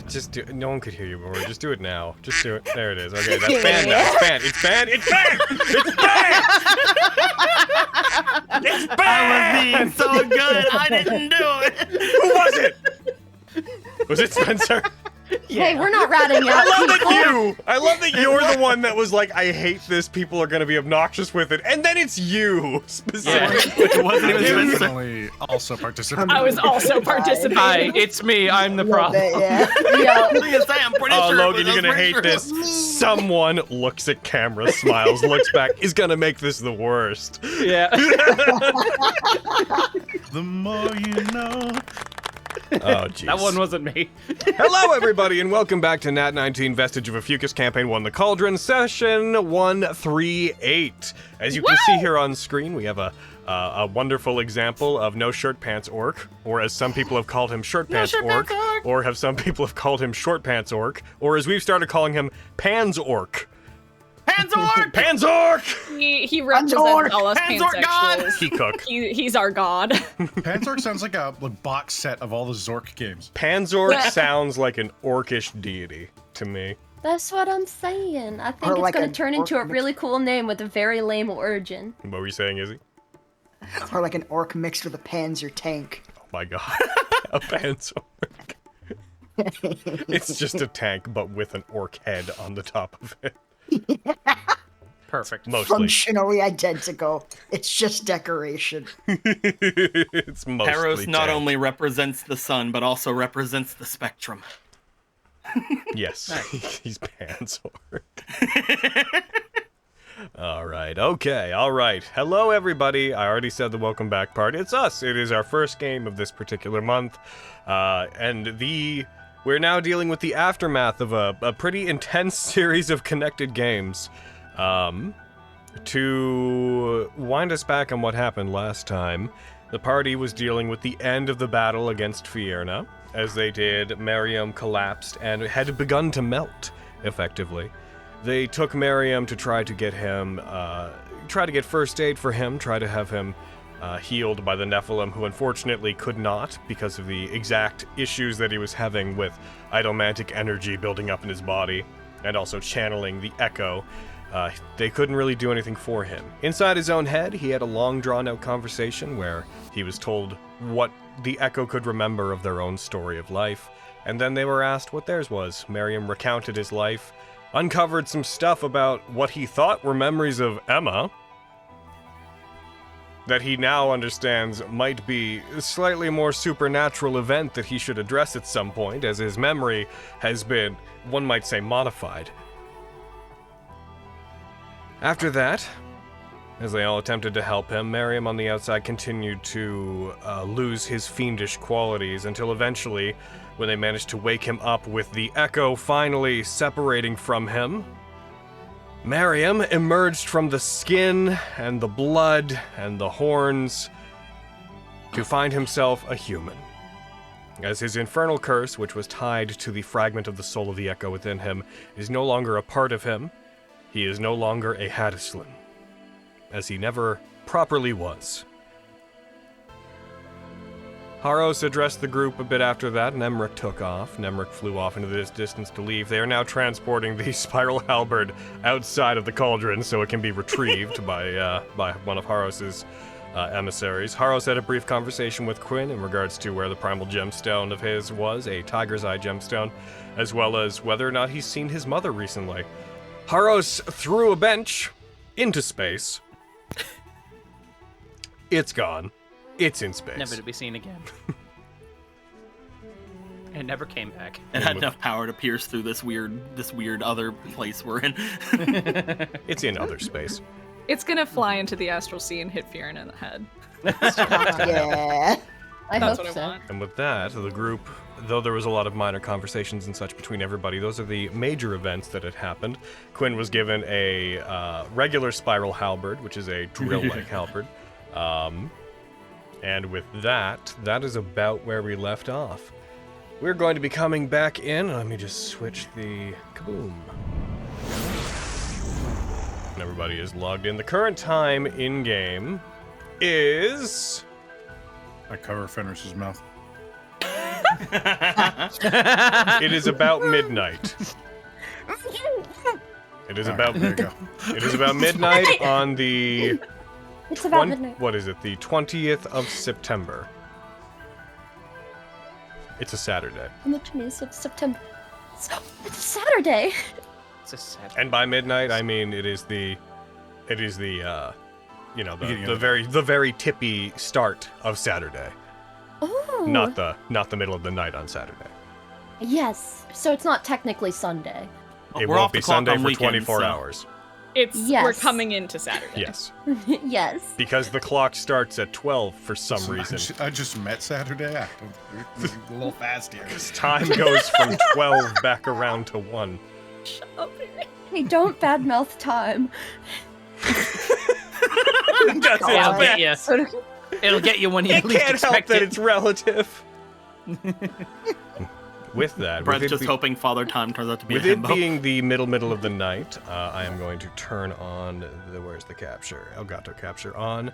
Just do it. No one could hear you before. Just do it now. Just do it. There it is. Okay, that's banned now. It's banned. It's banned. It's banned. It's banned. It's banned. I was being so good. I didn't do it. Who was it? Was it Spencer? Yeah. Hey, we're not ratting out I love that you're the one that was like, I hate this, people are going to be obnoxious with it, and then it's you, specifically. Yeah. It wasn't even Definitely also participating. I was also participating. Hi, it's me, I'm the problem. Yeah. I'm pretty Oh, sure Logan, you're going to hate this. Someone looks at camera, smiles, looks back, is going to make this the worst. Yeah. The more you know. Oh, jeez. That one wasn't me. Hello, everybody, and welcome back to Nat19 Vestige of Ophiuchus Campaign 1 The Cauldron, Session 138. As you can see here on screen, we have a wonderful example of No Shirt Pants Orc, or as some people have called him, Short Pants Orc, or have some people have called him Short Pants Orc, or as we've started calling him, Pans Orc. Panzork! Panzork! He represents all us Panzork god! pansexuals. He cook. He's our god. Panzork sounds like a box set of all the Zork games. Panzork sounds like an orcish deity to me. That's what I'm saying. I think Or it's like gonna an turn into a orc really cool name with a very lame origin. What were you saying, Izzy? Or like an orc mixed with a Panzer tank. Oh my god. A Panzork. It's just a tank, but with an orc head on the top of it. Perfect. Mostly. Functionally identical. It's just decoration. It's mostly Peros not tank. only represents the sun, but also represents the spectrum. Yes, he's Panzork. Alright, okay, alright. Hello, everybody. I already said the welcome back part. It's us. It is our first game of this particular month. We're now dealing with the aftermath of a pretty intense series of connected games. To wind us back on what happened last time, the party was dealing with the end of the battle against Fierna. As they did, Miriam collapsed and had begun to melt, effectively. They took Miriam to try to get him, try to get first aid for him, try to have him healed by the Nephilim, who unfortunately could not because of the exact issues that he was having with idomantic energy building up in his body and also channeling the echo. They couldn't really do anything for him. Inside his own head, he had a long drawn-out conversation where he was told what the echo could remember of their own story of life, and then they were asked what theirs was. Miriam recounted his life, uncovered some stuff about what he thought were memories of Emma, that he now understands might be a slightly more supernatural event that he should address at some point, as his memory has been, one might say, modified. After that, as they all attempted to help him, Miriam on the outside continued to lose his fiendish qualities until eventually, when they managed to wake him up with the echo finally separating from him, Miriam emerged from the skin and the blood and the horns to find himself a human. As his infernal curse, which was tied to the fragment of the soul of the echo within him, is no longer a part of him, he is no longer a Hadislan, as he never properly was. Haros addressed the group a bit after that, and Emmerich took off. Emmerich flew off into this distance to leave. They are now transporting the spiral halberd outside of the cauldron so it can be retrieved by one of Haros's emissaries. Haros had a brief conversation with Quinn in regards to where the primal gemstone of his was, a tiger's eye gemstone, as well as whether or not he's seen his mother recently. Haros threw a bench into space. It's gone. It's in space. Never to be seen again. It never came back. It had enough power to pierce through this weird other place we're in. It's in other space. It's gonna fly into the astral sea and hit Fierin in the head. Yeah. I That's hope what so. I want. And with that, the group, though there was a lot of minor conversations and such between everybody, those are the major events that had happened. Quinn was given a regular spiral halberd, which is a drill-like halberd. And with that, that is about where we left off. We're going to be coming back in. Let me just switch the kaboom. And everybody is logged in. The current time in-game is... I cover Fenris's mouth. It is about midnight. It is about There you go. It is about midnight on the It's about midnight. What is it? The 20th of September. It's a Saturday. On the 20th of September. It's Saturday. It's a sad. And by midnight, I mean it is the you know, Beginning the of very tippy start of Saturday. Oh. Not the middle of the night on Saturday. Yes. So it's not technically Sunday. It We're won't off be the clock Sunday on for weekends, 24 so- hours. It's Yes. we're coming into Saturday. Yes. Yes. Because the clock starts at 12 for some reason. I just met Saturday. A little fast here. Time goes from 12 back around to 1. Hey, don't badmouth time. That's It'll it. get you. It'll get you when you It least can't help expect that it. it's relative. With that, Brett's with just it, hoping Father Time turns out to be with a it himbo. being the middle of the night, I am going to turn on the where's the capture? Elgato capture on.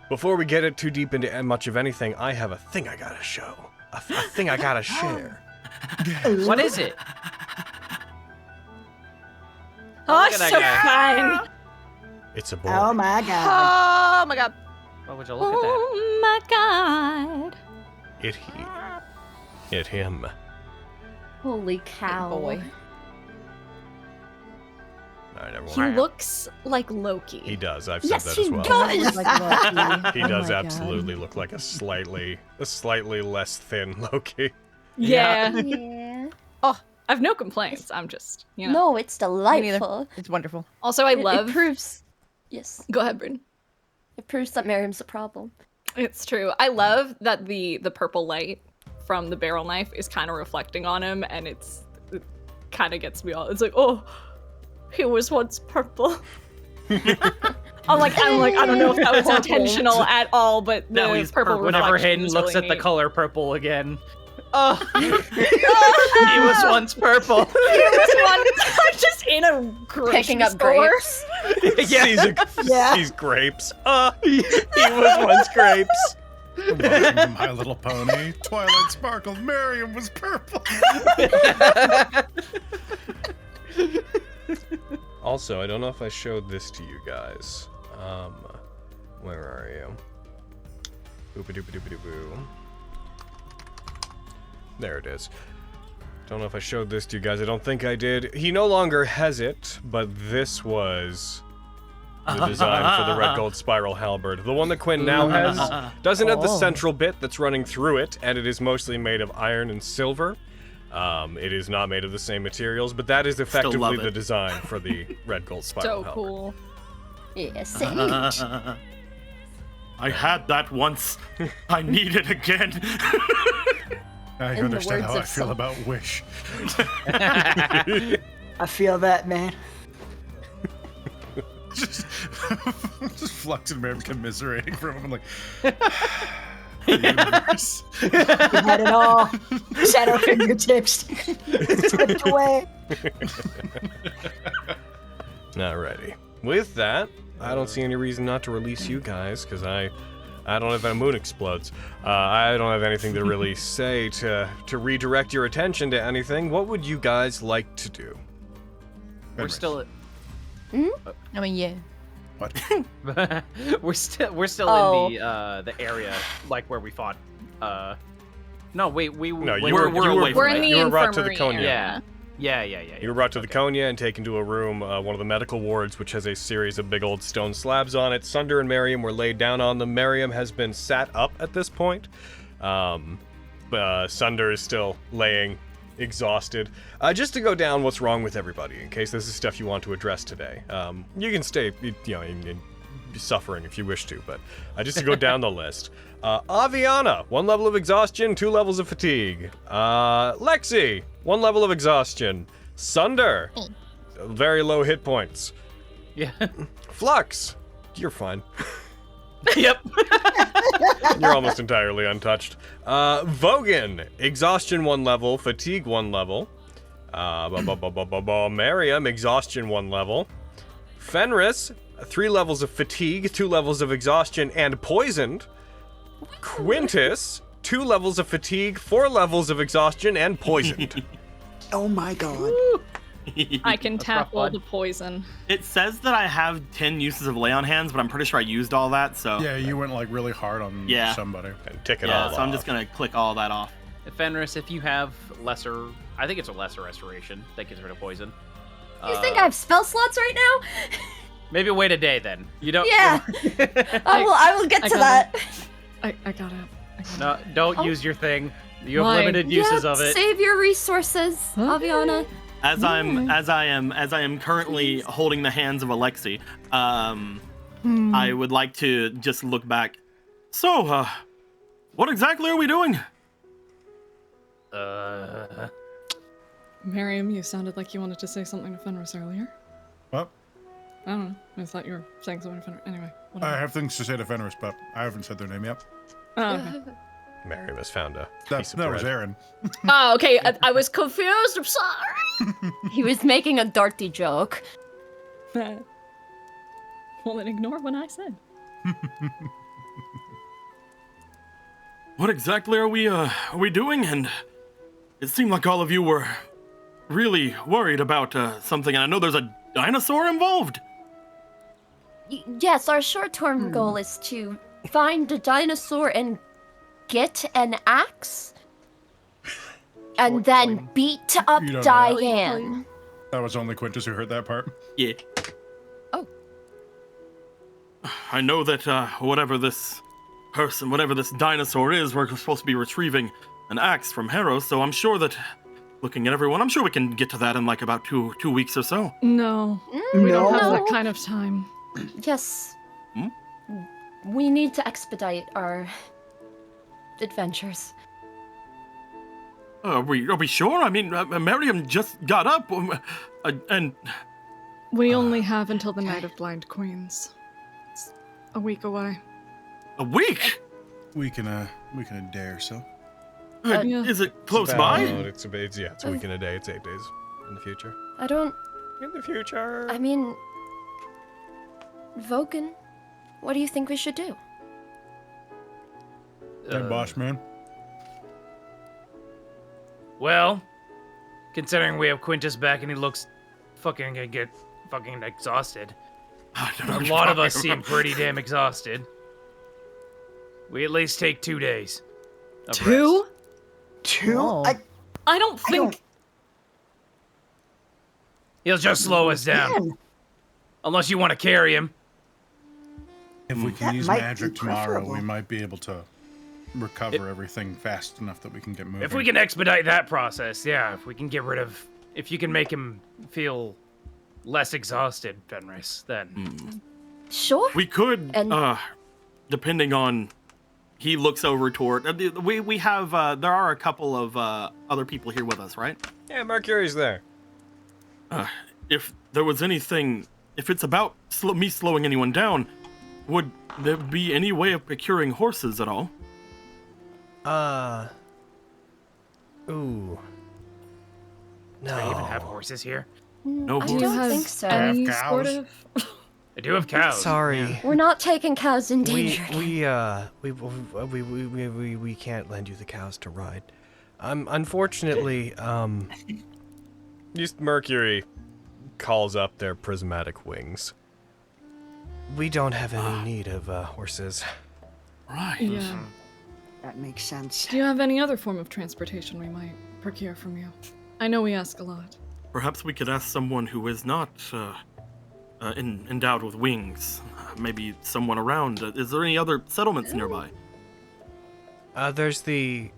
Before we get it too deep into much of anything, I have a thing I gotta show. A thing I gotta share. What is it? Oh, Look at that so guy. fine. It's a boy. Oh my god. Oh my god. What would you look at that? Oh my god. It he. It him. Holy cow. boy. All right, He everyone. looks like Loki. He does. I've said Yes, that he as well. does. He Oh does my absolutely look like a slightly less thin Loki. Yeah. Yeah. Oh, I've no complaints. I'm just, you know. No, it's neither. delightful. It's wonderful. Also, I It love. proves. Yes. Go ahead, Bryn. It proves that Miriam's a problem. It's true. I love that the purple light from the barrel knife is kind of reflecting on him, and it kind of gets me all. It's like, oh, he was once purple. I'm like, I don't know if that was intentional at all, but the No, he's purple purple. Whenever reflection Hayden was looks really at the neat. color purple again. Oh, he was once purple. I'm just in a grocery Picking up store. grapes. Yeah. He's grapes. He was once grapes. Welcome to My Little Pony. Twilight sparkled. Miriam was purple. Also, I don't know if I showed this to you guys. Where are you? Boop-a-doop-a-doop-a-doo-boo. There it is. Don't know if I showed this to you guys. I don't think I did. He no longer has it, but this was the design for the red gold spiral halberd. The one that Quinn now has doesn't have the central bit that's running through it, and it is mostly made of iron and silver. It is not made of the same materials, but that is effectively love the it. design for the red gold spiral So halberd. cool. Yeah, same. I had that once. I need it again. I In the understand how words I of feel some- about Wish. I feel that, man. just Flux and Miriam commiserating for a moment, like the universe. We had it all. Shadow fingertips. Slipped away. Alrighty. With that, I don't see any reason not to release you guys, because I don't have a moon explodes. I don't have anything to really say to redirect your attention to anything. What would you guys like to do? We're still. I mean, yeah. What? we're still Oh. in the area like where we fought. No, wait, No, you We're were away from We're it. in the You were brought to the infirmary Konya. area. Yeah. You were brought to the Konya and taken to a room, one of the medical wards, which has a series of big old stone slabs on it. Sunder and Miriam were laid down on them. Miriam has been sat up at this point. Sunder is still laying exhausted. Just to go down what's wrong with everybody, in case this is stuff you want to address today. You can stay, in suffering if you wish to, but just to go down the list. Aviana, 1 level of exhaustion, 2 levels of fatigue. Lexi, 1 level of exhaustion. Sunder, very low hit points. Yeah. Flux, you're fine. Yep. You're almost entirely untouched. Vogan, exhaustion 1 level, fatigue 1 level. Miriam, exhaustion 1 level. Fenris, 3 levels of fatigue, 2 levels of exhaustion, and poisoned. Quintus, 2 levels of fatigue, 4 levels of exhaustion, and poisoned. Oh my god. I can tap rough, all bud. the poison. It says that I have 10 uses of lay on hands, but I'm pretty sure I used all that, so Yeah, you went like really hard on Yeah. somebody. And tick it yeah, all so off. I'm just gonna click all that off. Fenris, if you have lesser, I think it's a lesser restoration that gets rid of poison. You think I have spell slots right now? Maybe wait a day then. You don't. Yeah. I will get I to got that. I got it. No, don't Oh. use your thing. You have Why? limited uses of it. Save your resources, Okay. Aviana. As I am currently holding the hands of Alexi, I would like to just look back. So, what exactly are we doing? Miriam, you sounded like you wanted to say something to Fenris earlier. What? I don't know. I thought you were saying something to Fenris. Anyway, I whatever. have things to say to Fenris, but I haven't said their name yet. Oh, okay. Miriam has found a That piece of was bread. Aaron. Oh, okay. I was confused. I'm sorry. He was making a dirty joke. Well, then ignore what I said. What exactly are we doing? And it seemed like all of you were really worried about something, and I know there's a dinosaur involved. Yes, our short-term goal is to find a dinosaur and get an axe. And then beat up You don't know. Diane. That was only Quintus who heard that part. Yeah. Oh. I know that whatever this person, whatever this dinosaur is, we're supposed to be retrieving an axe from Harrow, so I'm sure that, looking at everyone, I'm sure we can get to that in like about two weeks or so. No, we don't have No. that kind of time. Yes. Hmm? We need to expedite our adventures. Are we sure? I mean, Miriam just got up, and We only have until the Night of Blind Queens. It's a week away. a week? Week and a day or so. Yeah. Is it close It's by? it's a week and a day. It's 8 days in the future. I don't... In the future. I mean... Vogan, what do you think we should do? Hey, boss man. Well, considering we have Quintus back and he looks fucking gonna get fucking exhausted. I don't know A what you're lot of talking us seem about. pretty damn exhausted. We at least take 2 days. of Two? rest. Two? Oh. I don't think. He'll just slow us down. Man, Unless you want to carry him. If we can That use might be magic tomorrow, preferable. we might be able to recover everything fast enough that we can get moving. If we can expedite that process, yeah. If we can get rid of... If you can make him feel less exhausted, Fenris, then... Sure. We could, And- depending on. He looks over toward. We have. There are a couple of other people here with us, right? Yeah, Mercury's there. If there was anything, if it's about me slowing anyone down, would there be any way of procuring horses at all? Ooh. No. Do I even have horses here? No I horses. don't think so. Any Have sort cows. of. I do have cows. Sorry. We're not taking cows in We danger. we can't lend you the cows to ride. Unfortunately, just Mercury calls up their prismatic wings. We don't have any need of horses. Right. Yeah. that makes sense. Do you have any other form of transportation we might procure from you? I know we ask a lot. Perhaps we could ask someone who is not endowed with wings. Maybe someone around. Is there any other settlements nearby? There's the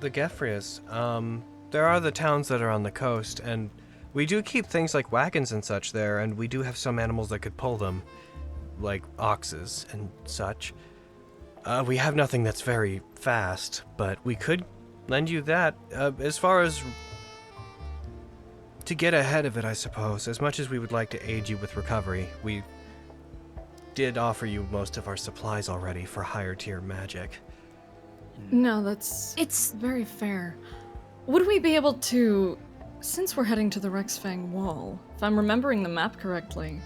Gefrias. There are the towns that are on the coast, and we do keep things like wagons and such there, and we do have some animals that could pull them, like oxes and such. We have nothing that's very fast, but we could lend you that. As far as to get ahead of it, I suppose, as much as we would like to aid you with recovery, we did offer you most of our supplies already for higher tier magic. No, that's. It's very fair. Would we be able to. Since we're heading to the Rexfang Wall, if I'm remembering the map correctly,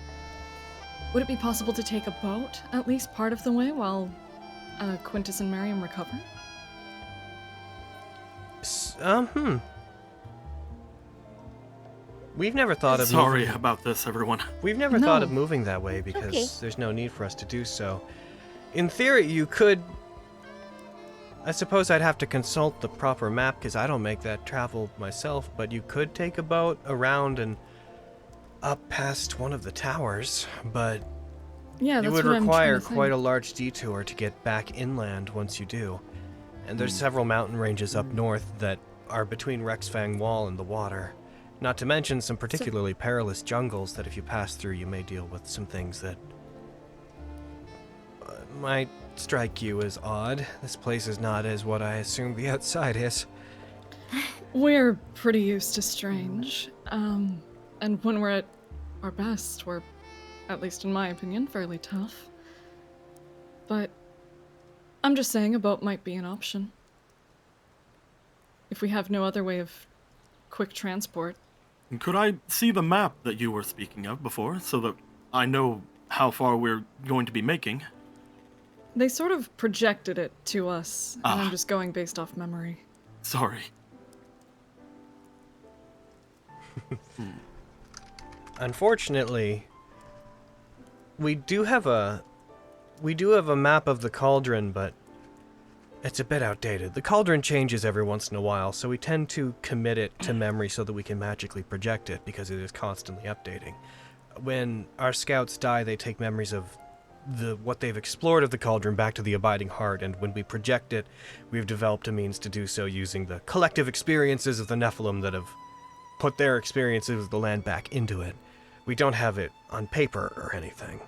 would it be possible to take a boat at least part of the way while Quintus and Miriam recover? We've never thought of Sorry about this, everyone. We've never thought of No. moving that way because Okay. there's no need for us to do so. In theory, you could. I suppose I'd have to consult the proper map because I don't make that travel myself, but you could take a boat around and up past one of the towers, but Yeah, it that's would what I'm require trying to quite a think. large detour to get back inland once you do. And there's several mountain ranges up north that are between Rexfang Wall and the water. Not to mention some particularly perilous jungles that if you pass through you may deal with some things that might strike you as odd. This place is not as what I assumed the outside is. We're pretty used to strange. And when we're at our best, we're, at least in my opinion, fairly tough. But I'm just saying a boat might be an option. If we have no other way of quick transport. Could I see the map that you were speaking of before, so that I know how far we're going to be making? They sort of projected it to us, and Ah. I'm just going based off memory. Sorry. Unfortunately, we do have a map of the cauldron, but it's a bit outdated. The cauldron changes every once in a while, so we tend to commit it to memory so that we can magically project it because it is constantly updating. When our scouts die, they take memories of what they've explored of the cauldron back to the abiding heart, and when we project it, we've developed a means to do so using the collective experiences of the Nephilim that have put their experiences of the land back into it. We don't have it on paper or anything.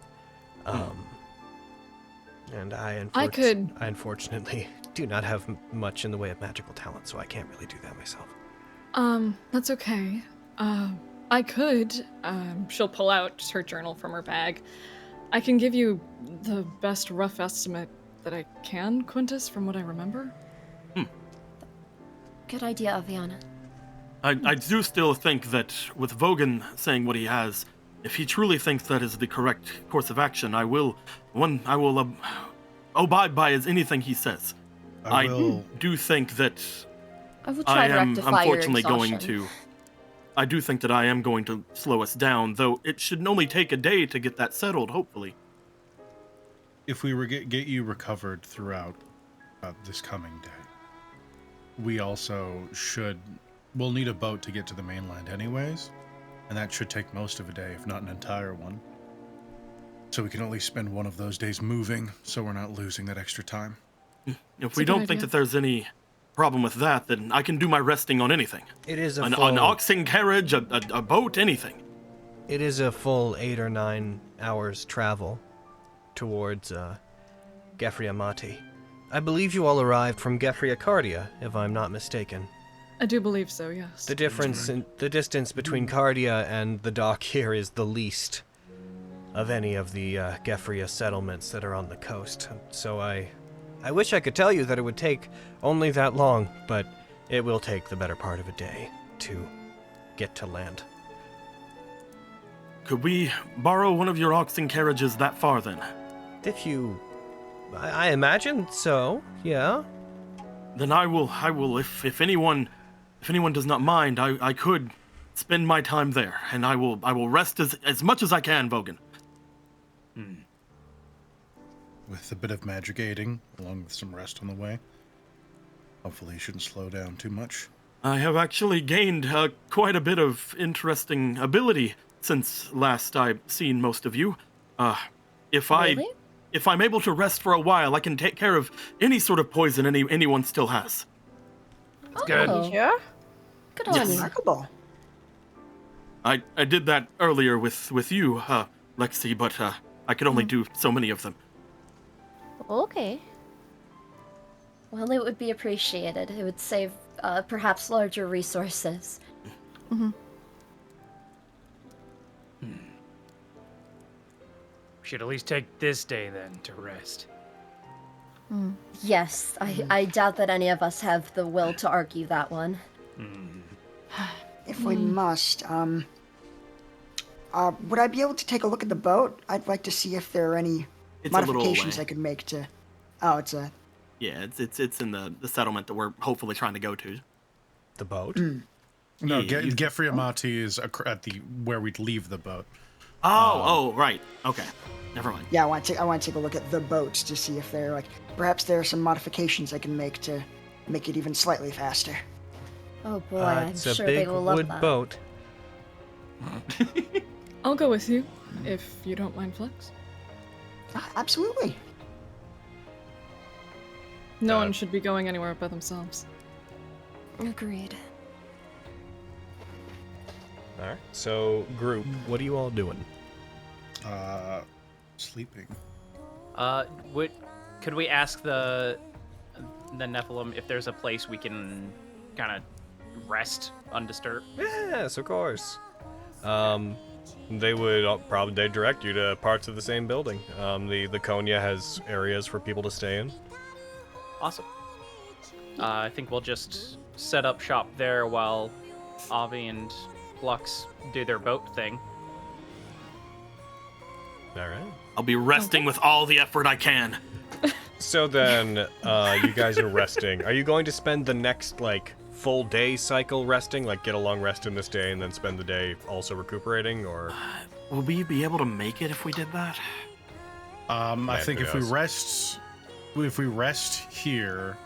And I unfortunately do not have much in the way of magical talent, so I can't really do that myself. That's okay. I could, she'll pull out her journal from her bag. I can give you the best rough estimate that I can, Quintus, from what I remember. Good idea, Aviana. I do still think that with Vogan saying what he has, if he truly thinks that is the correct course of action, I will abide by as anything he says. I do think that I will try I to am rectify unfortunately your going exhaustion. to. I do think that I am going to slow us down, though it should only take a day to get that settled, hopefully. If we were get you recovered throughout this coming day, we also we'll need a boat to get to the mainland anyways, and that should take most of a day, if not an entire one. So we can at least spend one of those days moving, so we're not losing that extra time. If we don't think that there's any problem with that, then I can do my resting on anything. It is An oxen carriage, a boat, anything. It is a full 8 or 9 hours travel towards Gefriamati. I believe you all arrived from Gefriacardia, if I'm not mistaken. I do believe so, yes. The distance between Cardia and the dock here is the least of any of the Gefria settlements that are on the coast. So I wish I could tell you that it would take only that long, but it will take the better part of a day to get to land. Could we borrow one of your oxen carriages that far, then? If you... I imagine so, yeah. Then I will, if anyone does not mind, I could spend my time there, and I will rest as much as I can, Vogan. With a bit of magic aiding, along with some rest on the way. Hopefully you shouldn't slow down too much. I have actually gained quite a bit of interesting ability since last I've seen most of you. If I'm able to rest for a while, I can take care of any sort of poison anyone still has. That's good. Oh. Yeah? Good on you. Remarkable. I did that earlier with you, Lexi, but I could only do so many of them. Okay. Well, it would be appreciated. It would save perhaps larger resources. We should at least take this day then to rest. Yes, I doubt that any of us have the will to argue that one. If we must, would I be able to take a look at the boat? I'd like to see if there are any It's a little modifications away. I could make to Oh, it's a. Yeah, it's in the settlement that we're hopefully trying to go to. The boat? No, Yeah, Gefri Amati is at the where we'd leave the boat. Oh, right. Okay. Never mind. Yeah, I want to take a look at the boats to see if there perhaps there are some modifications I can make to make it even slightly faster. Oh boy, I'm it's a sure big they will love wood that. boat. I'll go with you, if you don't mind, Flex. Absolutely. No one should be going anywhere by themselves. Agreed. All right. So, group, what are you all doing? Sleeping. Could we ask the Nephilim if there's a place we can kind of rest undisturbed? Yes, of course. They would they'd direct you to parts of the same building. The Konya has areas for people to stay in. Awesome. I think we'll just set up shop there while Avi and Lux do their boat thing. All right. I'll be resting with all the effort I can. So then, you guys are resting. Are you going to spend the next, full day cycle resting? Like, get a long rest in this day and then spend the day also recuperating, or? Will we be able to make it if we did that? I think if we Yes. rest here,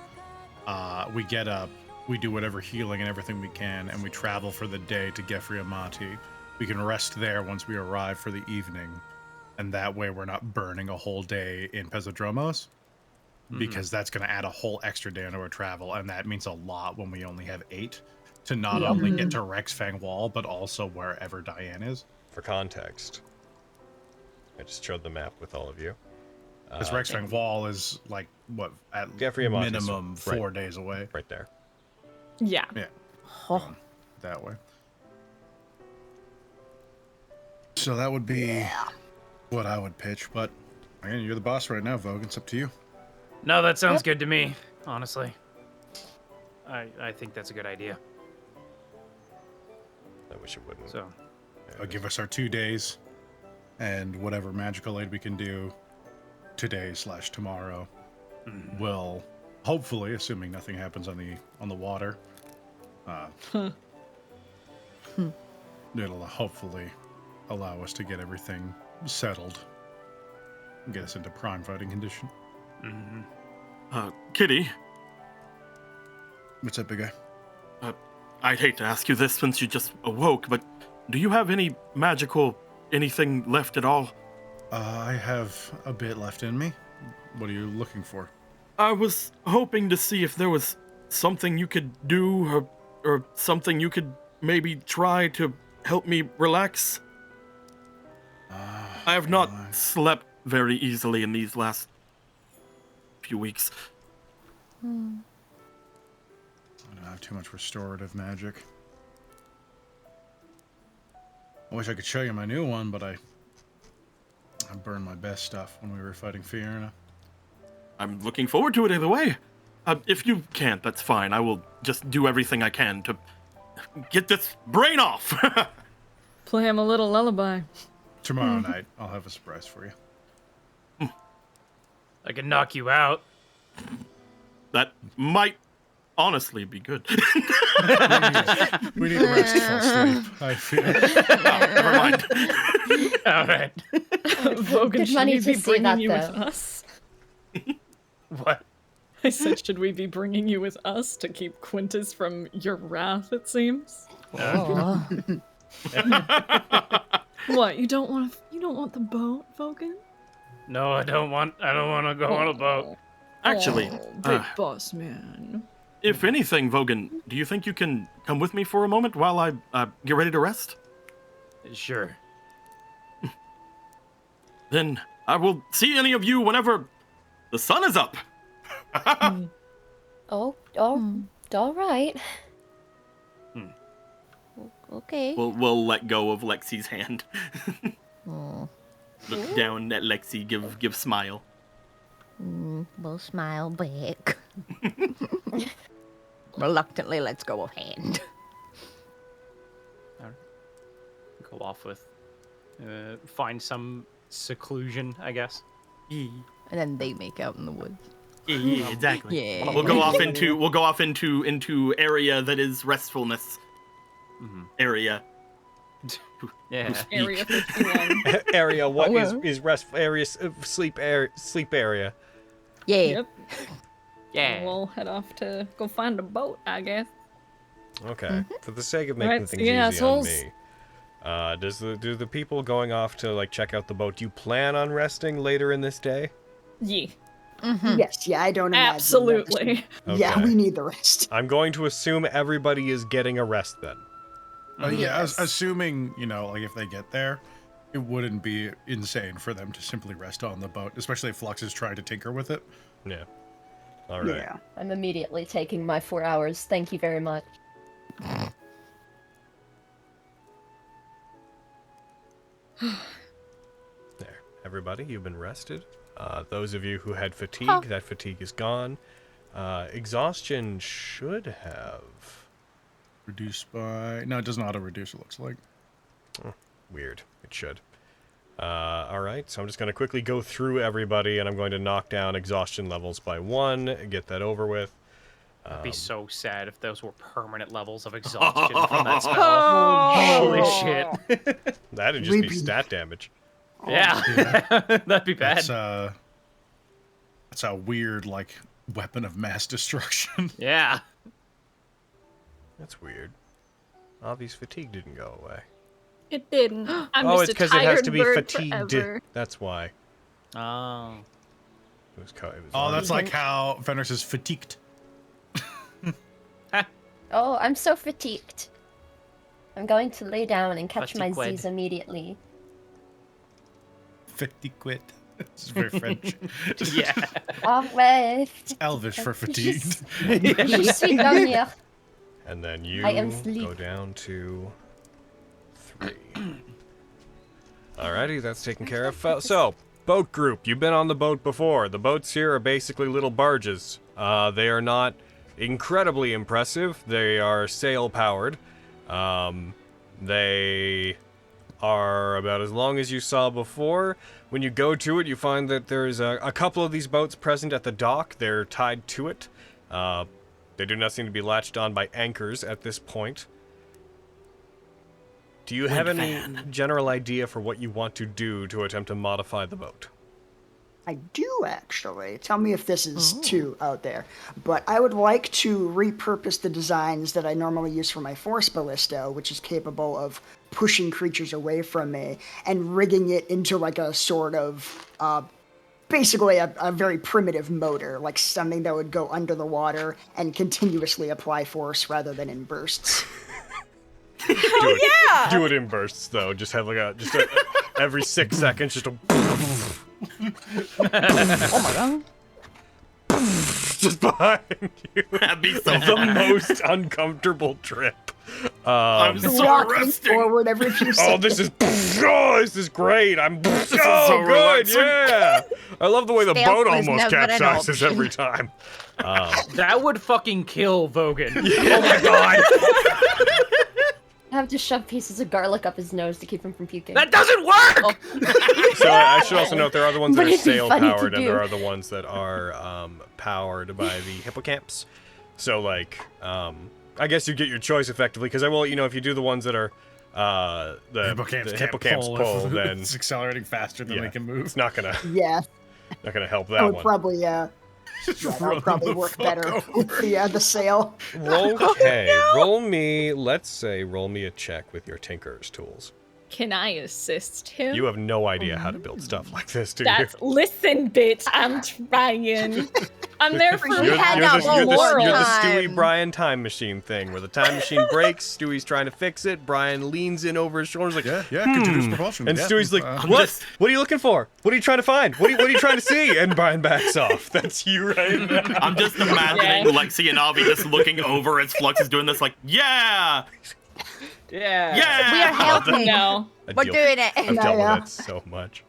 we get up, we do whatever healing and everything we can, and we travel for the day to Gefri Amati. We can rest there once we arrive for the evening, and that way we're not burning a whole day in Pezodromos, because that's going to add a whole extra day into our travel, and that means a lot when we only have 8 to not only get to Rexfang Wall, but also wherever Diane is. For context, I just showed the map with all of you. Because Rexfang Wall is at Gefri Amati's minimum 4 days away. Right there. Yeah. Yeah. Oh. That way. So that would be what I would pitch, but again, you're the boss right now, Vogue. It's up to you. No, that sounds good to me, honestly. I think that's a good idea. I wish it wouldn't. So, Give us our 2 days, and whatever magical aid we can do today/tomorrow will hopefully, assuming nothing happens on the water, it'll hopefully allow us to get everything settled and get us into prime fighting condition. Kitty, What's up, big guy? I'd hate to ask you this since you just awoke, but do you have any magical anything left at all? I have a bit left in me. What are you looking for? I was hoping to see if there was something you could do or something you could maybe try to help me relax. I have not slept very easily in these last few weeks. I don't have too much restorative magic. I wish I could show you my new one, but I burned my best stuff when we were fighting Fiona. I'm looking forward to it either way. If you can't, that's fine. I will just do everything I can to get this brain off. Play him a little lullaby. Tomorrow night, I'll have a surprise for you. I can knock you out. That might honestly be good. We need restful sleep, I feel. Never mind. All right. Vogan, Good should money we to be see bringing that, you with though. us? What? I said, should we be bringing you with us to keep Quintus from your wrath, it seems? Oh. What, you don't want the boat, Vogan? No, I don't want to go on a boat. Actually, Big boss man. if anything, Vogan, do you think you can come with me for a moment while I get ready to rest? Sure. Then I will see any of you whenever the sun is up. All right. Okay. We'll let go of Lexi's hand. Oh. Look down at Lexi, give smile. We'll smile back. Reluctantly, let's go of hand. Go off with, find some seclusion, I guess. And then they make out in the woods. Yeah, exactly. Yeah. We'll go off into area that is restfulness. Area. Yeah. Area 51. Area. What Hello? is rest area? Sleep area. Yeah. Yep. Yeah. We'll head off to go find a boat, I guess. Okay. For the sake of making Right, things yeah, easy on assholes. me, do the people going off to like check out the boat? Do you plan on resting later in this day? Yeah. Yes, yeah, I don't imagine. Absolutely. Yeah, Okay. we need the rest. I'm going to assume everybody is getting a rest then. Yeah, assuming, like if they get there, it wouldn't be insane for them to simply rest on the boat, especially if Flux is trying to tinker with it. Yeah. All right. Yeah. I'm immediately taking my 4 hours. Thank you very much. There. Everybody, you've been rested. Those of you who had fatigue, that fatigue is gone. Exhaustion should have... Reduced by... No, it doesn't auto-reduce, it looks like. Weird. It should. Alright, so I'm just going to quickly go through everybody, and I'm going to knock down exhaustion levels by 1, get that over with. It'd be so sad if those were permanent levels of exhaustion from that spell. Holy shit. That'd just be Repeat. stat damage. Yeah. That'd be bad. That's a weird, weapon of mass destruction. Yeah. That's weird. Avi's fatigue didn't go away. It didn't. I'm Oh, just it's because a it has tired to be bird fatigued. forever. That's why. Oh. It was Oh, that's like how Fenris is fatigued. Oh, I'm so fatigued. I'm going to lay down and catch my Fatigued. Z's immediately. Fatigued. It's very French. Yeah. Au revoir. Elvish for fatigued. Je suis dormir. And then you I am sleep. go down to 3. Alrighty, that's taken care of. So, boat group. You've been on the boat before. The boats here are basically little barges. They are not incredibly impressive. They are sail-powered. They are about as long as you saw before. When you go to it, you find that there's a couple of these boats present at the dock. They're tied to it. They do not seem to be latched on by anchors at this point. Do you have any general idea for what you want to do to attempt to modify the boat? I do, actually. Tell me if this is too out there. But I would like to repurpose the designs that I normally use for my Force Ballista, which is capable of pushing creatures away from me, and rigging it into a sort of, basically a very primitive motor, like something that would go under the water and continuously apply force rather than in bursts. Do it in bursts, though. Just have every 6 seconds, just a... Oh my god. just behind you. That'd be so The fun. most uncomfortable trip. I'm so Walking resting. forward every few seconds. This is great. I'm is so good. relaxing. Yeah. I love the way the Stealth boat was almost never an capsizes option. every time. That would fucking kill Vogan. Oh my god. I have to shove pieces of garlic up his nose to keep him from puking. That doesn't work! So I should also note there are the ones that But are it'd be sail funny to powered, and do. there are the ones that are powered by the hippocamps. So I guess you get your choice effectively, because I will let you know if you do the ones that are the hippocampus pull, then it's accelerating faster than they can move. it's not gonna Yeah, help that that would one. probably, that would probably work better with the sail. Roll me a check with your tinker's tools. Can I assist him? You have no idea how to build stuff like this, do you? Listen, bitch, I'm trying. I'm there for You're had that you're one the time. Stewie Brian time machine thing, where the time machine breaks, Stewie's trying to fix it, Brian leans in over his shoulders like, Yeah, continuous propulsion. and yeah. Stewie's like, I'm what? just- What are you looking for? What are you trying to find? What are you trying to see? And Brian backs off. That's you right now. I'm just imagining Lexi and Avi just looking over as Flux is doing this, yeah, Yeah. yeah. We are helping. No. We're doing it. I've dealt with it so much.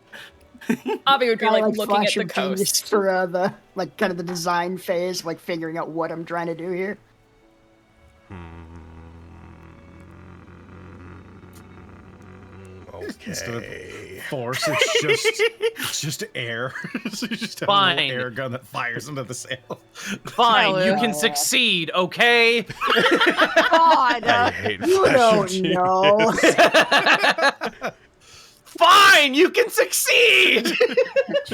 Avi would be Kinda like looking at Flash the of Genius coast. for the kind of the design phase, figuring out what I'm trying to do here. Instead of Okay. force, it's just air. So you just have a Fine. little air gun that fires into the sail. Fine, you Hell can yeah. succeed, okay? God, I hate You fashion don't know. Fine, you can succeed!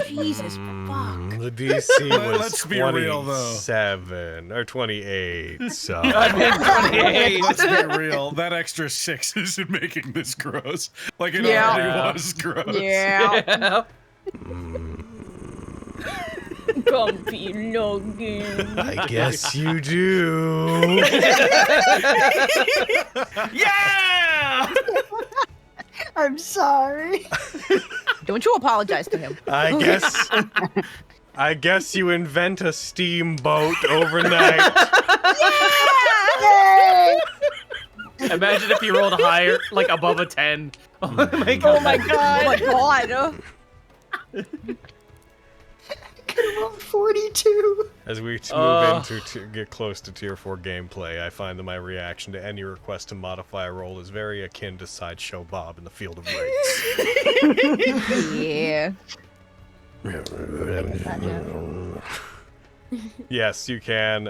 Jesus fuck. The DC was Let's be real, though. 27 or 28. So I meant 28. Let's be real. That extra 6 isn't making this gross. Like it Yeah. already was gross. Yeah. Yeah. Grumpy Logan. I guess you do. Yeah! I'm sorry. Don't you apologize to him. I guess you invent a steamboat overnight. Yay! Imagine if you rolled higher, like above a 10. Oh my god. Oh my Oh god. my god. Could roll 42. As we move into get close to tier 4 gameplay, I find that my reaction to any request to modify a roll is very akin to Sideshow Bob in the Field of Rings. Yeah. Yes, you can.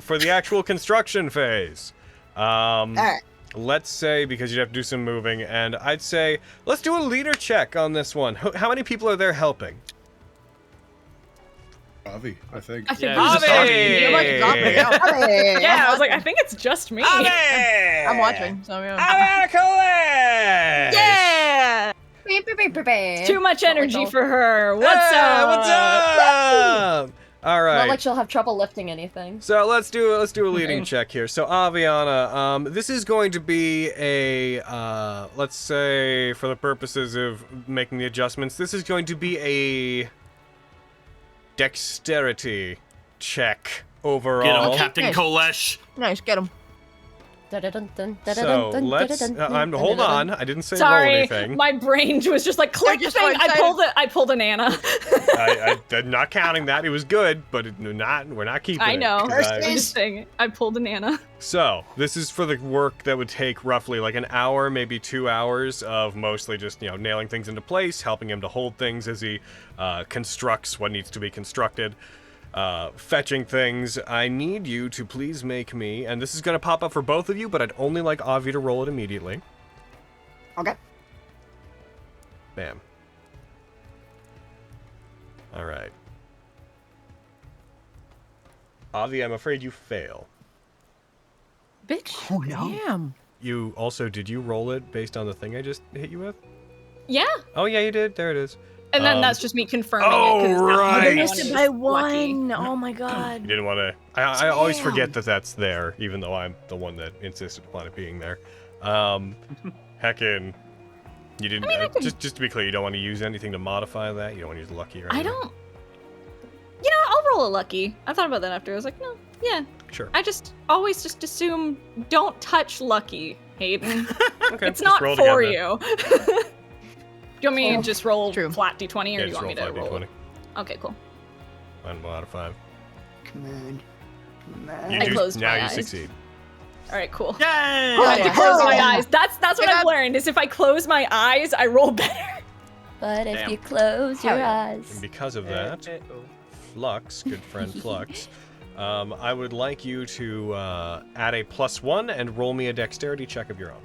For the actual construction phase, Alright. let's say, because you'd have to do some moving, and I'd say, let's do a leader check on this one. How many people are there helping? Avi, I think. I think Yeah, we it's just Avi. You're like, stop it. Hey. Yeah, I was like, I think it's just me. I'm watching. So yeah. Yeah! Too much energy for her. What's up? What's up? All right. Not like she'll have trouble lifting anything. So let's do a leading check here. So Aviana, this is going to be a let's say for the purposes of making the adjustments, this is going to be a dexterity check overall. Get him, Captain Nice. Kolesh. Nice, get him. So let's hold on. I didn't say roll Sorry, anything. my brain was just like click just thing. so excited. I pulled an Anna. I'm not counting that. It was good, but we're not keeping I it. know. 'cause I- I'm just saying, I pulled an Anna. So, this is for the work that would take roughly like an hour, maybe 2 hours of mostly just, nailing things into place, helping him to hold things as he constructs what needs to be constructed, fetching things. I need you to please make me, and this is going to pop up for both of you, but I'd only like Avi to roll it immediately. Okay. Bam. All right. Avi, I'm afraid you fail. Bitch. Oh, no. Damn. You also, did you roll it based on the thing I just hit you with? Yeah, Oh, yeah, you did. There it is. and then that's just me confirming oh, it. 'cause right. I I missed it by lucky. one. Oh my god. You didn't want to. I always Damn. forget that that's there, even though I'm the one that insisted upon it being there. Heckin', you didn't. I can- just to be clear, you don't want to use anything to modify that. You don't want to use lucky or I anything. don't. You know, I'll roll a lucky. I thought about that after. I was like, no, yeah. Sure. I always just assume don't touch lucky, Hayden. Okay. It's just not roll it for again, you. Do you want me to just roll True. flat d20, or then. do Yeah, you just want me to roll roll? 5d20. Okay, cool. One out of 5. Come on. Come on. You I do, closed now my you eyes. succeed. All right, cool. Yay! I have to Yeah. close my Yeah. eyes. That's what Get I've up. learned is if I close my eyes, I roll better. But if Damn. you close your Hell yeah. eyes. And because of that, Flux, good friend Flux, I would like you to add a +1 and roll me a dexterity check of your own.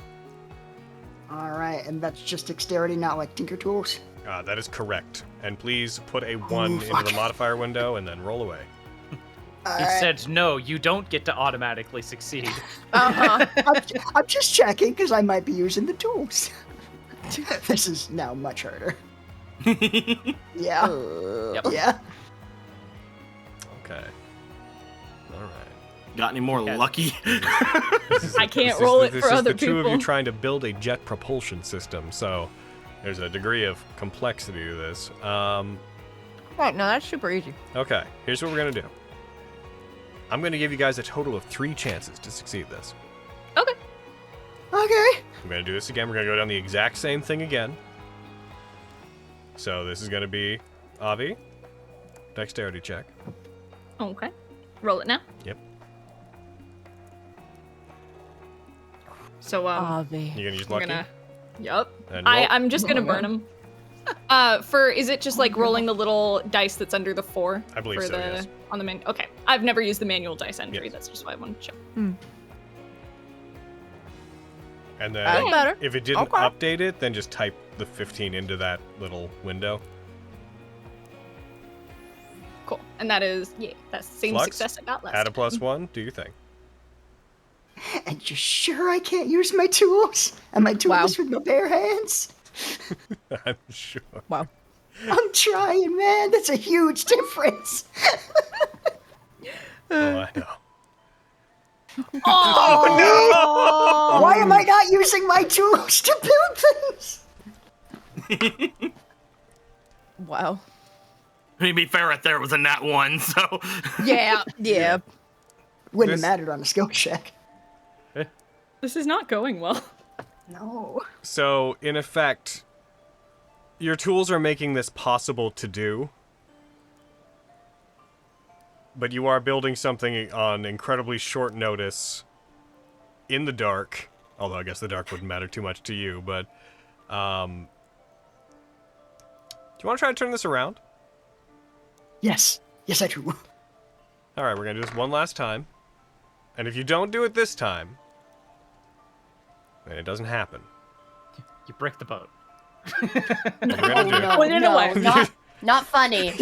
Alright, and that's just dexterity, not like Tinker Tools. That is correct. And please put a 1 into fuck. the modifier window and then roll away. He Alright. said, no, you don't get to automatically succeed. Uh-huh. I'm just checking because I might be using the tools. This is now much harder. Yeah. Yep. Yeah. Okay. All right. Got any more Okay. lucky? I can't roll it for other the two of you people. trying to build a jet propulsion system, so there's a degree of complexity to this. Right, no, that's super easy. Okay, here's what we're gonna do. I'm gonna give you guys a total of 3 chances to succeed this. Okay. Okay. I'm gonna do this again. We're gonna go down the exact same thing again. So this is gonna be Avi, dexterity check. Okay. Roll it now. Yep. So Avi. You gonna use we're lucky? gonna. Yep. And roll. I'm just gonna burn him. Is it just like rolling the little dice that's under the 4? I believe for so, the, yes. On the main. Okay. I've never used the manual dice entry. Yes. That's just why I wanted to check. And then That's better. if it didn't Okay. update it, then just type the 15 into that little window. Cool. And that is that's the same Flux, success I got last Add a time. +1. Do your thing. And you're sure I can't use my tools? Am I doing Wow. this with my bare hands? I'm sure. Wow. I'm trying, man. That's a huge difference. Oh, I know. Oh, why am I not using my tools to build things? Wow. To be fair, right there, it was a nat 1, so. Yeah. Yeah. Wouldn't This- have mattered on a skill check. This is not going well. No. So, in effect, your tools are making this possible to do, but you are building something on incredibly short notice in the dark, although I guess the dark wouldn't matter too much to you, but, do you want to try to turn this around? Yes. Yes, I do. Alright, we're gonna do this one last time, and if you don't do it this time, then it doesn't happen. You break the boat. What we're gonna do... No, Put it no, away. not funny.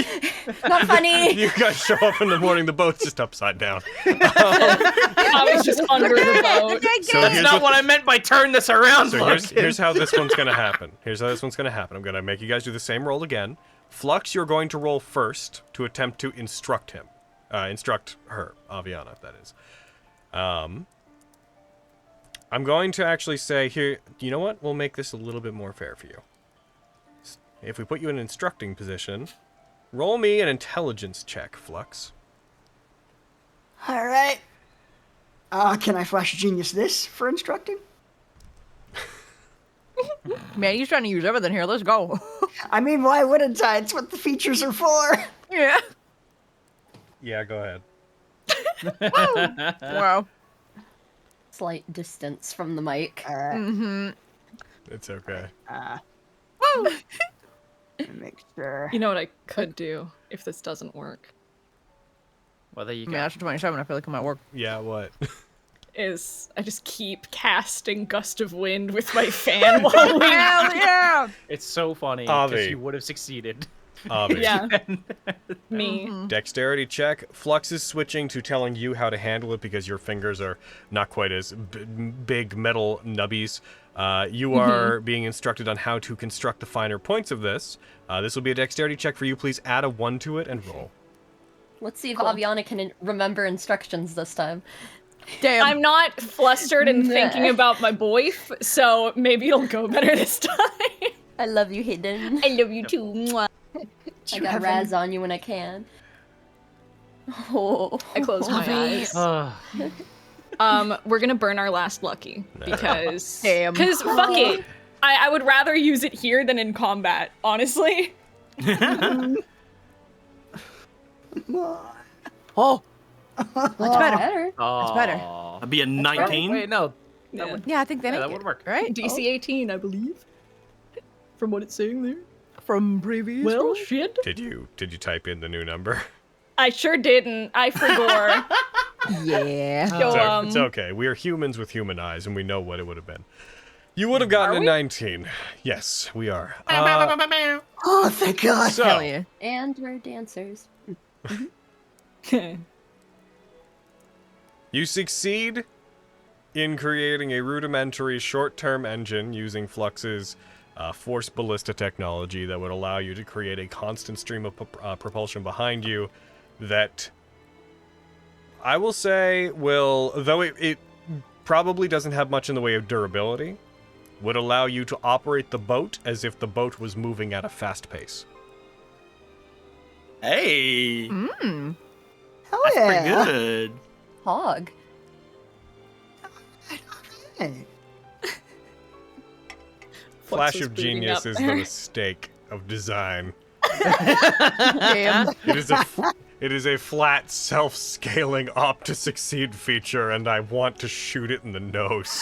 Not funny. You guys show up in the morning, the boat's just upside down. I was just under the boat. So That's here's not what I meant by turn this around. So here's how this one's gonna happen. I'm gonna make you guys do the same roll again. Flux, you're going to roll first to attempt to instruct him. Instruct her, Aviana, that is. I'm going to actually say here, you know what? We'll make this a little bit more fair for you. If we put you in an instructing position, roll me an intelligence check, Flux. All right. Can I flash genius this for instructing? Man, he's trying to use everything here. Let's go. I mean, why wouldn't I? It's what the features are for. Yeah. Yeah, go ahead. Wow. Slight distance from the mic. All right. Mm-hmm. It's okay. Woo! Make sure. You know what I could do if this doesn't work? Well, there you I go. mean, after 27, I feel like it might work. Yeah, what? Is I just keep casting Gust of Wind with my fan while we... Hell yeah! It's so funny Avi. because you would have succeeded. Obvious. Yeah. Me. Dexterity check. Flux is switching to telling you how to handle it because your fingers are not quite as big metal nubbies. You are being instructed on how to construct the finer points of this. This will be a dexterity check for you. Please add a 1 to it and roll. Let's see if Aviana can remember instructions this time. Damn. I'm not flustered and thinking about my boyf, so maybe it'll go better this time. I love you, Hayden. I love you too. Mwah. I got Raz on you when I can. Oh, I close my eyes. We're gonna burn our last lucky because Damn. fuck it. I would rather use it here than in combat, honestly. Oh. That's better. better. That's better. That'd be a 19. Wait, no. Yeah. Yeah, I think Yeah, that that would work. Right? DC 18, I believe. From what it's saying there. From previous Well, rolls? shit. Did you type in the new number? I sure didn't. I forgot. Yeah. So, It's okay. We are humans with human eyes, and we know what it would have been. You would have gotten Are a we? 19. Yes, we are. Oh, thank God. So, Hell yeah. And we're dancers. you succeed in creating a rudimentary short-term engine using Flux's force ballista technology that would allow you to create a constant stream of propulsion behind you that I will say will, though it probably doesn't have much in the way of durability, would allow you to operate the boat as if the boat was moving at a fast pace. Hey, Mmm. Hell that's yeah. pretty good. Hog. Hey. Flash was of booting genius up is there. the mistake of design. Damn. It is a It is a flat, self-scaling opt-to-succeed feature, and I want to shoot it in the nose.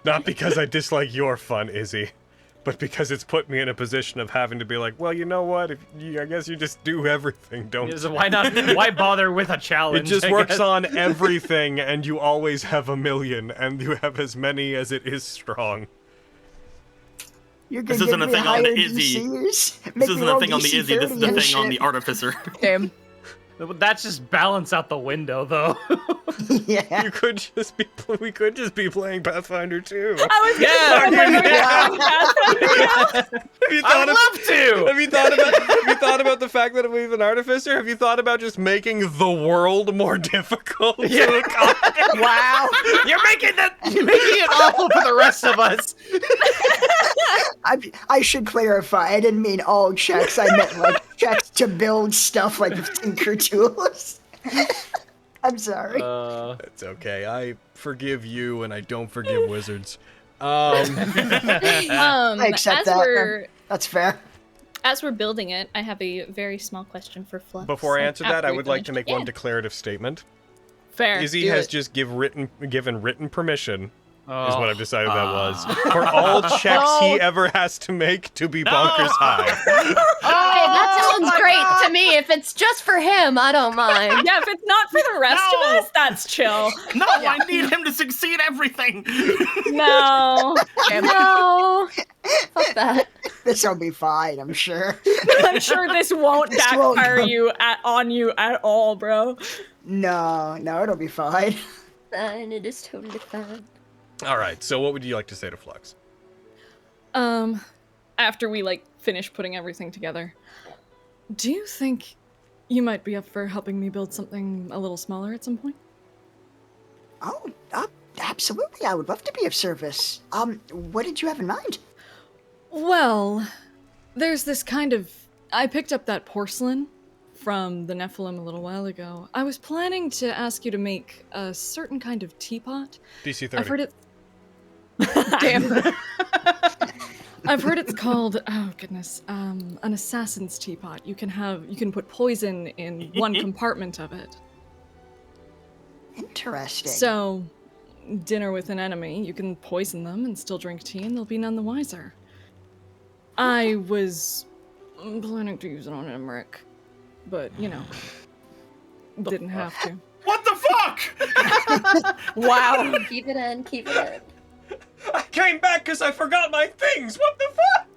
Not because I dislike your fun, Izzy, but because it's put me in a position of having to be like, well, you know what? I guess you just do everything, don't you? Why not? Why bother with a challenge? It just I works guess? on everything, and you always have a million, and you have as many as it is strong. You're This gonna isn't give a me thing on the higher Izzy. DCs? This Make isn't me a roll thing on the DC Izzy, this is 30 the and thing on the shit. Artificer. Damn. That's just balance out the window, though. Yeah. You could just be. We could just be playing Pathfinder 2. I was Have you thought I'd love to. Have you thought about the fact that we've an artificer? Have you thought about just making the world more difficult? Yeah. Wow. You're making it awful for the rest of us. I should clarify. I didn't mean all checks. I meant like checks to build stuff like with Tinker Tools. I'm sorry. It's okay. I forgive you, and I don't forgive wizards. I accept that. That's fair. As we're building it, I have a very small question for Flux. Before I answer that, after I we would like to finish. make one declarative statement. Fair. Izzy do has it. just given written permission. Is what I've decided that Ah. was. For all checks he ever has to make to be bonkers high. Hey, that sounds great to me. If it's just for him, I don't mind. Yeah, if it's not for the rest No. of us, that's chill. No, I need him to succeed everything. No. No. Fuck that. This will be fine, I'm sure. I'm sure this won't This won't backfire go- on you at all, bro. No, it'll be fine. Fine, it is totally fine. All right, so what would you like to say to Flux? After we finish putting everything together, do you think you might be up for helping me build something a little smaller at some point? Oh, absolutely. I would love to be of service. What did you have in mind? Well, there's this I picked up that porcelain from the Nephilim a little while ago. I was planning to ask you to make a certain kind of teapot. DC 30. I've heard it. Damn. I've heard it's called, oh goodness, an assassin's teapot. You can put poison in one compartment of it. Interesting. So, dinner with an enemy, you can poison them and still drink tea and they'll be none the wiser. I was planning to use it on Emmerich, but, didn't have to. What the fuck? Wow. Keep it in, keep it in. I came back because I forgot my things. What the fuck?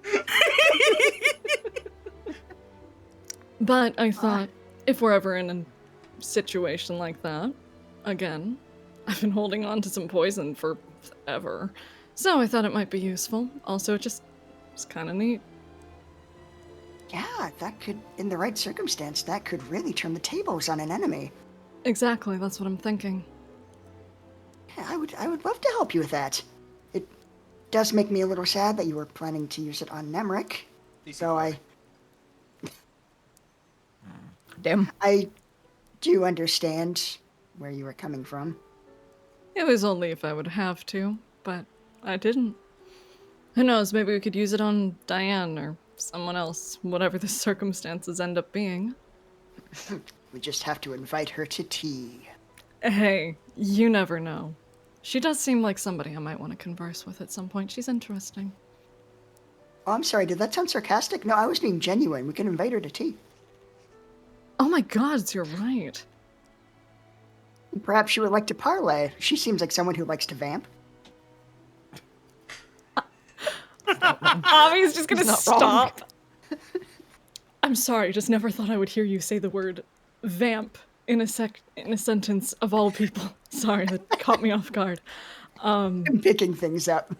But I thought, if we're ever in a situation like that, again, I've been holding on to some poison for ever, so I thought it might be useful. Also, it's kind of neat. Yeah, that could, in the right circumstance, that could really turn the tables on an enemy. Exactly, that's what I'm thinking. Yeah, I would love to help you with that. It does make me a little sad that you were planning to use it on Nemric. So Damn. I do understand where you were coming from. It was only if I would have to, but I didn't. Who knows, maybe we could use it on Diane or someone else, whatever the circumstances end up being. We just have to invite her to tea. Hey, you never know. She does seem like somebody I might want to converse with at some point. She's interesting. Oh, I'm sorry, did that sound sarcastic? No, I was being genuine. We can invite her to tea. Oh my god, you're right. Perhaps she would like to parlay. She seems like someone who likes to vamp. Avi's just gonna He's not stop. I'm sorry, just never thought I would hear you say the word vamp in a sentence of all people. Sorry, that caught me off guard. I'm picking things up.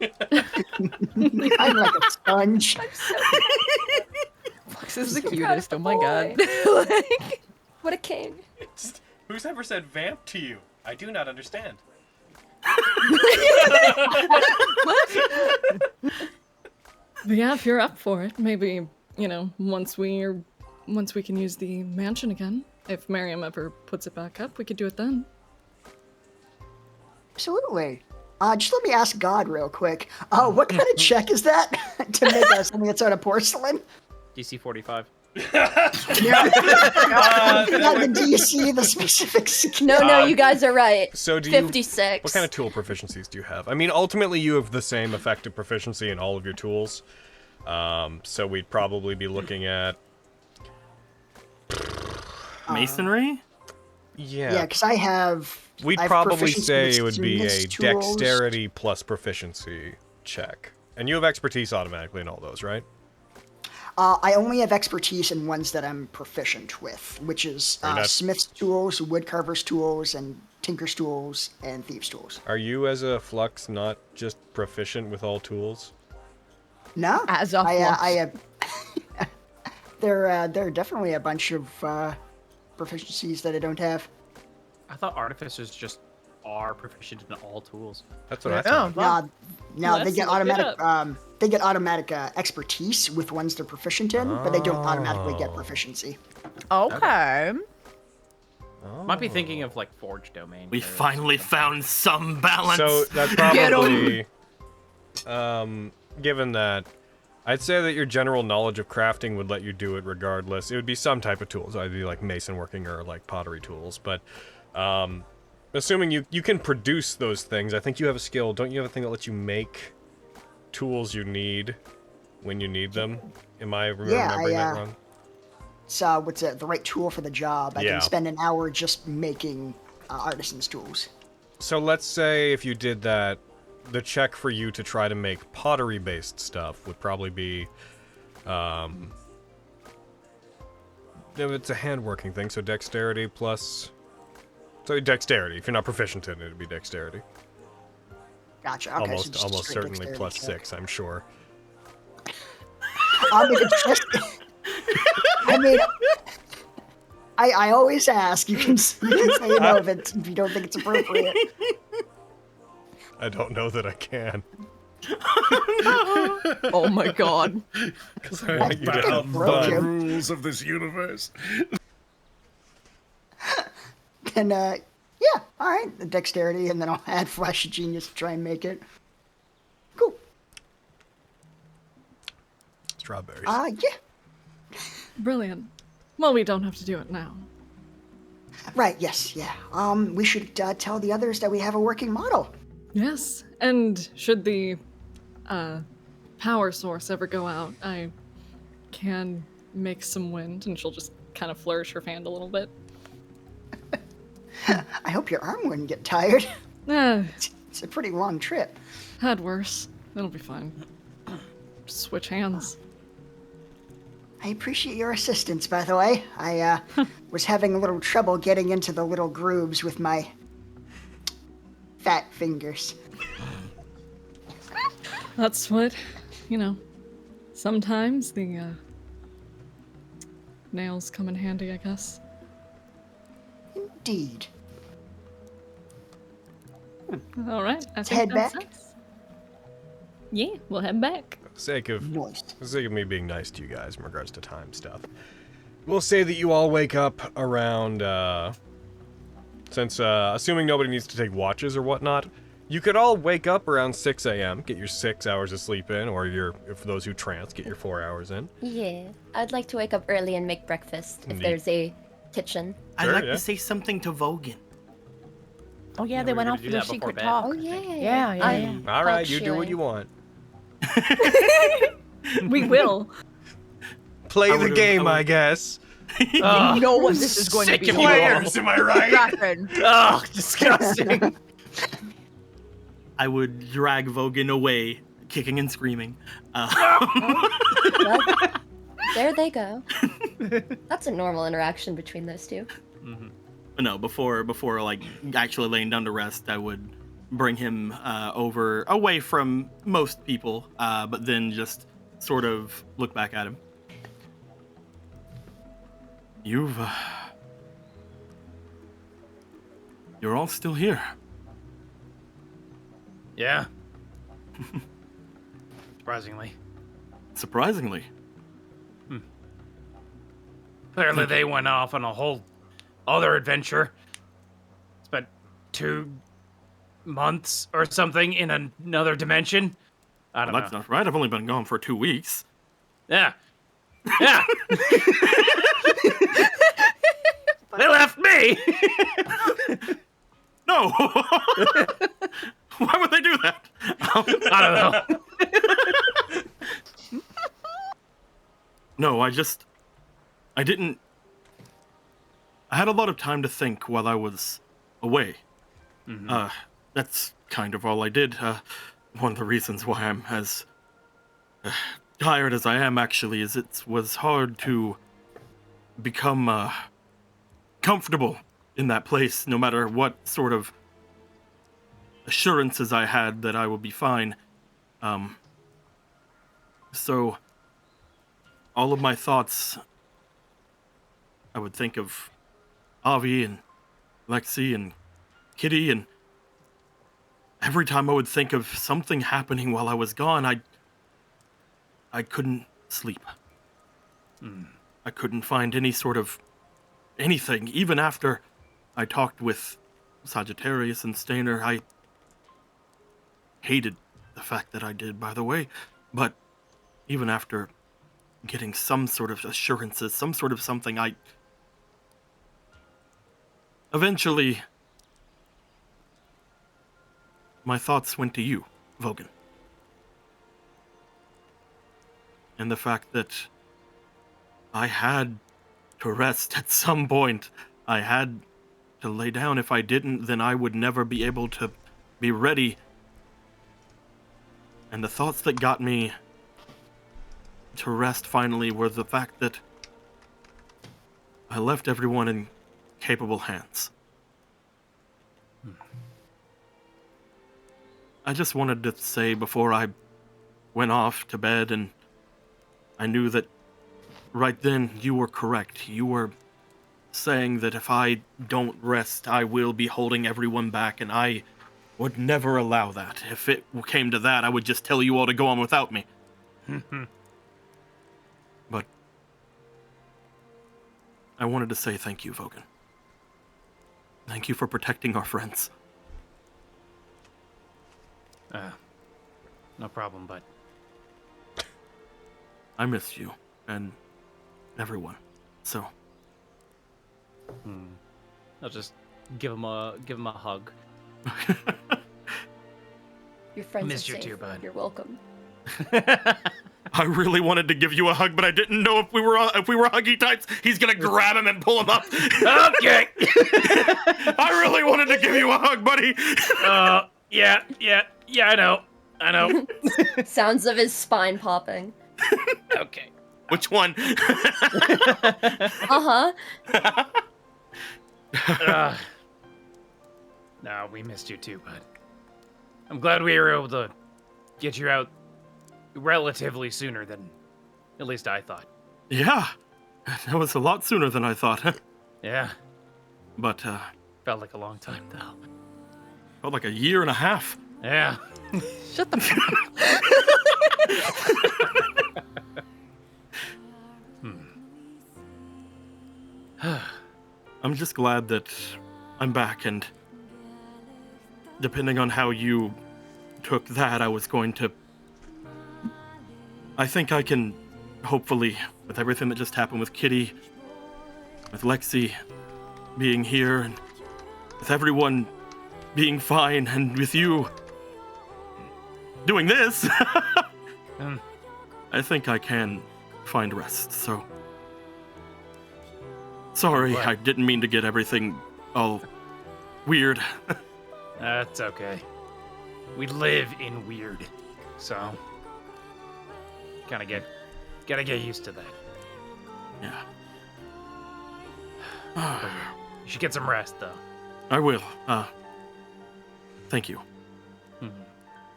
I'm like a sponge. This is the cutest. Oh my god. What a king. Who's ever said vamp to you? I do not understand. But yeah, if you're up for it, maybe, once we can use the mansion again, if Miriam ever puts it back up, we could do it then. Absolutely. Just let me ask God real quick. What kind of check is that to make us something that's out of porcelain? DC 45. Not the DC, the specific skill. No, you guys are right. So do 56. What kind of tool proficiencies do you have? I mean, ultimately, you have the same effective proficiency in all of your tools. So we'd probably be looking at... Masonry? Yeah, because I have... We'd I have probably proficiency say with it would be a students' tools. dexterity plus proficiency check. And you have expertise automatically in all those, right? I only have expertise in ones that I'm proficient with, which is smith's tools, woodcarver's tools, and tinker's tools, and thieves' tools. Are you, as a Flux, not just proficient with all tools? No, As a I there are definitely a bunch of proficiencies that I don't have. I thought artificers just are proficient in all tools. That's what I thought. No, they Let's get look it automatic. They get automatic expertise with ones they're proficient in, but they don't automatically get proficiency. Okay. Might be thinking of like Forge Domain. We or finally something. found some balance. So that's probably, given that, I'd say that your general knowledge of crafting would let you do it regardless. It would be some type of tools, either be like mason working or like pottery tools. But assuming you can produce those things, I think you have a skill. Don't you have a thing that lets you make tools you need when you need them? Am I remembering that wrong? So what's the right tool for the job? I Yeah. can spend an hour just making artisan's tools. So let's say if you did that, the check for you to try to make pottery-based stuff would probably be, it's a hand-working thing, so dexterity plus... So dexterity. If you're not proficient in it, it'd be dexterity. Gotcha. Okay, almost so just straight certainly dexterity plus check. 6, I'm sure. I mean, I always ask. You can say no if you don't think it's appropriate. I don't know that I can. Oh my god. Because I want you to have bound by the fun. rules of this universe. And yeah, all right, the dexterity, and then I'll add flash of genius to try and make it. Cool. Strawberries. Yeah. Brilliant. Well, we don't have to do it now. Right. Yes. Yeah. We should tell the others that we have a working model. Yes, and should the power source ever go out, I can make some wind, and she'll just kind of flourish her fan a little bit. I hope your arm wouldn't get tired. It's a pretty long trip. Had worse. It'll be fine. Just switch hands. I appreciate your assistance, by the way. I was having a little trouble getting into the little grooves with my fat fingers. That's what, sometimes the nails come in handy, I guess. Indeed. All right, I Let's think head that's back. us. Yeah, we'll head back. For the sake of Nice. me being nice to you guys in regards to time stuff, we'll say that you all wake up around, assuming nobody needs to take watches or whatnot, you could all wake up around 6 a.m., get your 6 hours of sleep in, or for those who trance, get your 4 hours in. Yeah, I'd like to wake up early and make breakfast if Neat. there's a kitchen. I'd Sure, like yeah. to say something to Vogan. Oh yeah, Yeah, they we went were off gonna for do their that before secret bed. talk. Oh yeah. Yeah. I'm All right, you do what punctuating. you want. We will. Play I the would've- game, I I guess. You know what this is going to sick be. of you Players, am I right? Catherine. Ugh, disgusting. I would drag Vogan away, kicking and screaming. Well, there they go. That's a normal interaction between those two. No, before like actually laying down to rest, I would bring him over away from most people, but then just sort of look back at him. You're all still here. Yeah. Surprisingly. Surprisingly. Clearly they went off on a whole other adventure. Spent 2 months or something in another dimension. I don't Well, that's know. not right. I've only been gone for 2 weeks. Yeah. Yeah. They left me. No. Why would they do that? I don't know. No, I didn't. I had a lot of time to think while I was away. That's kind of all I did. One of the reasons why I'm as tired as I am, actually, is it was hard to become comfortable in that place, no matter what sort of assurances I had that I would be fine. So all of my thoughts, I would think of Avi and Lexi and Kitty, and every time I would think of something happening while I was gone, I couldn't sleep. I couldn't find any sort of anything. Even after I talked with Sagittarius and Stainer, I hated the fact that I did, by the way, but even after getting some sort of assurances, some sort of something, eventually, my thoughts went to you, Vogan. And the fact that I had to rest at some point. I had to lay down. If I didn't, then I would never be able to be ready. And the thoughts that got me to rest finally were the fact that I left everyone in capable hands. I just wanted to say before I went off to bed, and I knew that right then you were correct. You were saying that if I don't rest, I will be holding everyone back, and I would never allow that. If it came to that, I would just tell you all to go on without me. But I wanted to say thank you, Vogan. Thank you for protecting our friends. No problem, bud. I miss you and everyone. So I'll just give him a hug. Your friends Missed are you safe. too, bud. You're welcome. I really wanted to give you a hug, but I didn't know if we were huggy types. He's gonna grab him and pull him up. Okay. I really wanted to give you a hug, buddy. Yeah, I know. Sounds of his spine popping. Okay. Which one? Uh-huh. No, we missed you too, bud. I'm glad we were able to get you out relatively sooner than at least I thought. Yeah, that was a lot sooner than I thought. Yeah. But Felt like a long time, though. felt like a year and a half. Yeah. Shut the I'm just glad that I'm back, and depending on how you took that, I think I can, hopefully, with everything that just happened with Kitty, with Lexi being here, and with everyone being fine, and with you doing this, I think I can find rest, so... Sorry, I didn't mean to get everything all weird. That's okay. We live in weird, so gotta get used to that. Yeah. You should get some rest, though. I will. Thank you. Mhm.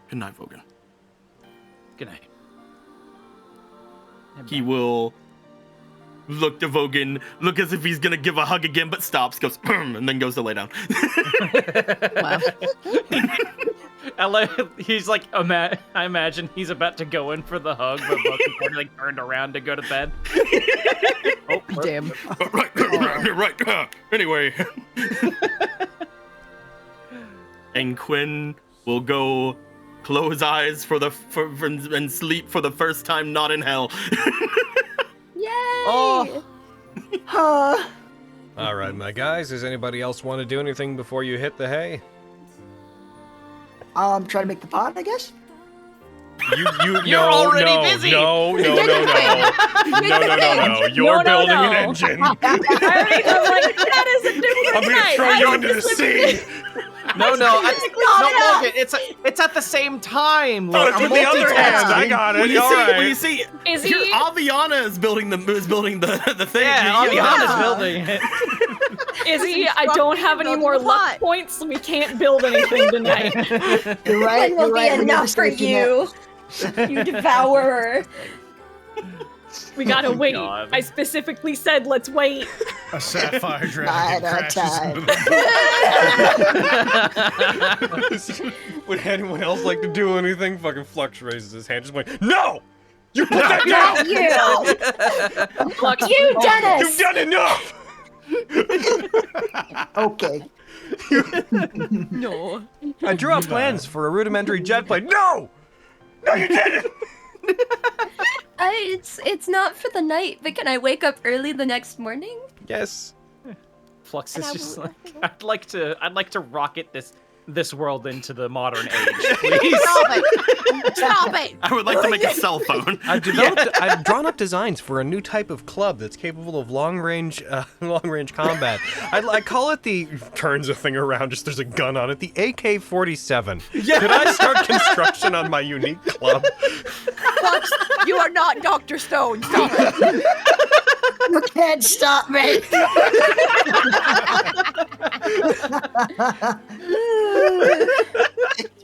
Good night, Vogan. Good night. He will look to Vogan, look as if he's gonna give a hug again, but stops, goes, and then goes to lay down. Wow. He's like, I imagine he's about to go in for the hug, but Loki's kind of like turned around to go to bed. Damn. right. Anyway. And Quinn will go close eyes and sleep for the first time not in hell. Yay! Oh. All right, my guys. Does anybody else want to do anything before you hit the hay? Try to make the pot, I guess. You're already busy. No. You're No, building no. an engine. I'm like, that is a different I'm gonna night. throw you into the sea. No, Logan, it's at the same time. Oh, Look, it's I'm with the other hand. multitasking. I got it. Well, you All see, right. well, you see, Is here, he- Aviana is building the thing. Yeah, You- Aviana's building it. Izzy, I don't have any more luck points, so we can't build anything tonight. You're right. One will You're be right. we need enough to for stay connected. you. You devourer. We gotta Oh, wait. God. I specifically said let's wait. A sapphire Night dragon at a crashes time. into the Would anyone else like to do anything? Fucking Flux raises his hand, just like, no! You put that down! You! Flux, You, Dennis! You've done enough! Okay. No. I drew up plans for a rudimentary jet plane. No! No, you didn't! It's not for the night, but can I wake up early the next morning? Yes. Flux And is I just will- like, I'd like to rocket this world into the modern age, please. Stop it! Stop it! I would like to make a cell phone. I've drawn up designs for a new type of club that's capable of long-range combat. I call it the turns a thing around. Just there's a gun on it. The AK-47. Yeah. Could I start construction on my unique club? Flux, you are not Dr. Stone. Stop it. You can't stop me.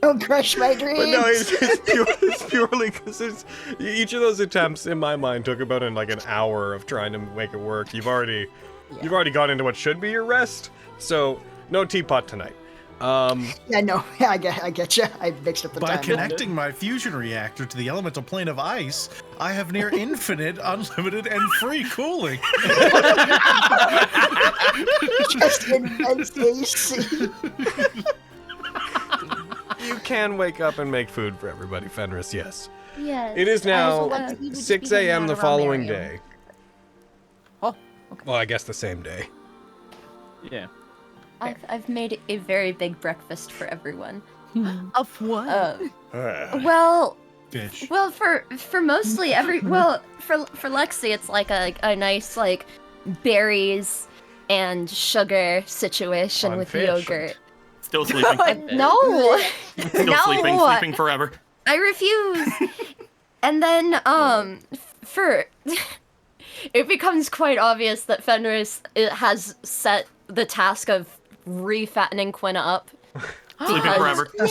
Don't crush my dreams. But no, it's purely because each of those attempts in my mind took about an hour of trying to make it work. You've already gone into what should be your rest, so no teapot tonight. Yeah, no, I get you. I mixed up the By time. connecting my fusion reactor to the elemental plane of ice, I have near infinite, unlimited, and free cooling. Just invent AC. You can wake up and make food for everybody, Fenris. Yes. Yes. It is now I will 6 be a.m. the around following Miriam. day. Oh, Well, I guess the same day. Yeah. I've made a very big breakfast for everyone. Of what? Well, Fish. for mostly for Lexi, it's like a nice like berries and sugar situation On with fish. yogurt. Still sleeping. No, Still no, sleeping forever. I refuse. And then it becomes quite obvious that Fenris has set the task of refattening Quinna up. Sleeping Because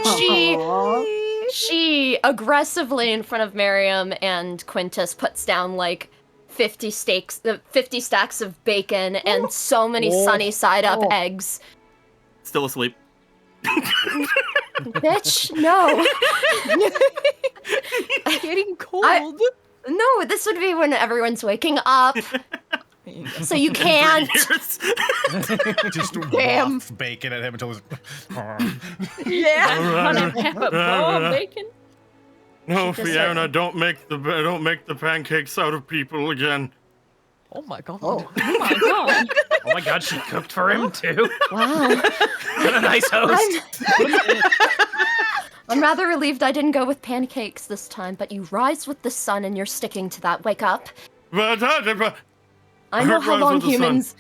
forever. she aggressively in front of Miriam and Quintus puts down like 50 stacks of bacon and so many sunny side up eggs. Still asleep. Bitch, no. Getting cold. No, this would be when everyone's waking up. So you can't. Years. Just Damn. waft bacon at him until he's... Yeah. Honey, have a bowl of bacon. No, She just Fiona, don't make the pancakes out of people again. Oh my god. Oh. Oh my god. Oh my god, she cooked for him too. Wow. What a nice host. I'm rather relieved I didn't go with pancakes this time, but you rise with the sun and you're sticking to that. Wake up. But I know how Rise long with the sun. humans.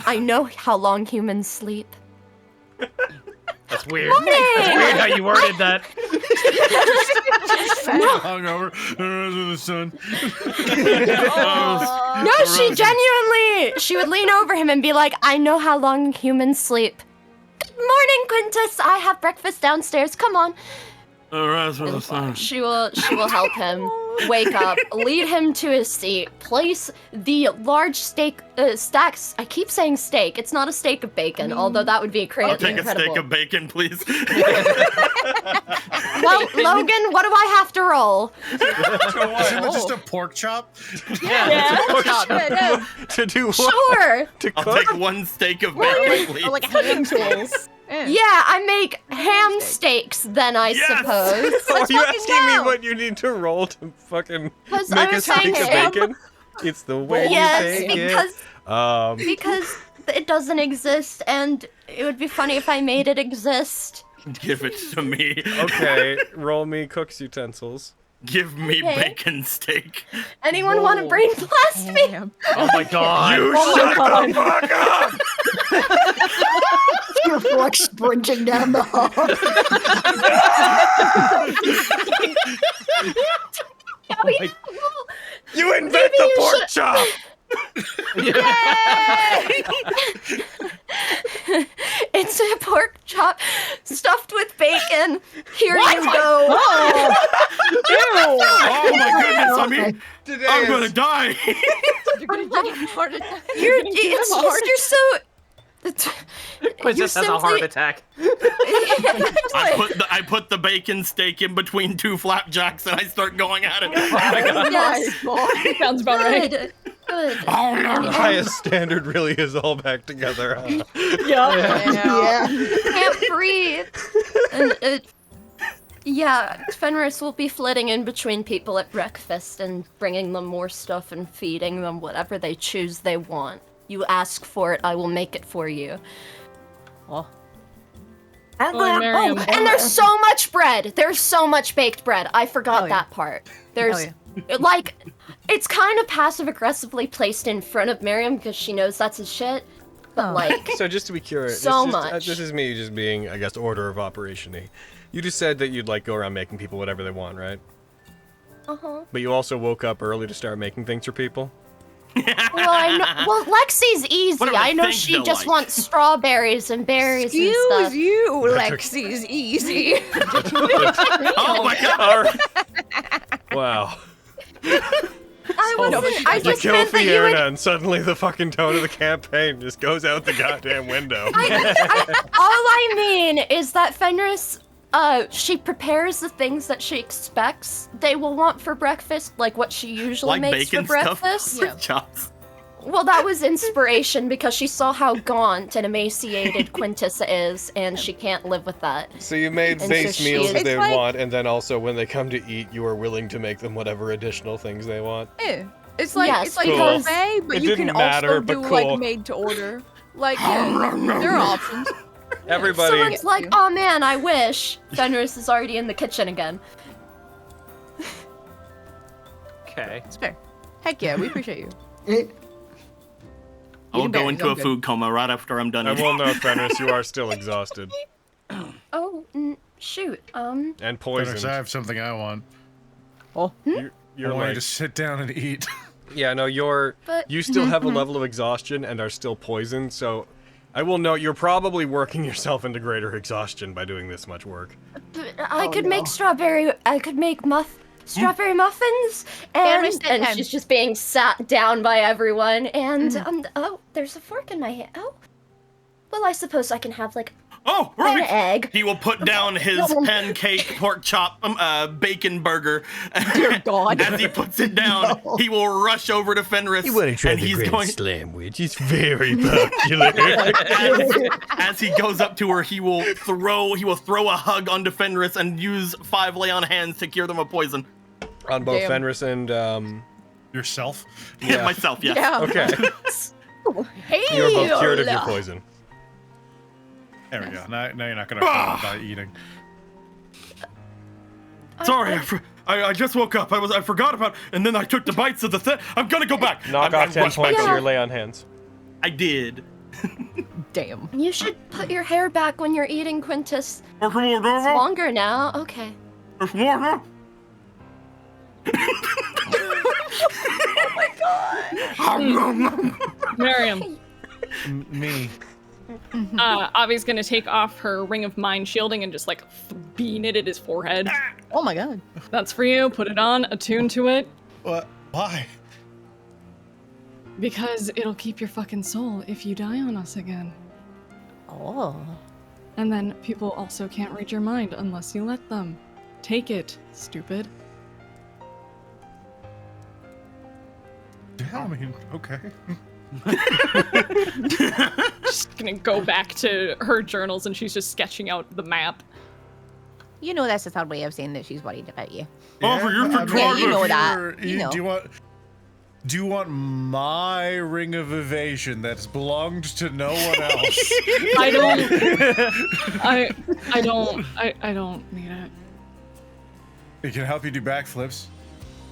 I know how long humans sleep. That's weird. That's weird how you worded that. hungover. The sun. No, she genuinely. She would lean over him and be like, "I know how long humans sleep." Good morning, Quintus. I have breakfast downstairs. Come on. Rise with the sun. She will help him wake up, lead him to his seat, place the large stacks. I keep saying steak. It's not a steak of bacon, although that would be I'll crazy take incredible. a steak of bacon, please. Well, Logan, what do I have to roll? Isn't it just a pork chop? Yeah. To do what? Sure. To I'll cook? take one steak of bacon, please. Oh, like Cooking tools. Yeah, I make ham steaks then, I Yes! suppose. Are you fucking asking me go. what you need to roll to fucking 'Cause I make a was steak saying of ham. bacon? It's the way Yes, you because say it. because it doesn't exist, and it would be funny if I made it exist. Give it to me. Okay, roll me cook's utensils. Give me bacon steak. Anyone want to brain blast me? Damn. Oh my god! You shut the fuck up! You're Flux sprinting down the hall. You invent the pork chop! It's a pork chop stuffed with bacon. Here you go. Oh my goodness, I mean, I'm gonna die. You're gonna get a heart attack. You're so. Quintus has a heart attack. I put the bacon steak in between two flapjacks and I start going at it. Yes. Sounds about right. Good. Oh no! The highest standard really is all back together, huh? Yeah. Can't breathe. And Fenris will be flitting in between people at breakfast and bringing them more stuff and feeding them whatever they choose they want. You ask for it, I will make it for you. Oh, Miriam. And there's so much bread. There's so much baked bread. I forgot that part. There's like, it's kind of passive aggressively placed in front of Miriam because she knows that's his shit. But like, So just to be curious, much. this is me just being, I guess, order of operation-y. You just said that you'd like go around making people whatever they want, right? But you also woke up early to start making things for people? well, I know. Well, Lexi's easy. Whatever I know things she they'll just like. wants strawberries and berries and Excuse stuff. you, Lexi's easy. Oh my god! Wow. I You just kill meant that you would. Fiona and suddenly the fucking tone of the campaign just goes out the goddamn window. All I mean is that Fenris, she prepares the things that she expects they will want for breakfast, like what she usually Like makes for bacon stuff? breakfast. Chops. Well, that was inspiration because she saw how gaunt and emaciated Quintus is, and she can't live with that. So you made And base so she meals is- that they It's like- want, and then also when they come to eat, you are willing to make them whatever additional things they want. Yeah. It's like Yes, it's like cool. a buffet, but It you didn't can matter, also but do cool. like made to order. Like there are options. Everybody, Someone's like, oh man, I wish. Fenris is already in the kitchen again. Okay. It's fair. Heck yeah, we appreciate you. I will Eating go berries, into I'm a good. food coma right after I'm done I eating. will note, Fenris, you are still exhausted Oh, shoot. and Fenris, poisoned. I have something I want. You're I want you like, to sit down and eat. yeah, no, But- you still have a level of exhaustion and are still poisoned, so I will note you're probably working yourself into greater exhaustion by doing this much work. I could make strawberry strawberry muffins, Fenris, and sit she's just being sat down by everyone, and oh, there's a fork in my hand. Oh, well, I suppose I can have like Oh, an right. egg. He will put down his pancake pork chop bacon burger. Dear God. As he puts it down, he will rush over to Fenris. and he's going sandwich? It's very popular. as he goes up to her, he will throw a hug onto Fenris and use 5 lay on hands to cure them of poison. On both Damn. Fenris and Yourself? Yeah. Myself, yes. Yeah. okay, Hey, you're both cured of your poison. There we go. Now you're not gonna die eating. Sorry, I just woke up. I forgot about, and then I took the bites of the thing. I'm gonna go back. Knock I'm off 10 rushed back points to over. your lay on hands. I did. Damn. You should put your hair back when you're eating, Quintus. It's Oh longer now. Okay. Miriam. Me. Avi's gonna take off her ring of mind shielding and just like bean it at his forehead. Oh my god. That's for you. Put it on. Attune to it. What? Why? Because it'll keep your fucking soul if you die on us again. Oh. And then people also can't read your mind unless you let them. Take it, stupid. Yeah, I mean, okay. Just gonna go back to her journals and she's just sketching out the map. You know that's a third way of saying that she's worried about you. Oh, for your I mean, Yeah, you know if that. you're- You know. Do Do you want my ring of evasion that's belonged to no one else? I don't need it. It can help you do backflips.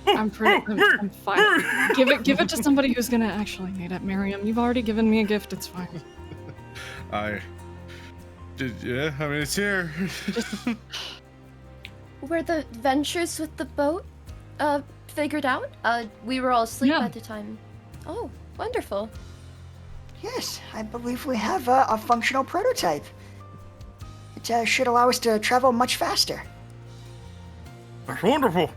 I'm fine. Give it to somebody who's gonna actually need it, Miriam. You've already given me a gift, it's fine. Yeah, I mean, it's here. Were the ventures with the boat figured out? We were all asleep at the time. Oh, wonderful. Yes, I believe we have a functional prototype. It should allow us to travel much faster. That's wonderful.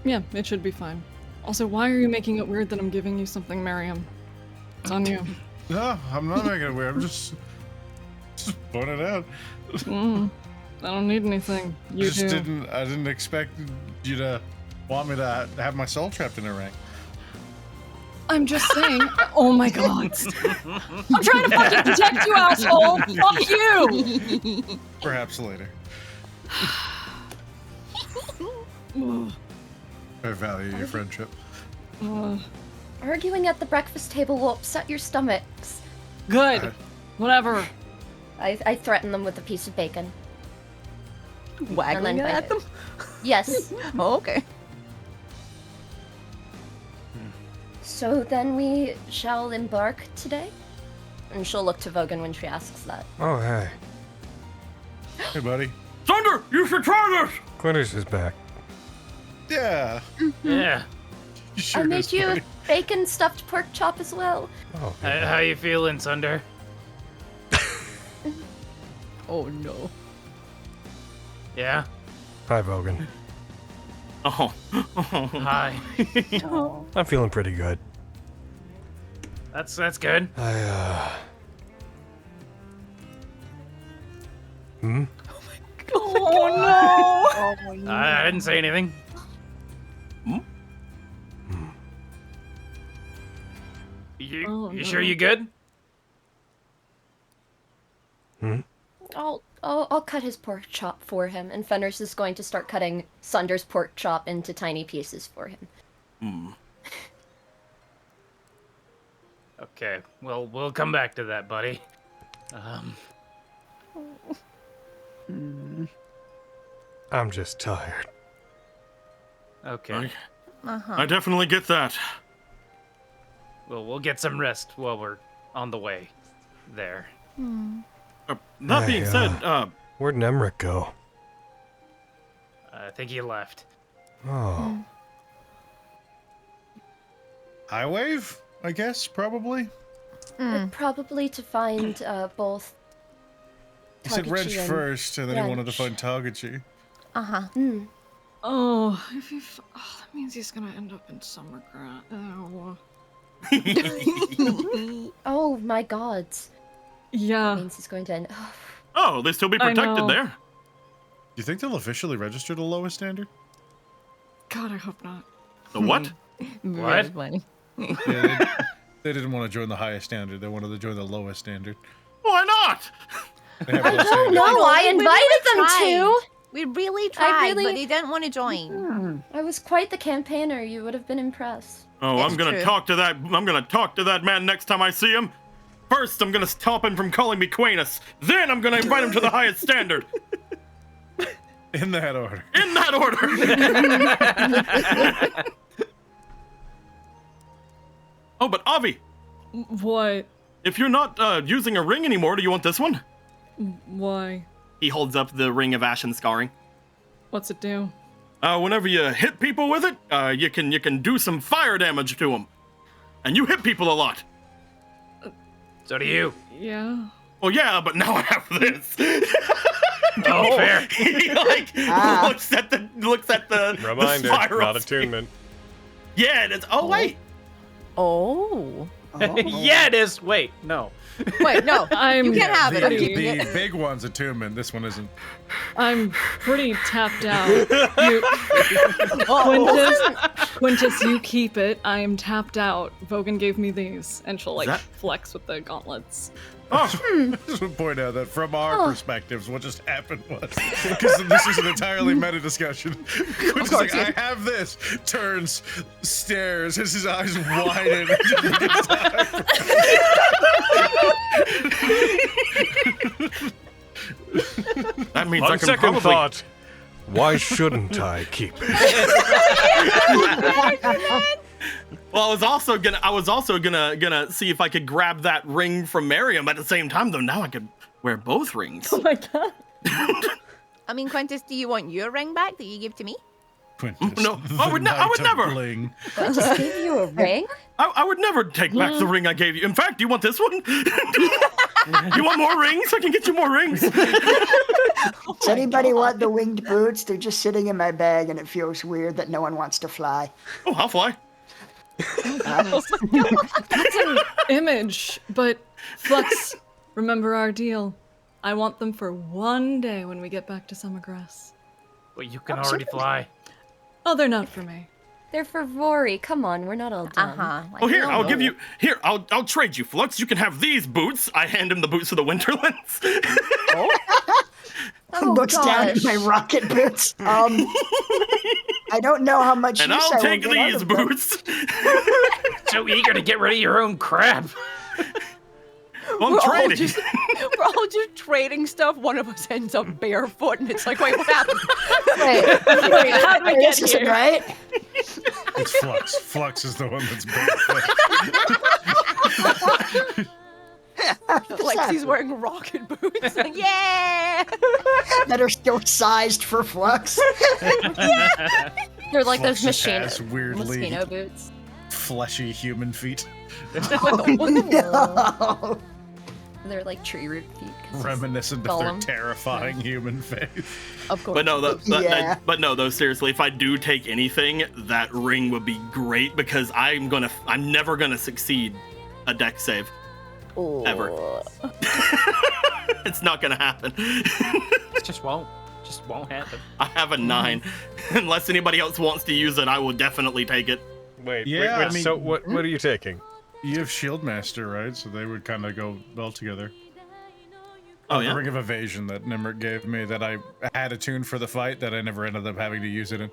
Yeah, it should be fine. Also, why are you making it weird that I'm giving you something, Miriam? It's on you. No, I'm not making it weird. I'm just pointing it out. I don't need anything. You do. I didn't expect you to want me to have my soul trapped in a ring. I'm just saying. Oh my god. I'm trying to fucking protect you, asshole. Fuck you. Perhaps later. I value your friendship. Arguing at the breakfast table will upset your stomachs. Good. Whatever. I threaten them with a piece of bacon. Waggling at them? Yes. Oh, okay. So then we shall embark today? And she'll look to Vogan when she asks that. Oh, hey. Hey, buddy. Thunder, you should try this! Quintus is back. Yeah. Yeah. Sure I made is, you buddy. a bacon stuffed pork chop as well. Oh, How you feeling, Sunder? Oh no. Yeah? hi, Vogan. Oh. Hi. I'm feeling pretty good. That's good. Oh no. I didn't say anything. You sure you good? I'll cut his pork chop for him, and Fenris is going to start cutting Sunder's pork chop into tiny pieces for him. Okay, well, we'll come back to that, buddy. I'm just tired. Okay. I definitely get that. Well, we'll get some rest while we're on the way there. That being said, Where'd Nemric go? I think he left. Oh. High wave, I guess, probably. Probably to find both. He said wrench Targetchi and first, and then he wanted to wrench. find Targetchi. Oh, that means he's gonna end up in Summergrat. Oh. Oh my god. Yeah. That means he's going to end. oh, they still be I protected know. there. Do you think they'll officially register the lowest standard? God, I hope not. The what? Very What? funny. Yeah, they didn't want to join the highest standard. They wanted to join the lowest standard. Why not? They have low standards. No, I We invited really them to. We really tried, really- but he didn't want to join. I was quite the campaigner. You would have been impressed. Oh, It's I'm gonna true. talk to that. I'm gonna talk to that man next time I see him. First, I'm gonna stop him from calling me Quanus. Then I'm gonna invite him to the highest standard. In that order. In that order. Oh, but Avi, What? if you're not using a ring anymore, do you want this one? Why? He holds up the Ring of Ashen Scarring. What's it do? Whenever you hit people with it, you can do some fire damage to them, and you hit people a lot. So do you. Yeah. Well, yeah, but now I have this. Oh, fair. He like looks at the Reminder, the spiral not scale. attunement. Yeah, it is. Oh wait. Oh. Yeah, it is. Wait, no. Wait, no. I'm You can't have it. I'm The keeping it. big one's attunement. This one isn't. I'm pretty tapped out. Quintus, Quintus, you keep it. I am tapped out. Vogan gave me these, and she'll like that- flex with the gauntlets. Oh, I just want to point out that from our perspectives, what just happened was, because this is an entirely meta discussion, Quintus is like, I have this, turns, stares, as his eyes widen. that means I On can second probably. thought, why shouldn't I keep it? Well, I was also gonna see if I could grab that ring from Miriam at the same time, though. Now I could wear both rings. Oh my god. I mean, Quintus, do you want your ring back that you gave to me? Quintus, No, the I would knight of never. bling. I just gave you a ring? I would never take back the ring I gave you. In fact, do you want this one? You want more rings? I can get you more rings. Does anybody want the winged boots? They're just sitting in my bag, and it feels weird that no one wants to fly. Oh, I'll fly. That's an image, but Flux, remember our deal. I want them for one day when we get back to Summergrass. Well, you can already fly. Oh, they're not for me. They're for Rory. Come on, we're not all done. Oh, here, I'll give you. Here, I'll trade you, Flux. You can have these boots. I hand him the boots of the Winterlands. Looks down at my rocket boots. I don't know how much And use I'll I will take get out these of them. boots. So eager to get rid of your own crap. I'm trading. We're all just trading stuff. One of us ends up barefoot, and it's like, wait, what happened? Wait, How did we This get isn't here? right. It's Flux. Flux is the one that's barefoot. Lexi's wearing rocket boots. Like, yeah! That are still sized for Flux. they're like Flux those just has mosquito weirdly boots. fleshy human feet. No. They're like tree root feet. 'cause it's Reminiscent of their Gollum. terrifying human face. Of course. But no, Yeah. though, seriously, if I do take anything, that ring would be great because I'm never gonna succeed a deck save. Ever. It's not gonna happen. It just won't happen. I have a 9. Unless anybody else wants to use it, I will definitely take it. Wait, Yeah, wait, I mean- so what are you taking? You have Shieldmaster, right? So they would kind of go well together. Oh, The yeah? Ring of Evasion that Nimric gave me that I had attuned for the fight that I never ended up having to use it in.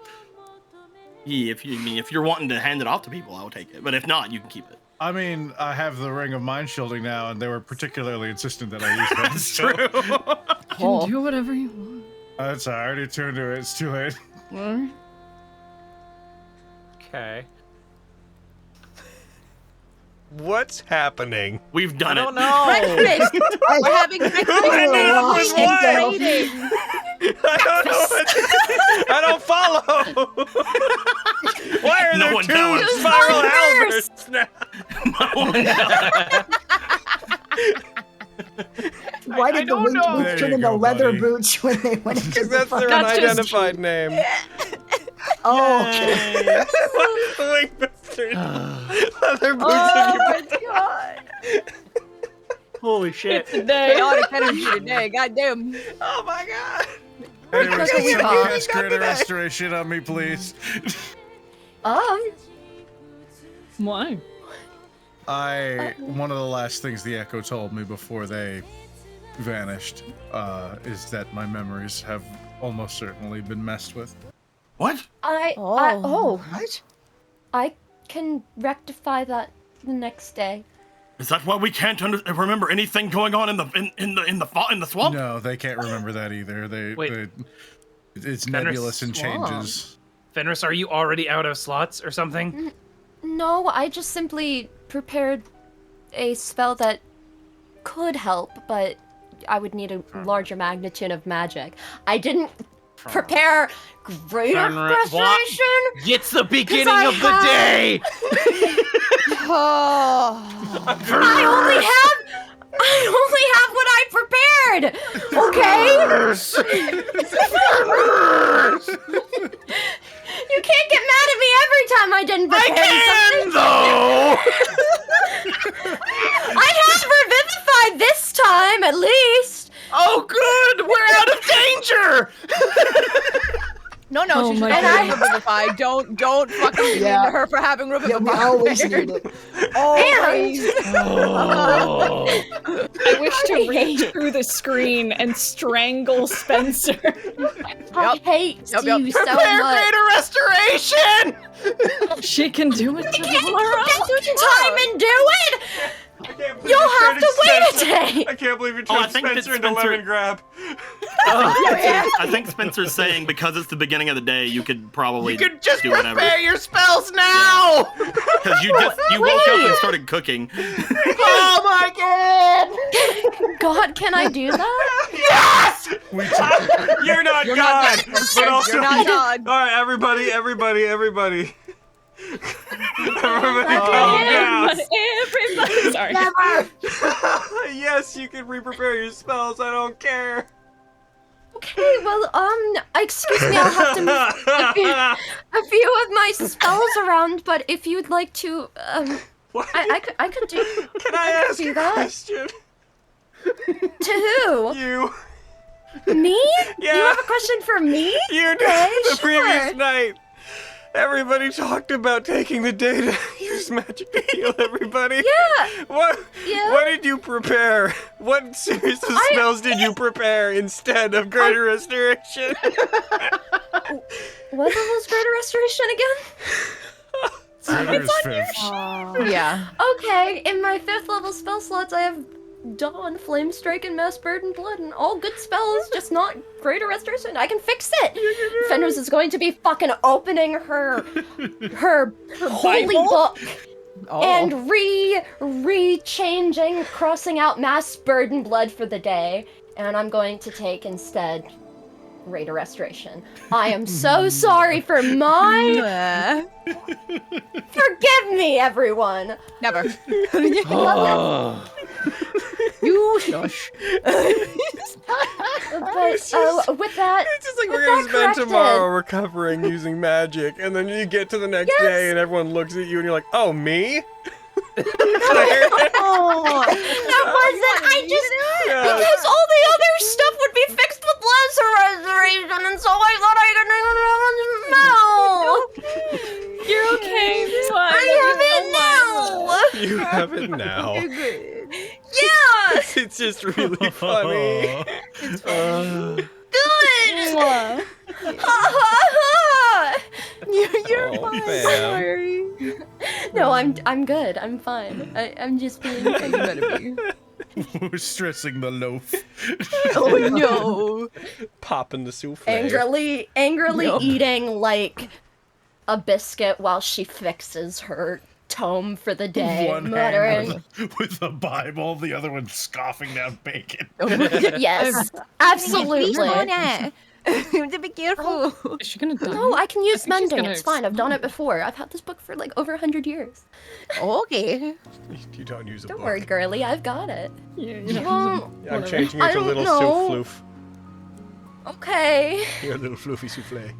Yeah, if you're wanting to hand it off to people, I'll take it. But if not, you can keep it. I mean, I have the Ring of Mind Shielding now, and they were particularly insistent that I use that. That's so- true. You can do whatever you want. That's I already tuned to it. It's too late. Okay. What's happening? We've done it. Breakfast! We're having breakfast. Who's and what? trading. I don't know. I don't follow. Why are No there one two knows. spiral helmets now? Why did the don't winged know. boots There turn you into go, leather buddy. boots when they went into Because the that's their fire? That's just- unidentified name. Oh, okay. The wing boots. Leather boots. Oh my god! Holy shit. Today, chaotic energy today, goddamn. Oh my god. Anyways, can we somebody call? cast Greater Restoration on me, please? Why? One of the last things the Echo told me before they vanished is that my memories have almost certainly been messed with. What? What? I can rectify that the next day. Is that why we can't remember anything going on in the swamp? No, they can't remember that either. Wait. It's Fenris nebulous and Swamp. changes. Fenris, are you already out of slots or something? No, I just simply prepared a spell that could help, but I would need a larger magnitude of magic. I didn't prepare greater Fenris, what? restoration. It's the beginning I of the have- day! I only have what I prepared. Okay. You can't get mad at me every time I didn't prepare something. I have Revivify this time, at least. Oh, good! We're out of danger! No, no, Oh she should my always God. revivify. Don't fucking be Yeah. mean to her for having Yeah, revivify. we always need it. Always. I wish to I reach hate- through the screen and strangle Spencer. I hate Yep. you so Prepare much. greater restoration! She can do it tomorrow. Time and do it. I can't believe You'll you're have to turning wait a Spencer- day. I can't believe you Oh, I turned think that Spencer into Spencer- lemon grab. I think Spencer's saying because it's the beginning of the day, you could probably You could just do whatever. prepare your spells now! Because you woke up and started cooking. Oh my god! God, can I do that? Yes! You're not You're God. not but also, You're not God. all right, everybody. Everybody calm down. Everybody. Sorry. Yes, you can re-prepare your spells. I don't care. Okay, well, excuse me, I'll have to move a few of my spells around, but if you'd like to, What? I could do. Can I ask do a that. question? To who? You Me? Yeah. You have a question for me? the Okay, previous sure. night, everybody talked about taking the day to use magic to heal everybody. Yeah. What? Yeah. What did you prepare? What series of spells did you prepare instead of Greater Restoration? What was Greater Restoration again? Murder's fifth. Yeah. Okay, in my 5th level spell slots, I have Dawn, Flame Strike, and Mass Burden Blood, and all good spells, just not Greater Restoration. I can fix it. Fenris is going to be fucking opening her holy Bible? book Oh. and re-changing, crossing out Mass Burden Blood for the day, and I'm going to take instead Greater Restoration. I am so sorry for my. Forgive me, everyone. Never. You Shush. But with that, It's just like with we're gonna that spend corrected- tomorrow recovering using magic, and then you get to the next day and everyone looks at you and you're like, "Oh, me?" Oh. That wasn't. I just Yeah. because all the other stuff would be fixed with Lesser Restoration, and so I thought I could no. You're okay. It's fine. I have it now. You have it now. Yeah. It's just really funny. Good. Mwah. Ha ha ha. You're Oh, fine. fam. Sorry. No, I'm good. I'm fine. I'm just being. You better be. We're stressing the loaf. Oh no. Popping the souffle. angrily Yup. eating like a biscuit while she fixes her tome for the day, One muttering, hand with a Bible, the other one scoffing down bacon. "Yes, absolutely." You have to be careful. Is she gonna die? No, I can use think she's mending. gonna It's fine. I've done it before. I've had this book for like over 100 years. Okay. You don't use a Don't book. worry, girly. I've got it. Yeah, Well, I'm changing I it to don't little know. souffloof. okay. You're a little floofy souffle.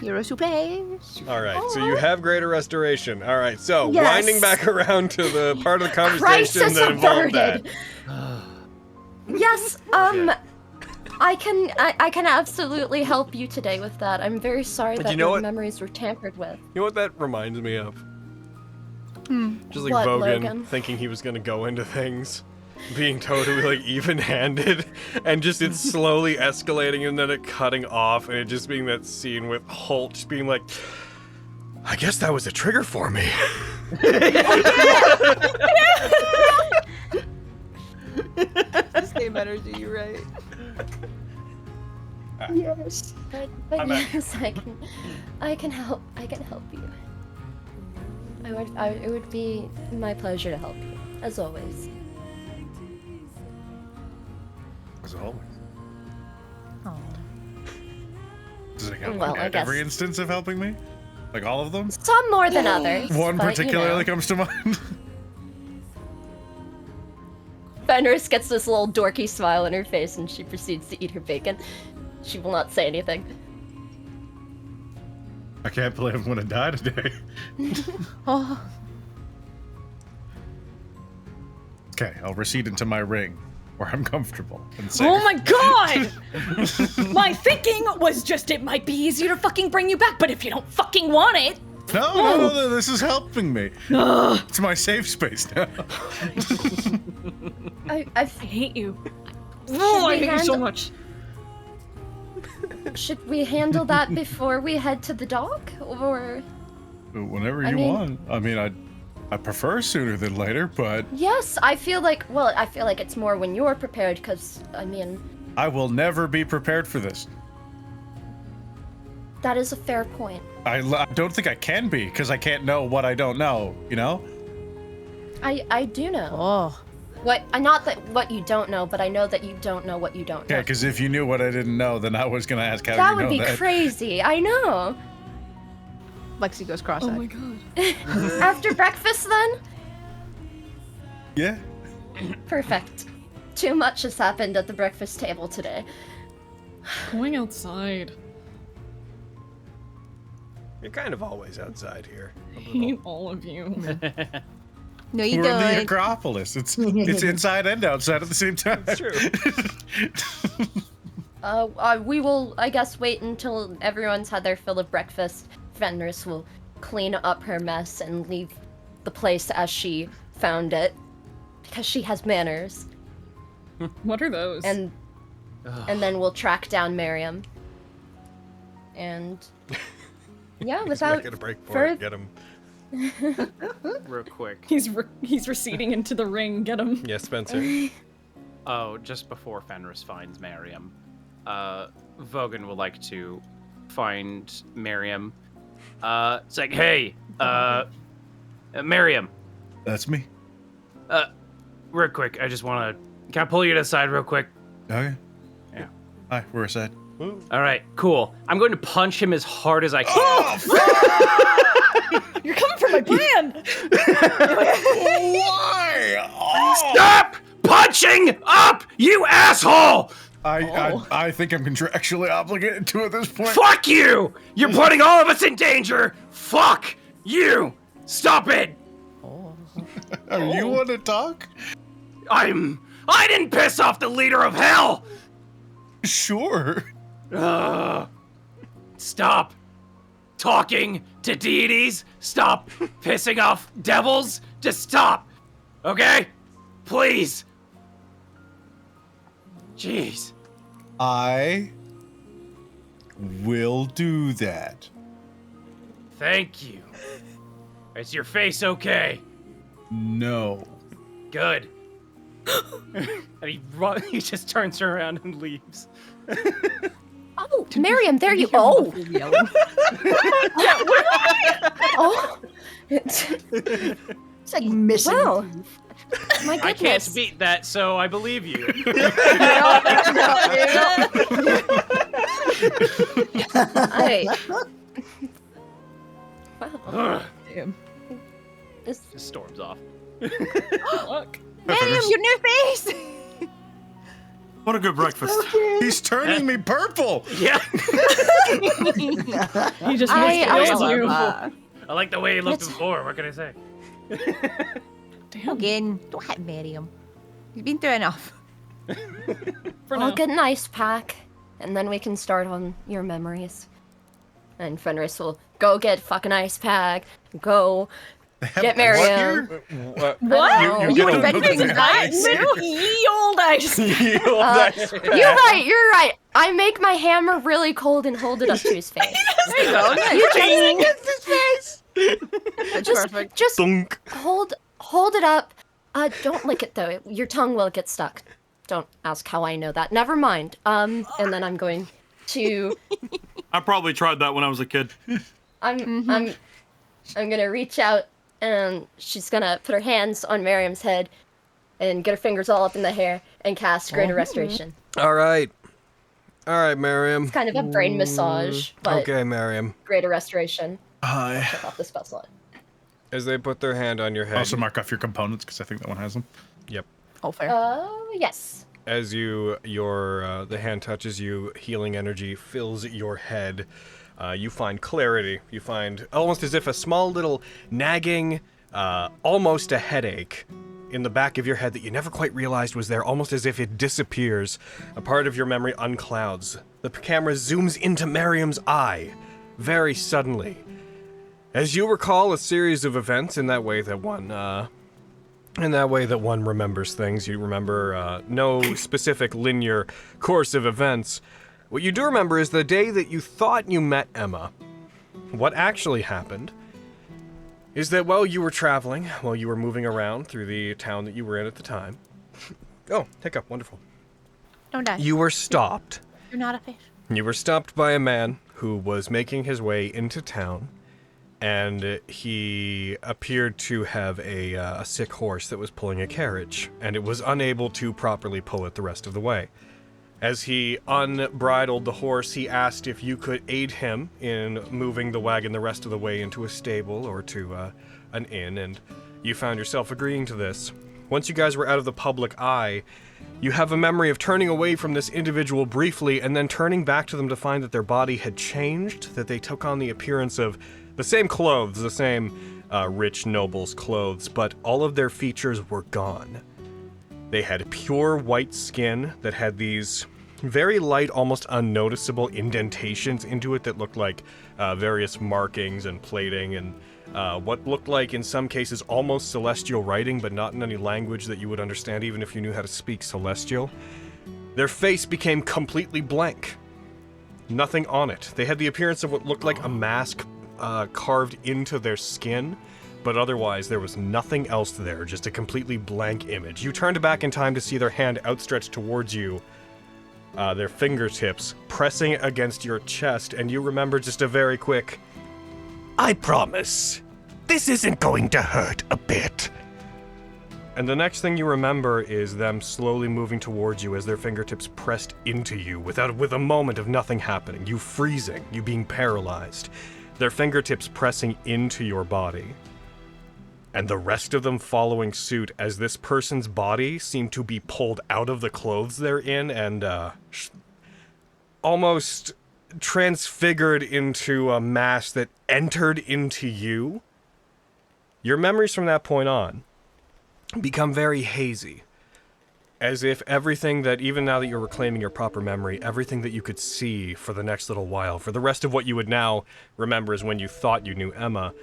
You're a souffle. All right, so you have Greater Restoration. All right, so Yes. winding back around to the part of the conversation Crisis that involved that. averted. Yes. I can absolutely help you today with that. I'm very sorry But that you know your what? memories were tampered with. You know what that reminds me of? Just like What, Vogan Logan? thinking he was gonna go into things, being totally like even-handed, and just it slowly escalating and then it cutting off, and it just being that scene with Holt just being like, I guess that was a trigger for me. Same energy, you're right. Yes. But I'm back. yes, I can help. I can help you. It would be my pleasure to help you, as always. As always. Oh. Does it count Well, I at guess- every instance of helping me? Like all of them? Some more than others. One but, particularly you know. comes to mind. Fenris gets this little dorky smile on her face and she proceeds to eat her bacon. She will not say anything. I can't believe I'm gonna die today. Oh. Okay, I'll recede into my ring where I'm comfortable and safe. Oh my god! My thinking was just it might be easier to fucking bring you back, but if you don't fucking want it... No, this is helping me. It's my safe space now. I hate you. Oh, I hate you so much. Should we handle that before we head to the dock, or? Whenever you want. I mean, I prefer sooner than later, but... Yes, I feel like it's more when you're prepared, because, I mean... I will never be prepared for this. That is a fair point. I don't think I can be, because I can't know what I don't know, you know? I do know. Oh. Not that what you don't know, but I know that you don't know what you don't know. Yeah, because if you knew what I didn't know, then I was going to ask how that you know would be that. crazy, I know. Lexi goes cross-eyed. Oh my god. After breakfast, then? Yeah. Perfect. Too much has happened at the breakfast table today. Going outside. You're kind of always outside here. I hate all of you. No, you We're in the don't. Acropolis. It's inside and outside at the same time. That's true. We will, I guess, wait until everyone's had their fill of breakfast. Fenris will clean up her mess and leave the place as she found it, because she has manners. What are those? And then we'll track down Miriam. And yeah, without Get a break for it. Get him. Real quick. He's receding into the ring. Get him. Yes, Spencer. Oh, just before Fenris finds Miriam, Vogan would like to find Miriam. It's like, hey, Miriam. That's me. Real quick, I just want to... Can I pull you to the side real quick? Okay. Yeah. Hi, we're aside. All right, cool. I'm going to punch him as hard as I can. You're coming for my plan! Why? Oh. Stop punching up, you asshole! I think I'm contractually obligated to at this point. Fuck you! You're putting all of us in danger! Fuck you! Stop it! You want to talk? I didn't piss off the leader of hell! Sure. Stop talking to deities. Stop pissing off devils. Just stop. Okay? Please. Jeez. I will do that. Thank you. Is your face okay? No. Good. And he just turns around and leaves. Oh, Miriam, there you... Oh! Oh! It's like missing. Wow. My goodness. I can't beat that, so I believe you. Wow. Damn. Just storms off. Look. Miriam, your new face! What a good breakfast. He's turning me purple. Yeah. He just makes you. I like the way he looked before. What can I say? Damn. Again, don't hit Miriam. You've been through enough. I'll get an ice pack, and then we can start on your memories. And Fenris will go get fucking ice pack, go get Miriam. What? What? You inventing that? Ye old ice. You're right. I make my hammer really cold and hold it up to his face. There you go. Just, perfect. just Thunk. hold it up. Don't lick it though. Your tongue will get stuck. Don't ask how I know that. Never mind. And then I'm going to. I probably tried that when I was a kid. I'm gonna reach out, and she's gonna put her hands on Miriam's head, and get her fingers all up in the hair, and cast Greater Restoration. All right, Miriam. It's kind of a brain massage, but Okay, Miriam. Greater Restoration. Hi. Check off the spell slot. As they put their hand on your head. Also mark off your components because I think that one has them. Yep. Oh, fair. Yes. As the hand touches you, healing energy fills your head. You find clarity. You find almost as if a small little nagging, almost a headache, in the back of your head that you never quite realized was there, almost as if it disappears. A part of your memory unclouds. The camera zooms into Miriam's eye, very suddenly. As you recall a series of events in that way that one remembers things, you remember no specific linear course of events. What you do remember is the day that you thought you met Emma. What actually happened is that while you were traveling, while you were moving around through the town that you were in at the time... Oh, hiccup, wonderful. Don't die. You were stopped. You're not a fish. You were stopped by a man who was making his way into town, and he appeared to have a sick horse that was pulling a carriage, and it was unable to properly pull it the rest of the way. As he unbridled the horse, he asked if you could aid him in moving the wagon the rest of the way into a stable or to an inn, and you found yourself agreeing to this. Once you guys were out of the public eye, you have a memory of turning away from this individual briefly and then turning back to them to find that their body had changed, that they took on the appearance of the same clothes, the same rich noble's clothes, but all of their features were gone. They had pure white skin that had these very light, almost unnoticeable indentations into it that looked like various markings and plating and what looked like, in some cases, almost celestial writing, but not in any language that you would understand even if you knew how to speak celestial. Their face became completely blank. Nothing on it. They had the appearance of what looked like a mask carved into their skin, but otherwise there was nothing else there, just a completely blank image. You turned back in time to see their hand outstretched towards you, their fingertips pressing against your chest, and you remember just a very quick, "I promise, this isn't going to hurt a bit." And the next thing you remember is them slowly moving towards you as their fingertips pressed into you with a moment of nothing happening, you freezing, you being paralyzed, their fingertips pressing into your body. And the rest of them following suit as this person's body seemed to be pulled out of the clothes they're in and almost transfigured into a mass that entered into you. Your memories from that point on become very hazy, as if everything that, even now that you're reclaiming your proper memory, everything that you could see for the next little while, for the rest of what you would now remember is when you thought you knew Emma,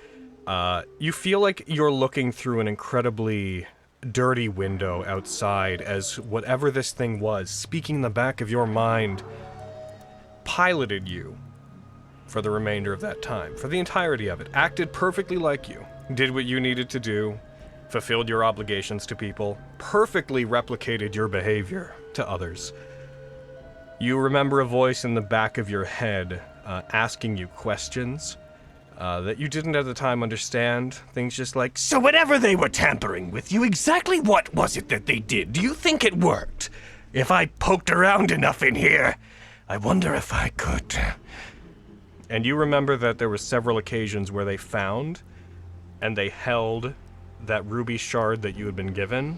you feel like you're looking through an incredibly dirty window outside as whatever this thing was, speaking in the back of your mind, piloted you for the remainder of that time, for the entirety of it, acted perfectly like you, did what you needed to do, fulfilled your obligations to people, perfectly replicated your behavior to others. You remember a voice in the back of your head asking you questions that you didn't at the time understand. Things just like, "So whatever they were tampering with you, exactly what was it that they did? Do you think it worked? If I poked around enough in here, I wonder if I could." And you remember that there were several occasions where they found and they held that ruby shard that you had been given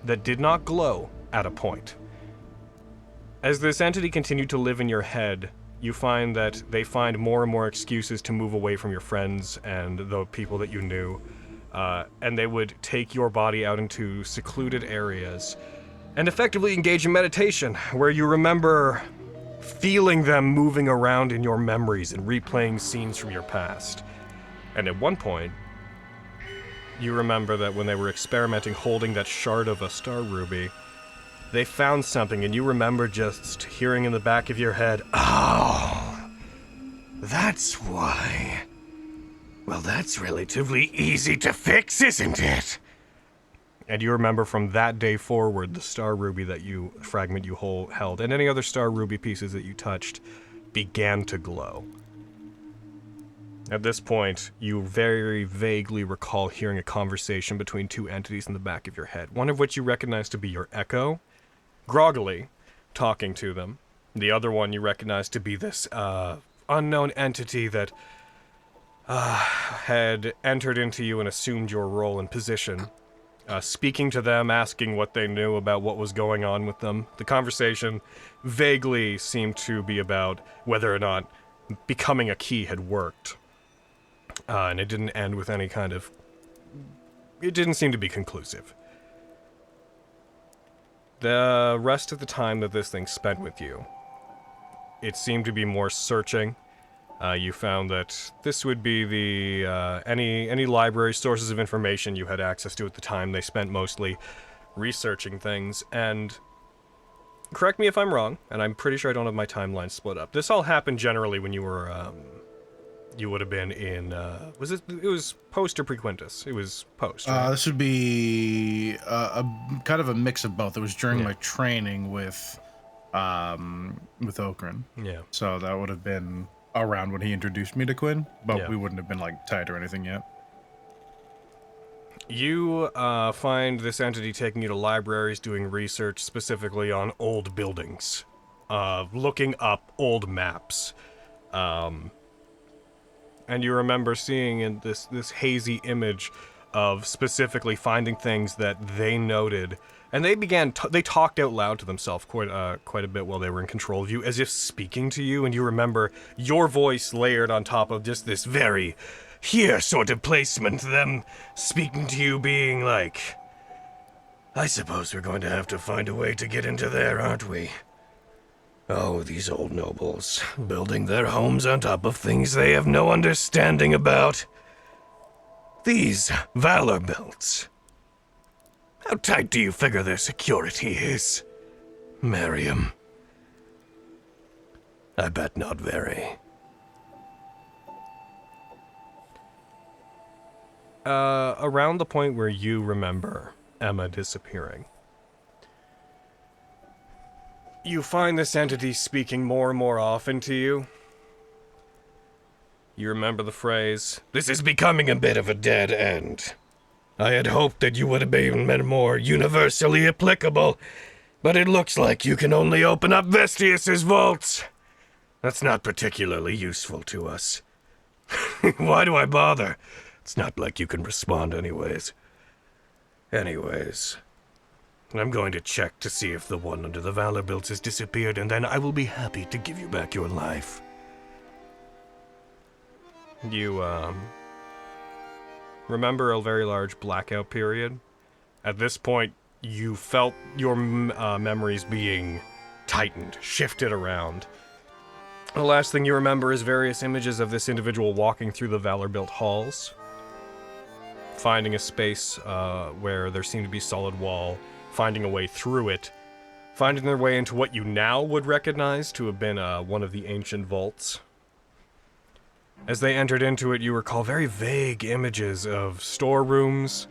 that did not glow at a point. As this entity continued to live in your head, you find that they find more and more excuses to move away from your friends and the people that you knew, and they would take your body out into secluded areas and effectively engage in meditation, where you remember feeling them moving around in your memories and replaying scenes from your past. And at one point, you remember that when they were experimenting holding that shard of a star ruby, they found something, and you remember just hearing in the back of your head, "Oh, that's why. Well, that's relatively easy to fix, isn't it?" And you remember from that day forward, the star ruby fragment you held, and any other star ruby pieces that you touched, began to glow. At this point, you very vaguely recall hearing a conversation between two entities in the back of your head, one of which you recognize to be your echo, groggily talking to them. The other one you recognize to be this unknown entity that had entered into you and assumed your role and position, speaking to them, asking what they knew about what was going on with them. The conversation vaguely seemed to be about whether or not becoming a key had worked. And it didn't end with any kind of... It didn't seem to be conclusive. The rest of the time that this thing spent with you, it seemed to be more searching. You found that this would be the any library sources of information you had access to at the time. They spent mostly researching things, and correct me if I'm wrong, and I'm pretty sure I don't have my timeline split up. This all happened generally when you were you would have been in it was post or pre-Quintus? It was post, right? This would be a kind of a mix of both. It was during my training with Okran. Yeah. So that would have been around when he introduced me to Quinn, but Yeah. we wouldn't have been like tight or anything yet. You find this entity taking you to libraries, doing research specifically on old buildings, looking up old maps, and you remember seeing in this hazy image of specifically finding things that they noted, and they began they talked out loud to themselves quite a bit while they were in control of you, as if speaking to you, and you remember your voice layered on top of just this very here sort of placement, them speaking to you being like, I suppose we're going to have to find a way to get into there, aren't we? Oh, these old nobles, building their homes on top of things they have no understanding about. These valor belts. How tight do you figure their security is, Miriam? I bet not very. Around the point where you remember Emma disappearing, you find this entity speaking more and more often to you. You remember the phrase, "This is becoming a bit of a dead end. I had hoped that you would have been more universally applicable, but it looks like you can only open up Vestius's vaults. That's not particularly useful to us. Why do I bother? It's not like you can respond anyways. Anyways, I'm going to check to see if the one under the Valor Belts has disappeared, and then I will be happy to give you back your life." You, remember a very large blackout period? At this point, you felt your memories being tightened, shifted around. The last thing you remember is various images of this individual walking through the Valor-built halls, finding a space where there seemed to be solid wall, finding a way through it, finding their way into what you now would recognize to have been one of the ancient vaults. As they entered into it, you recall very vague images of storerooms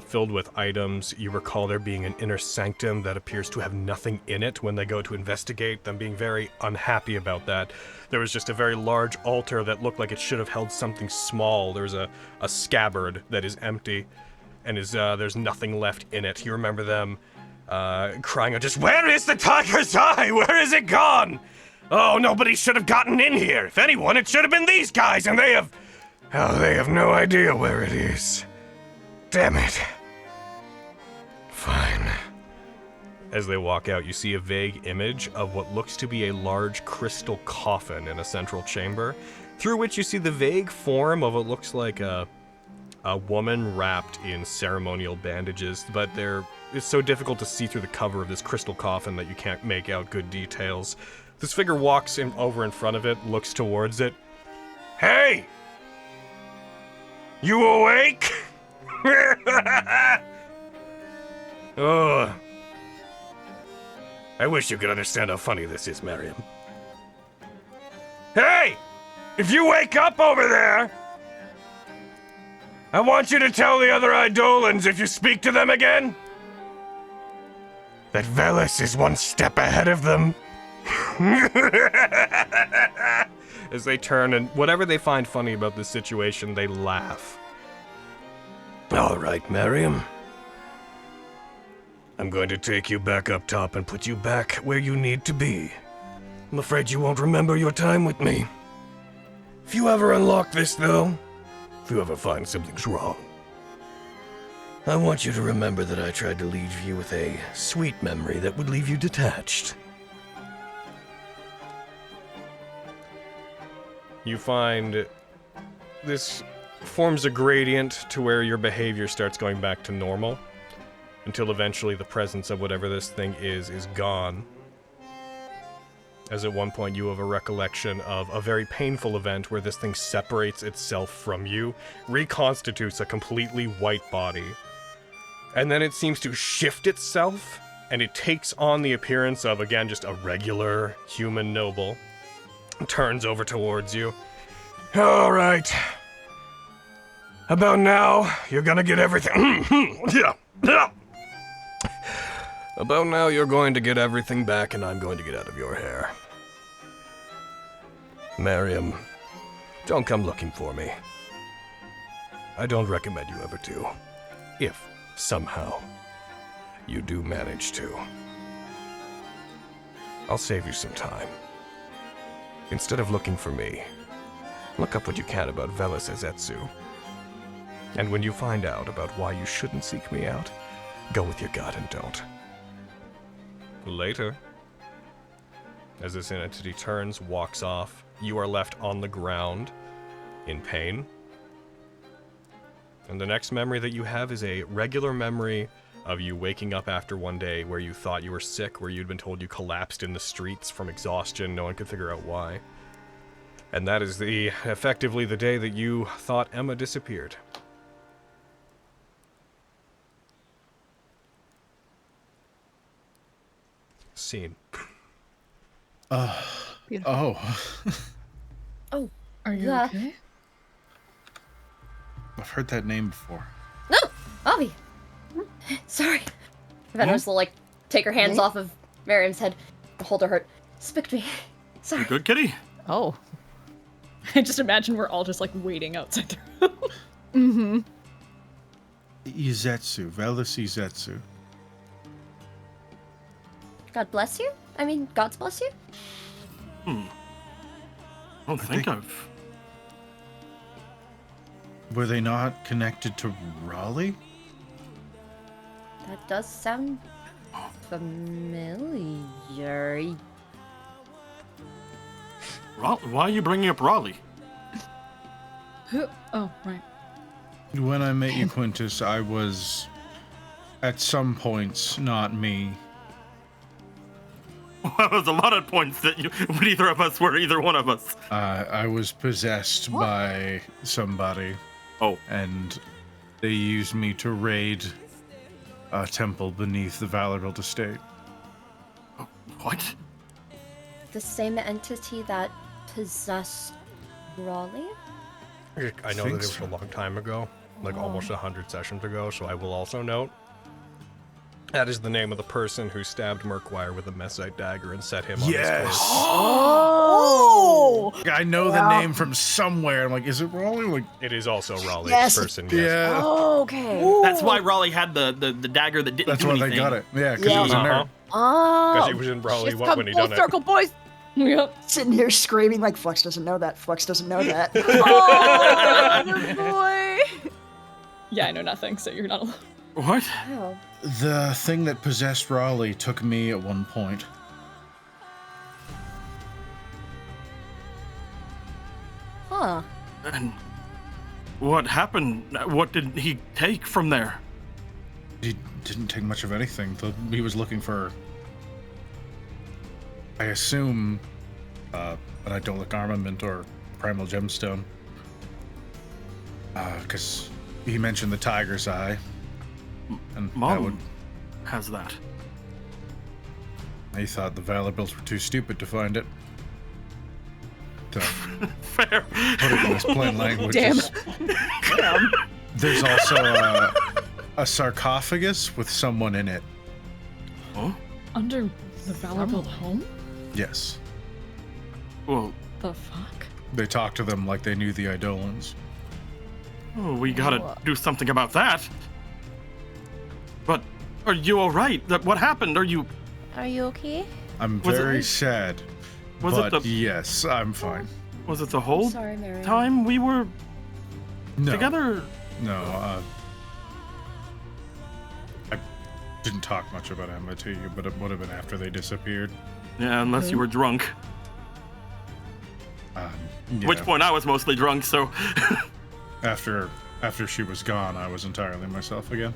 filled with items. You recall there being an inner sanctum that appears to have nothing in it when they go to investigate, them being very unhappy about that. There was just a very large altar that looked like it should have held something small. There's a scabbard that is empty, and there's nothing left in it. You remember them crying out, just, "Where is the tiger's eye? Where is it gone? Oh, nobody should have gotten in here. If anyone, it should have been these guys, and they have no idea where it is. Damn it." Fine. As they walk out, you see a vague image of what looks to be a large crystal coffin in a central chamber, through which you see the vague form of what looks like a woman wrapped in ceremonial bandages, but it's so difficult to see through the cover of this crystal coffin that you can't make out good details. This figure walks over in front of it, looks towards it. "Hey! You awake?" Oh. I wish you could understand how funny this is, Miriam. "Hey! If you wake up over there, I want you to tell the other Eidolons, if you speak to them again, that Veles is one step ahead of them." As they turn, and whatever they find funny about this situation, they laugh. "All right, Miriam. I'm going to take you back up top and put you back where you need to be. I'm afraid you won't remember your time with me. If you ever unlock this, though, if you ever find something's wrong, I want you to remember that I tried to leave you with a sweet memory that would leave you detached." You find this forms a gradient to where your behavior starts going back to normal. until eventually the presence of whatever this thing is gone. As at one point you have a recollection of a very painful event where this thing separates itself from you, reconstitutes a completely white body, and then it seems to shift itself, and it takes on the appearance of, again, just a regular human noble. Turns over towards you. All right. About now, you're gonna get everything. About now, you're going to get everything back, and I'm going to get out of your hair. Miriam, don't come looking for me. I don't recommend you ever do. If, somehow, you do manage to. I'll save you some time. Instead of looking for me, look up what you can about Veles Ezetsu. And when you find out about why you shouldn't seek me out, go with your gut and don't. Later. As this entity turns, walks off, you are left on the ground, in pain. And the next memory that you have is a regular memory of you waking up after one day where you thought you were sick, where you'd been told you collapsed in the streets from exhaustion, no one could figure out why. And that is effectively the day that you thought Emma disappeared. Scene. Oh. Oh, Are you Yeah. okay? I've heard that name before. no! Avi! Sorry. Venos will, like, take her hands off of Miriam's head, hold her heart. Spicked me. Sorry. You good, kitty? Oh. I just imagine we're all just like waiting outside the room. Ezetsu. Veles Ezetsu. God bless you? I mean, God's bless you? I don't think I've... Were they not connected to Raleigh? That does sound familiar. Why are you bringing up Raleigh? Oh, right. When I met you, Quintus, I was, at some points, not me. Well, that was a lot of points that neither of us were either one of us. I was possessed by somebody. Oh. And they used me to raid a temple beneath the Valorbilt estate. What? The same entity that possessed Raleigh? I know that it was a long time ago, like almost 100 sessions ago, so I will also note that is the name of the person who stabbed Murkwire with a Messite dagger and set him on his course. Oh! I know the name from somewhere. I'm like, is it Raleigh? Like, It is also Raleigh's Yes. person, yes. yeah. Oh, okay. That's why Raleigh had the dagger that didn't That's do why anything. they got it. Yeah, because it was a nerd. Oh. Because he was in Raleigh Just what come when he full done circle, boys. Yep. Sitting here screaming like Flux doesn't know that. Flux doesn't know that. Oh, good boy. Yeah, I know nothing, so you're not alone. What? Oh. The thing that possessed Raleigh took me at one point. Huh. And what happened? What did he take from there? He didn't take much of anything. He was looking for, I assume, an idolic armament or primal gemstone. Because he mentioned the tiger's eye. And that Mom would, has that. he thought the Valorbilts were too stupid to find it. To Fair. put it in this plain language. Damn. There's also a sarcophagus with someone in it. Oh? Under the Valorbilt home? Yes. Well, The fuck? They talked to them like they knew the Eidolons. oh, we gotta do something about that. But are you alright? What happened? Are you... Are you okay? I'm Was it- very sad. Was it but the- yes, I'm fine. Was it the whole Sorry, Mary. time we were No. together? No, I didn't talk much about Emma to you, but it would have been after they disappeared. Yeah, unless you were drunk. Yeah. Which point I was mostly drunk, so... After she was gone, I was entirely myself again.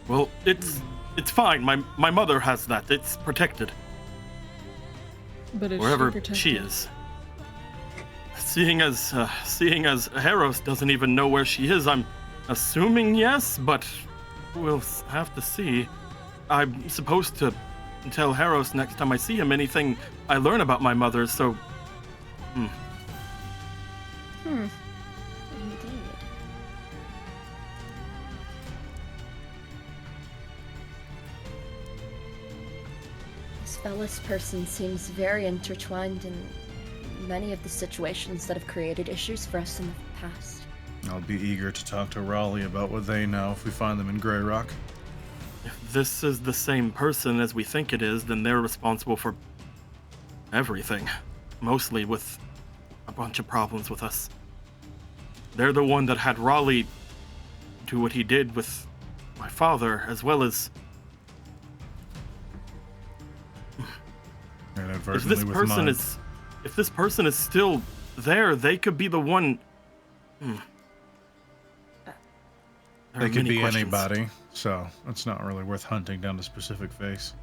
Well, it's fine. My mother has that. It's protected. But is Wherever she, she is. Seeing as Harros doesn't even know where she is, I'm assuming yes, but we'll have to see. I'm supposed to tell Harros next time I see him anything I learn about my mother, so... Indeed. This Veles person seems very intertwined in many of the situations that have created issues for us in the past. I'll be eager to talk to Raleigh about what they know if we find them in Grey Rock. If this is the same person as we think it is, then they're responsible for everything. Mostly with a bunch of problems with us. They're the one that had Raleigh do what he did with my father, as well as... And If inadvertently this with person mine. if this person is still there, they could be the one... There They are could many be questions. anybody, so it's not really worth hunting down a specific face.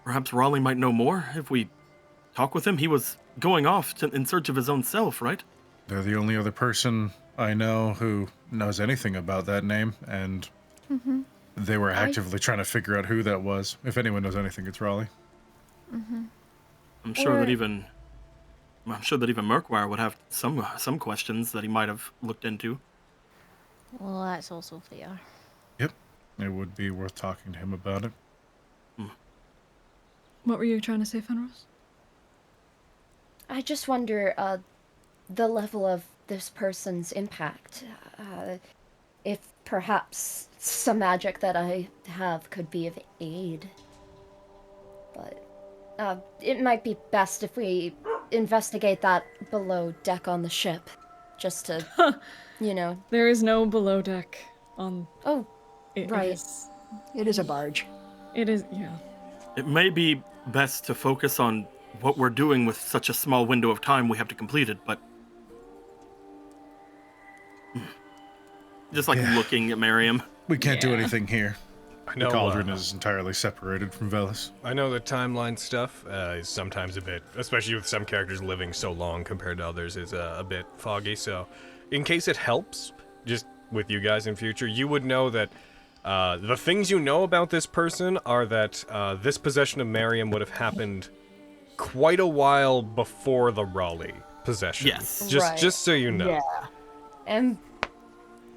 Perhaps Raleigh might know more if we talk with him. He was going off in search of his own self, right? They're the only other person I know who knows anything about that name, and they were actively trying to figure out who that was. If anyone knows anything, it's Raleigh. I'm sure that even Murkwire would have some questions that he might have looked into. Well, that's also fair. Yep, it would be worth talking to him about it. What were you trying to say, Fenris? I just wonder, the level of this person's impact. If perhaps some magic that I have could be of aid. But, it might be best if we investigate that below deck on the ship. Just to, you know... There is no below deck on... Oh, right. It is a barge. It is, yeah. It may be best to focus on what we're doing with such a small window of time we have to complete it, but... Just like looking at Miriam. We can't do anything here. I know, The cauldron is entirely separated from Veles. I know the timeline stuff is sometimes a bit, especially with some characters living so long compared to others, is a bit foggy. So, in case it helps, just with you guys in future, you would know that the things you know about this person are that this possession of Miriam would have happened quite a while before the Raleigh possession. Yes. Just so you know. Yeah. And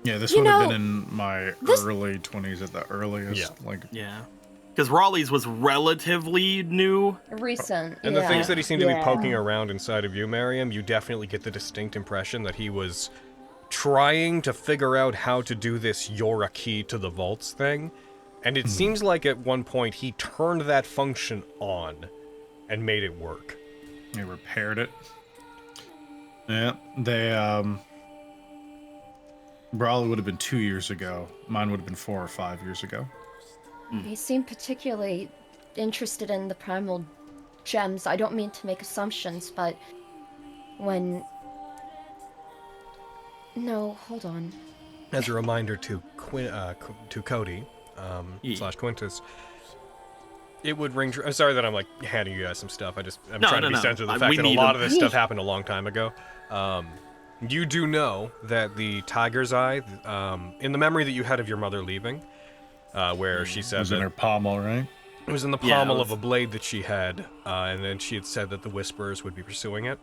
Yeah, this You would have know, been in my this- early 20s at the earliest. Yeah. Like, Yeah. Because Raleigh's was relatively new. recent, And the things that he seemed to be Yeah. poking around inside of you, Miriam, you definitely get the distinct impression that he was trying to figure out how to do this "you're a key to the vaults" thing. And it seems like at one point he turned that function on and made it work. they repaired it. Yeah, they, Brawley would have been 2 years ago. Mine would have been 4 or 5 years ago. He seemed particularly interested in the primal gems. I don't mean to make assumptions, but when... No, hold on. As a reminder to Cody, / Quintus, it would ring true. I'm sorry that I'm like handing you guys some stuff. I'm trying to be sensitive to the fact We that a need lot them. of this stuff happened a long time ago. You do know that the Tiger's Eye, in the memory that you had of your mother leaving, where she It said was in that her pommel, right? it was in the Yeah, it pommel of was- a blade that she had, and then she had said that the Whisperers would be pursuing it.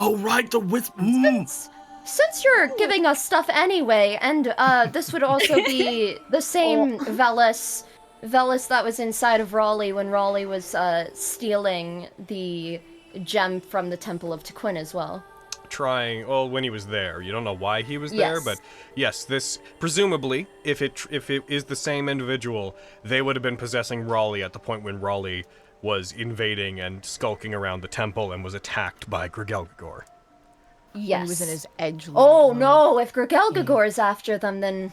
Oh, right, the wisp. Since you're giving us stuff anyway, and this would also be the same Veles that was inside of Raleigh when Raleigh was stealing the gem from the Temple of Tequin as well. When he was there. You don't know why he was there, Yes. but yes, this presumably, if it is the same individual, they would have been possessing Raleigh at the point when Raleigh was invading and skulking around the temple and was attacked by Grigelgagor. Yes. He was in his edge. Oh no, if Grigelgagor is after them, then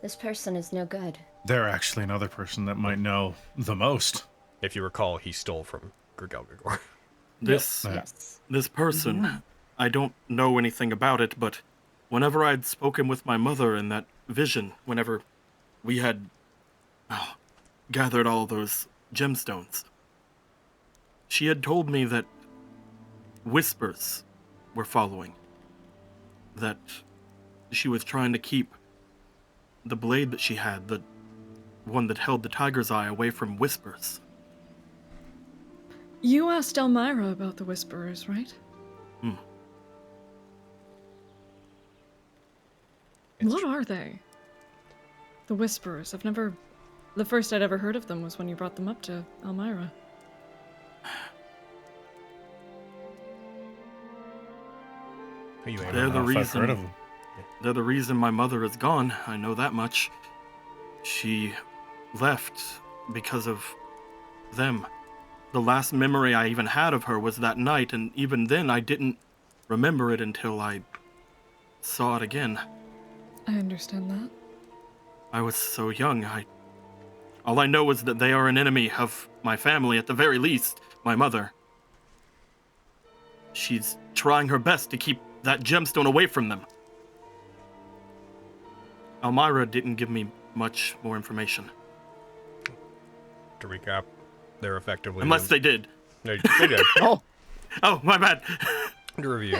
this person is no good. They're actually another person that might know the most. If you recall, he stole from Grigelgagor. This Yes. this person, I don't know anything about it, but whenever I'd spoken with my mother in that vision, whenever we had gathered all those gemstones, she had told me that whispers were following, that she was trying to keep the blade that she had, the one that held the tiger's eye, away from whispers. You asked Elmira about the Whisperers, right? What are they? The Whisperers. The first I'd ever heard of them was when you brought them up to Elmira. They're the reason. Heard of them. They're the reason my mother is gone. I know that much. She left because of them. The last memory I even had of her was that night, and even then I didn't remember it until I saw it again. I understand that. I was so young. All I know is that they are an enemy of my family, at the very least, my mother. She's trying her best to keep that gemstone away from them. Elmira didn't give me much more information. To recap, they're effectively... Unless they did. They did. Oh, my bad. To review.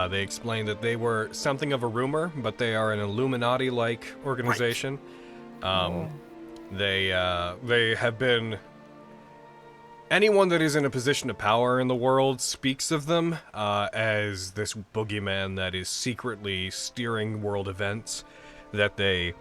They explained that they were something of a rumor, but they are an Illuminati-like organization. Right. They have been... Anyone that is in a position of power in the world speaks of them as this boogeyman that is secretly steering world events, that they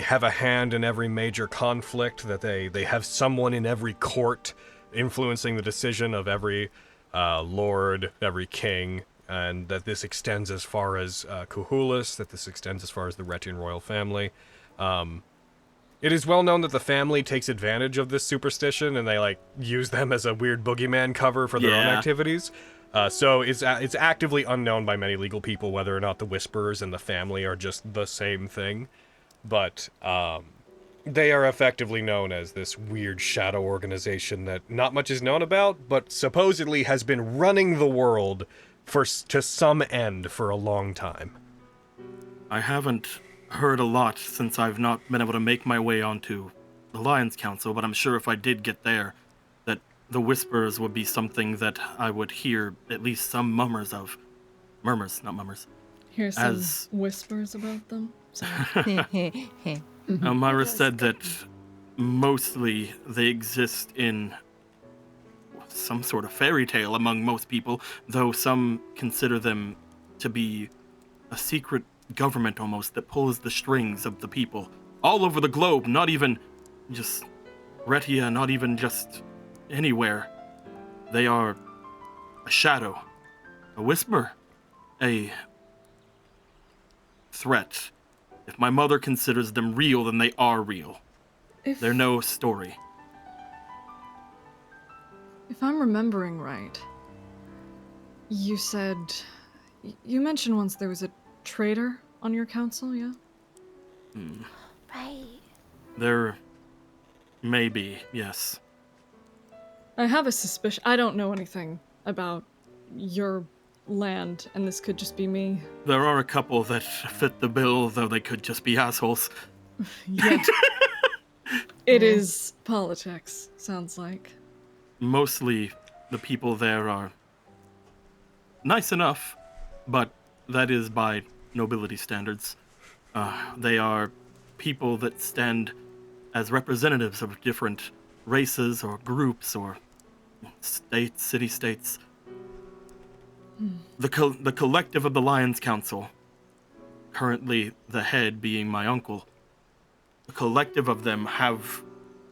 have a hand in every major conflict, that they have someone in every court influencing the decision of every lord, every king, and that this extends as far as Kuhulis, that this extends as far as the Retian royal family. It is well known that the family takes advantage of this superstition, and they use them as a weird boogeyman cover for their own activities. So it's actively unknown by many legal people whether or not the Whisperers and the family are just the same thing. But they are effectively known as this weird shadow organization that not much is known about, but supposedly has been running the world to some end for a long time. I haven't heard a lot since I've not been able to make my way onto the Lions Council, but I'm sure if I did get there, that the Whispers would be something that I would hear at least some murmurs of. Murmurs, not mummers. Hear some whispers about them? Sorry. Elmira said that mostly they exist in some sort of fairy tale among most people, though some consider them to be a secret government almost that pulls the strings of the people all over the globe, not even just Retia, not even just anywhere. They are a shadow, a whisper, a threat. If my mother considers them real, then they are real. They're no story. If I'm remembering right, you mentioned once there was a traitor on your council, yeah? Right. There may be, yes. I have a suspicion. I don't know anything about your land, and this could just be me. There are a couple that fit the bill, though they could just be assholes. Yeah. It is politics, sounds like. Mostly the people there are nice enough, but that is by nobility standards. They are people that stand as representatives of different races or groups or states, city-states. The collective of the Lions Council, currently the head being my uncle, the collective of them have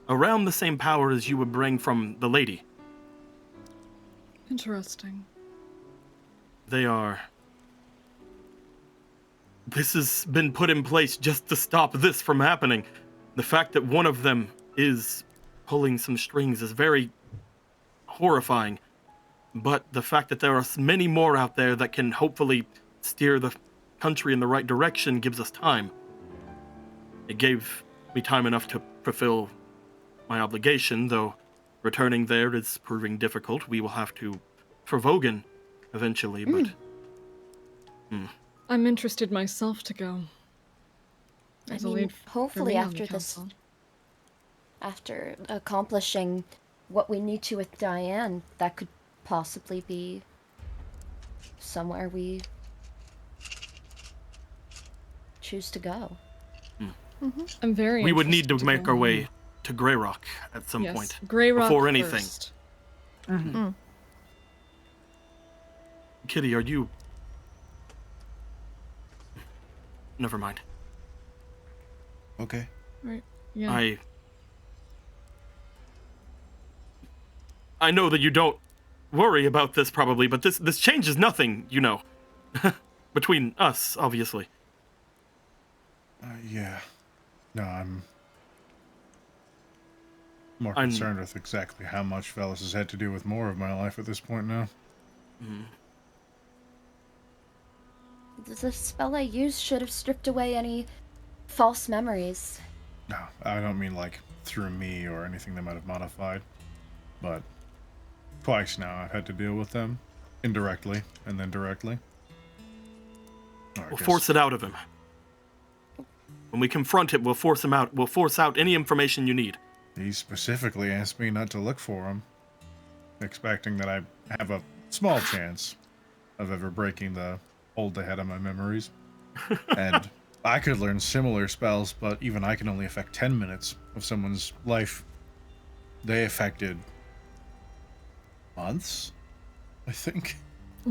around the same power as you would bring from the lady. Interesting. They are... This has been put in place just to stop this from happening. The fact that one of them is pulling some strings is very horrifying. But the fact that there are many more out there that can hopefully steer the country in the right direction gives us time. It gave me time enough to fulfill my obligation, though returning there is proving difficult. We will have to, for Vogan, eventually, but... I'm interested myself to go. I As a mean, lead for hopefully me on the after this, council. after accomplishing what we need to with Diane, that could possibly be somewhere we choose to go. I'm very. We would need to interested make go. our way to Grey Rock at some Yes, point. Grey Rock before anything. first. Kitty, are you... Never mind. Okay. Right. Yeah. I know that you don't worry about this probably, but this changes nothing, you know. Between us, obviously. Yeah. No, I'm more concerned with exactly how much Veles has had to do with more of my life at this point now. The spell I used should have stripped away any false memories. No, I don't mean like through me or anything they might have modified, but twice now I've had to deal with them, indirectly and then directly. We'll force it out of him. When we confront him, we'll force him out. We'll force out any information you need. He specifically asked me not to look for him, expecting that I have a small chance of ever breaking the hold they had on my memories. And I could learn similar spells, but even I can only affect 10 minutes of someone's life. They affected months, I think.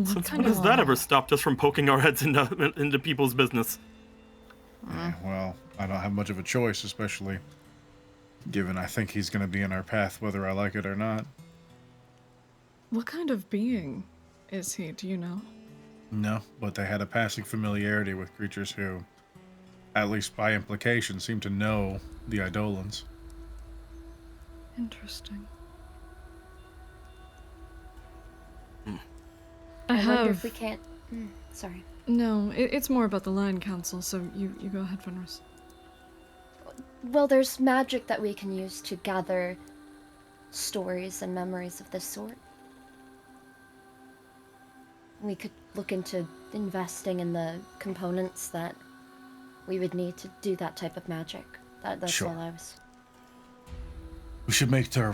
Since when has that ever stopped us from poking our heads into people's business? Yeah, well, I don't have much of a choice, especially given I think he's going to be in our path whether I like it or not. What kind of being is he? Do you know? No, but they had a passing familiarity with creatures who, at least by implication, seem to know the Eidolons. Interesting. I wonder if we can't... sorry. No, it's more about the Lion Council, so you go ahead, Fenris. Well, there's magic that we can use to gather stories and memories of this sort. We could look into investing in the components that we would need to do that type of magic. That's Sure. all I was... We should make our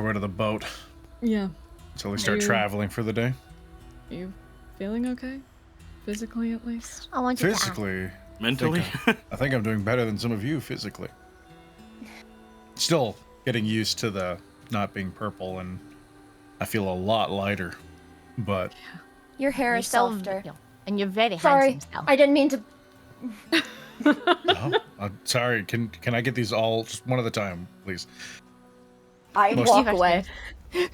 way to the boat. Yeah. Until we start traveling for the day. Are you feeling okay? Physically, at least? I want you Physically, mentally. I think I'm doing better than some of you physically. Still getting used to the not being purple, and I feel a lot lighter. But Your hair is softer. And you're very Sorry, handsome still. I didn't mean to... sorry. Can I get these all just one at a time, please? I walk away. She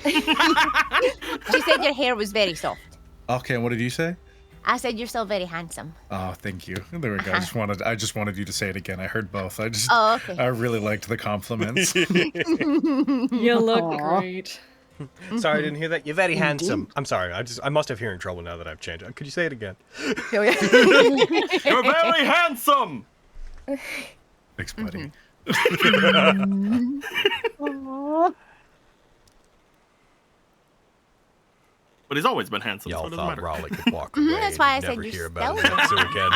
said your hair was very soft. Okay, and what did you say? I said you're still very handsome. Oh, thank you. There we go. I just wanted you to say it again. I heard both. Oh, okay. I really liked the compliments. You look great. Sorry, I didn't hear that. You're very handsome. I'm sorry. I must have hearing trouble now that I've changed. Could you say it again? You're very handsome. Thanks, buddy. But he's always been handsome, so Y'all it doesn't thought matter. Raleigh could walk away. That's why I said never you're hear about stellar. Netsu again.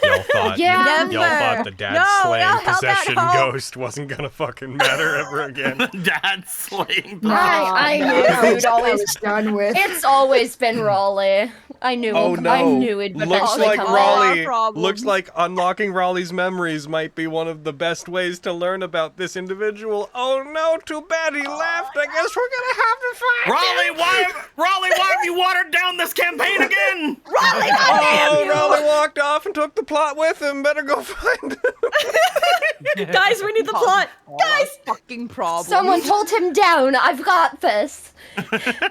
Y'all thought, Yeah. y'all thought the dad No, slaying y'all held that possession hope. ghost wasn't gonna fucking matter ever again. Dad slaying. I knew you'd always... It's done with. It's always been Raleigh. I knew. Oh no! I knew it'd Looks eventually like come Raleigh. Our problems. Looks like unlocking Raleigh's memories might be one of the best ways to learn about this individual. Oh no! Too bad he left. I guess we're gonna have to find Raleigh, why have you watered down this campaign again? Oh, Raleigh walked off and took the plot with him. Better go find him. Guys, we need the plot! Guys! Fucking problem. Someone hold him down. I've got this.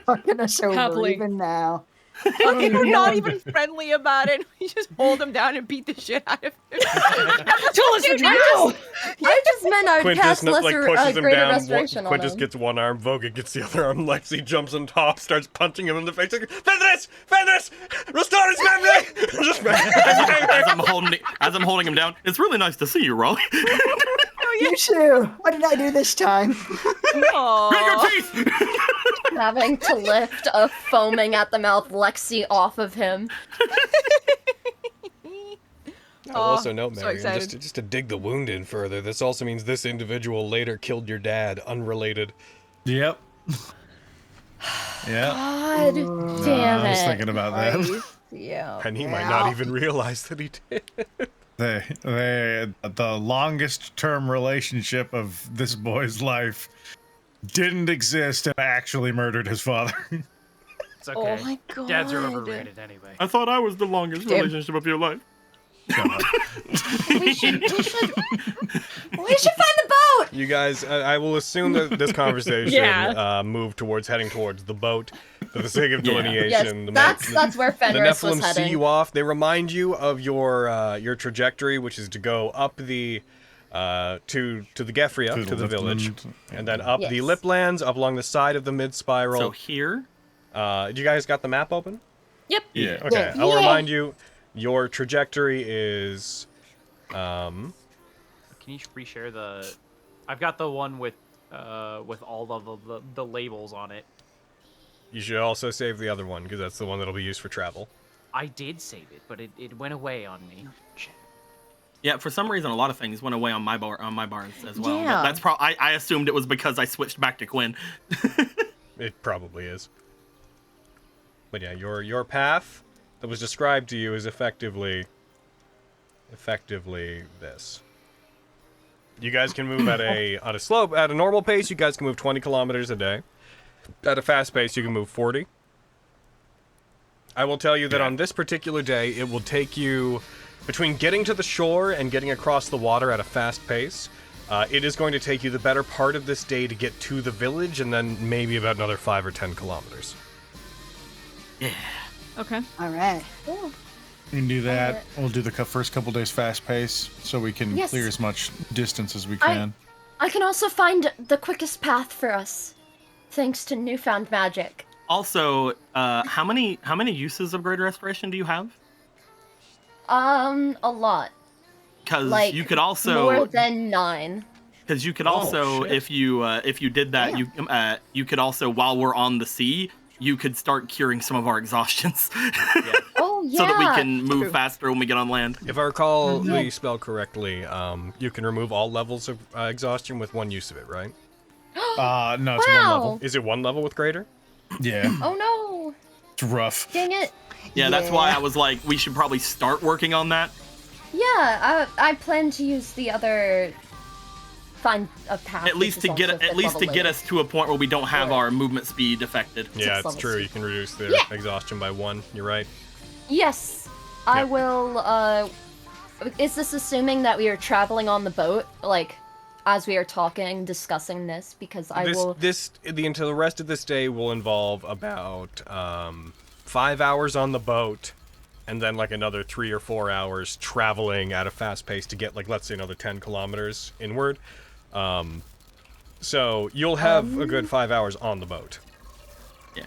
Fucking us over Happily. even now. We're not even friendly about it. We just hold him down and beat the shit out of him. I just meant I would cast lesser, pushes him greater down. restoration on Quintus him. gets one arm, Voga gets the other arm. Lexi jumps on top, starts punching him in the face. Like, Fenris! Fenris! Restore his memory! Just as I'm holding him down, it's really nice to see you, Raleigh. You too. What did I do this time? Aww. Your teeth! Having to lift a foaming at the mouth Lexi off of him. I'll also note, so Marion, excited. just to dig the wound in further, this also means this individual later killed your dad, unrelated. Yep. Yeah. God damn I was it. thinking about that. Yeah. And he might not even realize that he did. The longest term relationship of this boy's life didn't exist and actually murdered his father. It's okay. Oh my god. Dads are overrated anyway. I thought I was the longest relationship of your life. We should find the boat! You guys, I will assume that this conversation moved heading towards the boat for the sake of delineation. Yes, that's where The Fenris was Nephilim see heading. you off. They remind you of your trajectory, which is to go up the to the Gefria, to the village, and then up the Liplands, up along the side of the mid-spiral. So here? You guys got the map open? Yep. Yeah. Okay, I'll remind you. Your trajectory is. Can you reshare the? I've got the one with all of the labels on it. You should also save the other one because that's the one that'll be used for travel. I did save it, but it went away on me. Yeah, for some reason, a lot of things went away on my bars as well. Yeah. But that's I assumed it was because I switched back to Quinn. It probably is. But yeah, your path that was described to you is effectively this. You guys can move at a normal pace. You guys can move 20 kilometers a day. At a fast pace, you can move 40. I will tell you that on this particular day, it will take you between getting to the shore and getting across the water at a fast pace. It is going to take you the better part of this day to get to the village, and then maybe about another 5 or 10 kilometers. Yeah. Okay. All right. We can do that. We'll do the first couple days fast pace so we can Yes. clear as much distance as we can. I can also find the quickest path for us, thanks to newfound magic. Also, how many uses of Greater Restoration do you have? A lot. Because Like, you could also more than 9. Because you could also, if you did that, you could also, while we're on the sea, you could start curing some of our exhaustions. Oh, yeah. So that we can move faster when we get on land. If I recall the spell correctly, you can remove all levels of exhaustion with one use of it, right? No, it's one level. Is it one level with greater? Yeah. Oh no! It's rough. Dang it! Yeah, that's why I was like, we should probably start working on that. Yeah, I plan to use the other. Find a path. At least to get us to a point where we don't have our movement speed affected. Yeah, it's levels. true. You can reduce their exhaustion by 1. You're right. Yes, I will. Is this assuming that we are traveling on the boat, like, as we are talking, discussing this? Because the rest of this day will involve about 5 hours on the boat, and then like another 3 or 4 hours traveling at a fast pace to get, like, let's say another 10 kilometers inward. So you'll have a good 5 hours on the boat.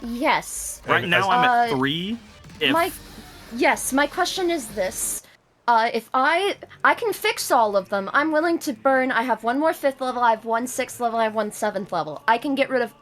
Yes. Right now I'm at 3. My question is this. If I can fix all of them, I'm willing to burn. I have 1 more 5th level, I have 1 6th level, I have 1 7th level. I can get rid of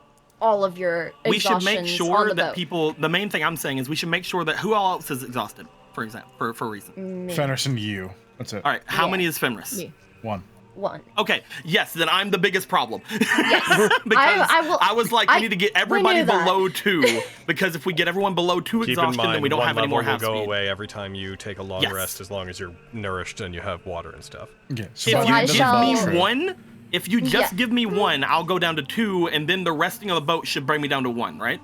all of your We should exhaustions make sure on the that boat. people, the main thing I'm saying is we should make sure that who else is exhausted, for example, for a reason. Fenris and you. That's it. All right, how Yeah. many is Fenris? Me. 1. 1. Okay, yes, then I'm the biggest problem. Yes. Because I will, was like, we need to get everybody knew that. below 2, because if we get everyone below 2 Keep in exhaustion, mind, then we don't one have any level more half will go speed. away every time you take a long Yes. rest, as long as you're nourished and you have water and stuff. Yeah. If you I give shall- me 1, if you just Yeah. give me 1, I'll go down to 2, and then the resting of the boat should bring me down to 1, right?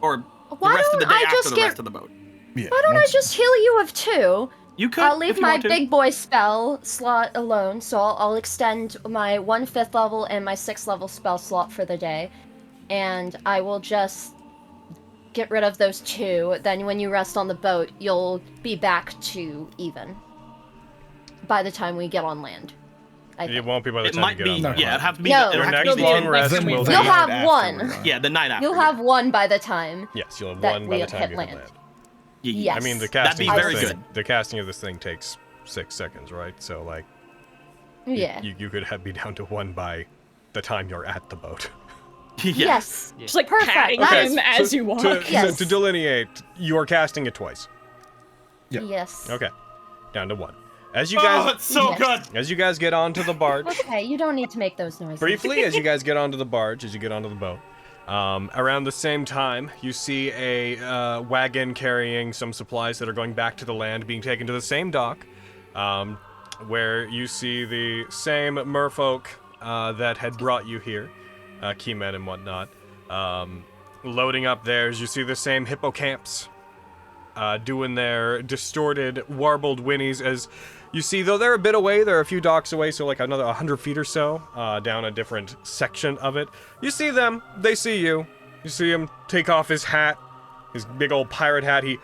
Or Why the rest of the don't day I after just the get- rest of the boat. Yeah. Why don't I once- just heal you of 2? You could. I'll if leave you my want to. big boy spell slot alone, so I'll extend my 1 5th level and my 6th level spell slot for the day, and I will just get rid of those 2. Then when you rest on the boat, you'll be back to even by the time we get on land. I It think. won't be by the It time might you be. get on land. Yeah, it'd have to be. No. it'd Your have to next be long the- rest Then will we'll be... You'll do it have after 1. we're on. Yeah, the night after. You'll have 1 by the time. Yes, you'll have that 1 by we the hit time you hit land. land. Yeah. I mean, the That'd casting be of very this good. thing, the casting of this thing takes 6 seconds, right? So, like, Yeah. you could be down to 1 by the time you're at the boat. Yeah. Yes. Just like Perfect. patting Okay, him as you walk. Yes. To delineate, you are casting it twice. Yeah. Yes. Okay, down to 1. As you guys, it's so Yes. good. as you guys get onto the barge, Okay, you don't need to make those noises. briefly, as you guys get onto the barge, as you get onto the boat, around the same time, you see a wagon carrying some supplies that are going back to the land, being taken to the same dock, where you see the same merfolk that had brought you here, keymen and whatnot, loading up theirs. You see the same hippocamps doing their distorted, warbled whinnies as you see, though they're a bit away, they're a few docks away, so like another 100 feet or so, down a different section of it. You see them, they see you. You see him take off his hat, his big old pirate hat. He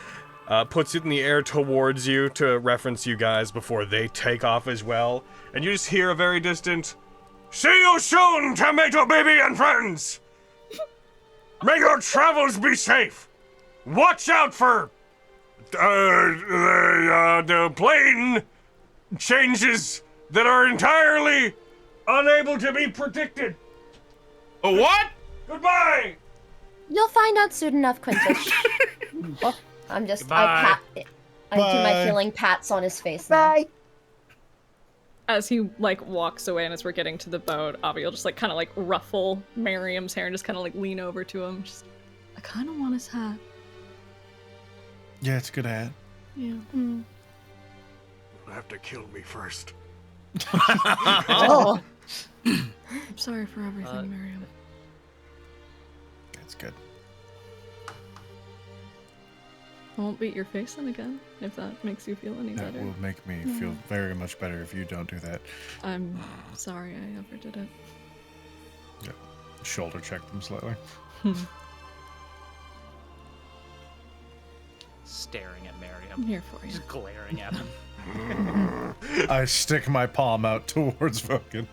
puts it in the air towards you to reference you guys before they take off as well. And you just hear a very distant, "See you soon, Tomato Baby and friends! May your travels be safe! Watch out for the plane changes that are entirely unable to be predicted. A what? Goodbye!" You'll find out soon enough, Quintus. Oh, I'm just. I do my Bye. feeling pats on his face now. Bye. As he like walks away, and as we're getting to the boat, Avi will just like kind of like ruffle Miriam's hair and just kind of like lean over to him. Just, I kind of want his hat. Yeah, it's a good hat. Yeah. You'll have to kill me first. Oh. I'm sorry for everything, Miriam. It's good. I won't beat your face in again, if that makes you feel any That better. will make me feel very much better if you don't do that. I'm sorry I ever did it. Yeah. Shoulder check them slightly. Staring at I'm Miriam, here for you. just glaring at him. I stick my palm out towards Vogan.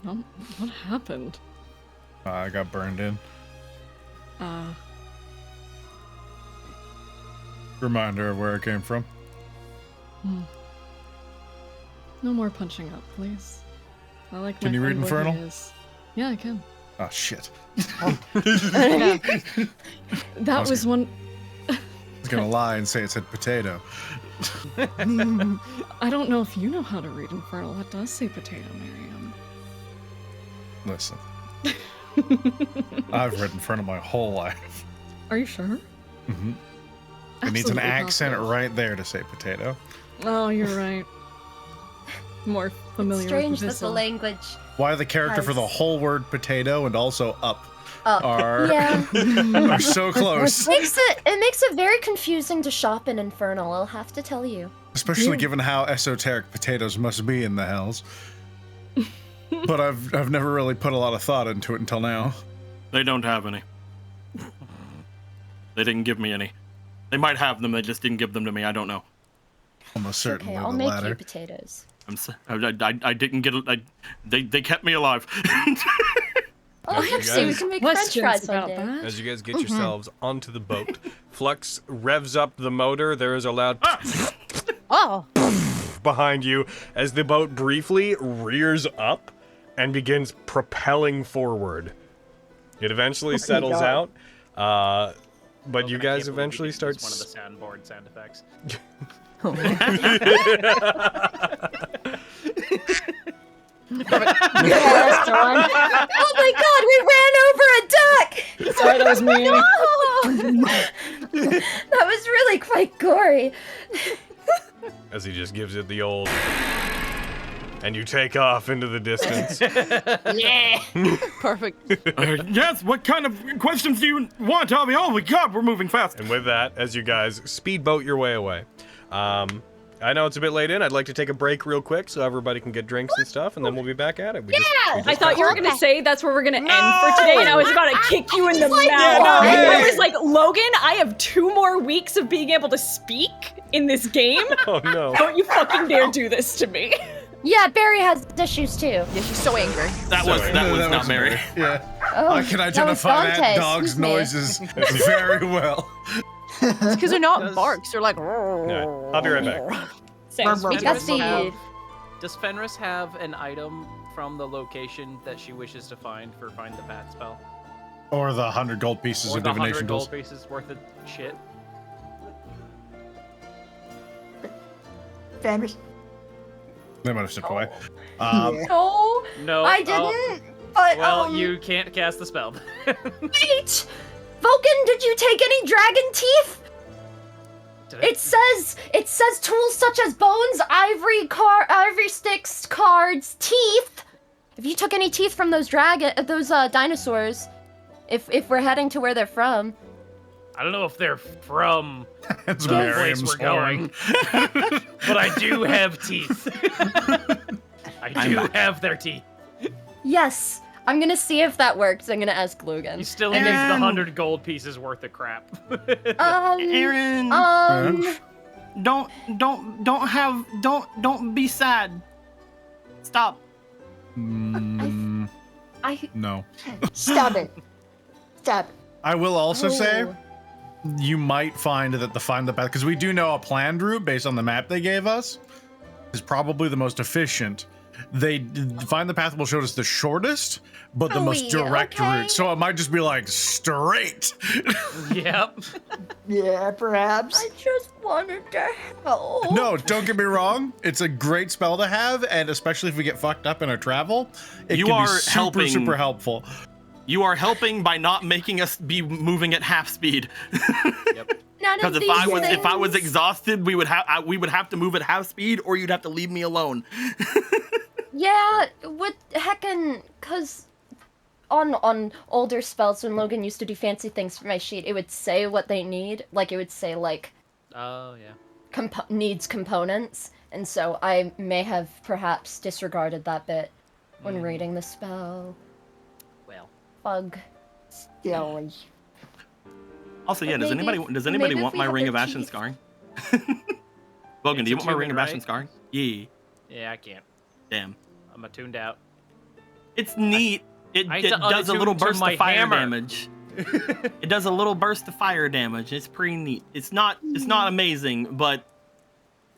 What happened? I got burned in. Reminder of where it came from. No more punching up, please. I like Can my you read friend where he Infernal? is. Yeah, I can. Oh, shit. That was one. I was gonna lie and say it said potato. I don't know if you know how to read Infernal. That does say potato, Miriam. Listen. I've read Infernal my whole life. Are you sure? Mm-hmm. It needs an Absolutely accent positive. right there to say potato. Oh, you're right. More familiar Strange with that the Viscel. language. Why the character for the Nice. whole word potato and also up Up. are, Yeah. are so close. It makes it very confusing to shop in Infernal, I'll have to tell you. Especially Yeah. given how esoteric potatoes must be in the hells. But I've never really put a lot of thought into it until now. They don't have any. They didn't give me any. They might have them, they just didn't give them to me. I don't know. Almost certainly Okay, I'll the make latter. you potatoes. I didn't get it. They kept me alive. Oh, you actually, we guys- can make French Questions fries one about day. that? As you guys get yourselves onto the boat, Flux revs up the motor. There is a loud Oh. behind you as the boat briefly rears up and begins propelling forward. It eventually settles out, but you Logan, I guys can't believe eventually you start. didn't use one of the soundboard sound effects. Oh my god, we ran over a duck! Sorry, that was me. That was really quite gory. As he just gives it the old. And you take off into the distance. Perfect. Yes, what kind of questions do you want, Avi? Oh my god, we're moving fast. And with that, as you guys speedboat your way away, I know it's a bit late in. I'd like to take a break real quick so everybody can get drinks and stuff, and then we'll be back at it. I thought you were gonna say that's where we're gonna end for today, and I was about to kick you in the mouth. no, I was like, Logan, I have 2 more weeks of being able to speak in this game. Oh no. Don't you fucking dare do this to me. Yeah, Barry has issues too. Yeah, she's so angry. That was not Mary. Yeah. Oh, I can that was identify that Dante, dog's excuse me. noises very well. It's because they're not Does- barks. They're like. Yeah, I'll be right back. Sounds We got the. Does Fenris have an item from the location that she wishes to find for Find the Bat spell? Or the 100 gold pieces Or of the 100 divination tools. gold pieces worth of shit? Fenris? They might have stepped away. Yeah. No, No, I didn't. But Well, you can't cast the spell. wait, Vulcan, did you take any dragon teeth? Did I? It says tools such as bones, ivory sticks, cards, teeth. If you took any teeth from those dinosaurs, if we're heading to where they're from. I don't know if they're from It's the place Miriam's we're going, but I do have teeth. I do have their teeth. Yes, I'm gonna see if that works. I'm gonna ask Logan. You still need the 100 gold pieces worth of crap. Aaron, don't be sad. Stop. No. Stop it. Stop it. I will also say, Oh. you might find that the find the path, because we do know a planned route based on the map they gave us, is probably the most efficient. Find the path will show us the shortest, but the most direct route. So it might just be like straight. Yep. Yeah, perhaps. I just wanted to help. No, don't get me wrong. It's a great spell to have, and especially if we get fucked up in our travel, it You can are be helping. super helpful. You are helping by not making us be moving at half speed. Because if I was exhausted, we would have to move at half speed, or you'd have to leave me alone. Yeah, with heckin', cause on older spells when Logan used to do fancy things for my sheet, it would say what they need. Like it would say like Oh yeah. Needs components, and so I may have perhaps disregarded that bit when reading the spell. Well. Bug. Silly. Also, yeah, does Maybe anybody if want we my had Ring their of Ashen teeth. Scarring? Logan, do you want my Ring of Ashen Scarring? Yeah. Yeah, I can't. Damn. I'm attuned out. It's neat. It I had to does a little unattune to burst my of fire hammer. damage. It does a little burst of fire damage. It's pretty neat. It's not amazing, but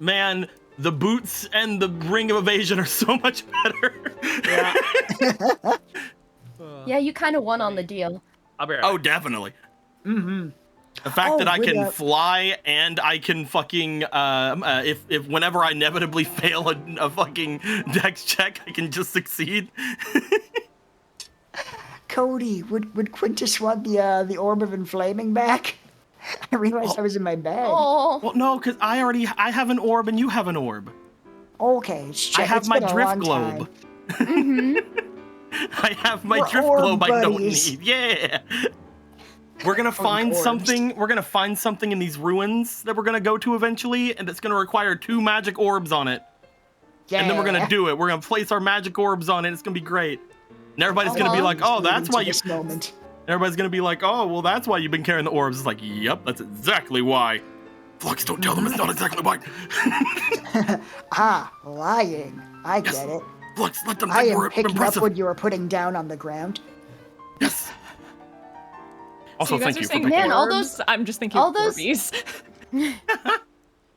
man, the boots and the Ring of Evasion are so much better. Yeah. Yeah, you kind of won on the deal. I'll be right Oh, back. definitely. Mm-hmm. The fact Oh, that I with can that- fly and I can fucking if whenever I inevitably fail a fucking dex check, I can just succeed. Cody, would Quintus want the orb of inflaming back? I realized I was in my bed. Oh, Well, no, because I have an orb and you have an orb. Okay, it's I have it's my been a drift long globe. time. I have my We're drift orb globe I don't buddies. need. Yeah. We're gonna find orbs. something. We're gonna find something in these ruins that we're gonna go to eventually, and it's gonna require 2 magic orbs on it. And then we're gonna do it. We're gonna place our magic orbs on it. It's gonna be great. And everybody's gonna be like, "Oh, that's why you." This moment. Everybody's gonna be like, "Oh, well, that's why you've been carrying the orbs." It's like, "Yep, that's exactly why." Flux, don't tell them it's not exactly why. Ah, lying. I get it. Flux, let them I think am we're picking up impressive. what you are putting down on the ground. Yes. So Also, you guys thank are you for saying picking Man, up. all orbs? those- I'm just thinking all those- Orbeez.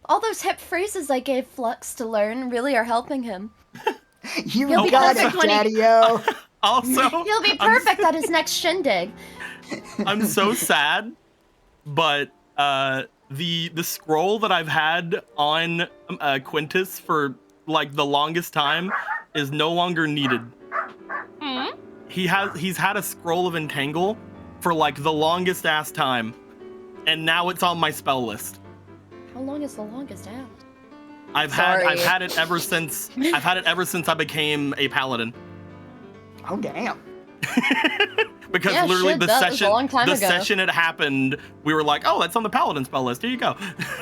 all those hip phrases I gave Flux to learn really are helping him. You He'll be got it, perfect when he- Daddy-o. Also, He'll be perfect at his next shindig. I'm so sad, but the scroll that I've had on Quintus for like the longest time is no longer needed. He's had a scroll of entangle for like the longest ass time, and now it's on my spell list. How long is the longest out? I've had it ever since I became a paladin. Oh, damn. Because Yeah, literally shit, the that was a long time ago. session it happened, we were like, oh, that's on the paladin spell list. Here you go,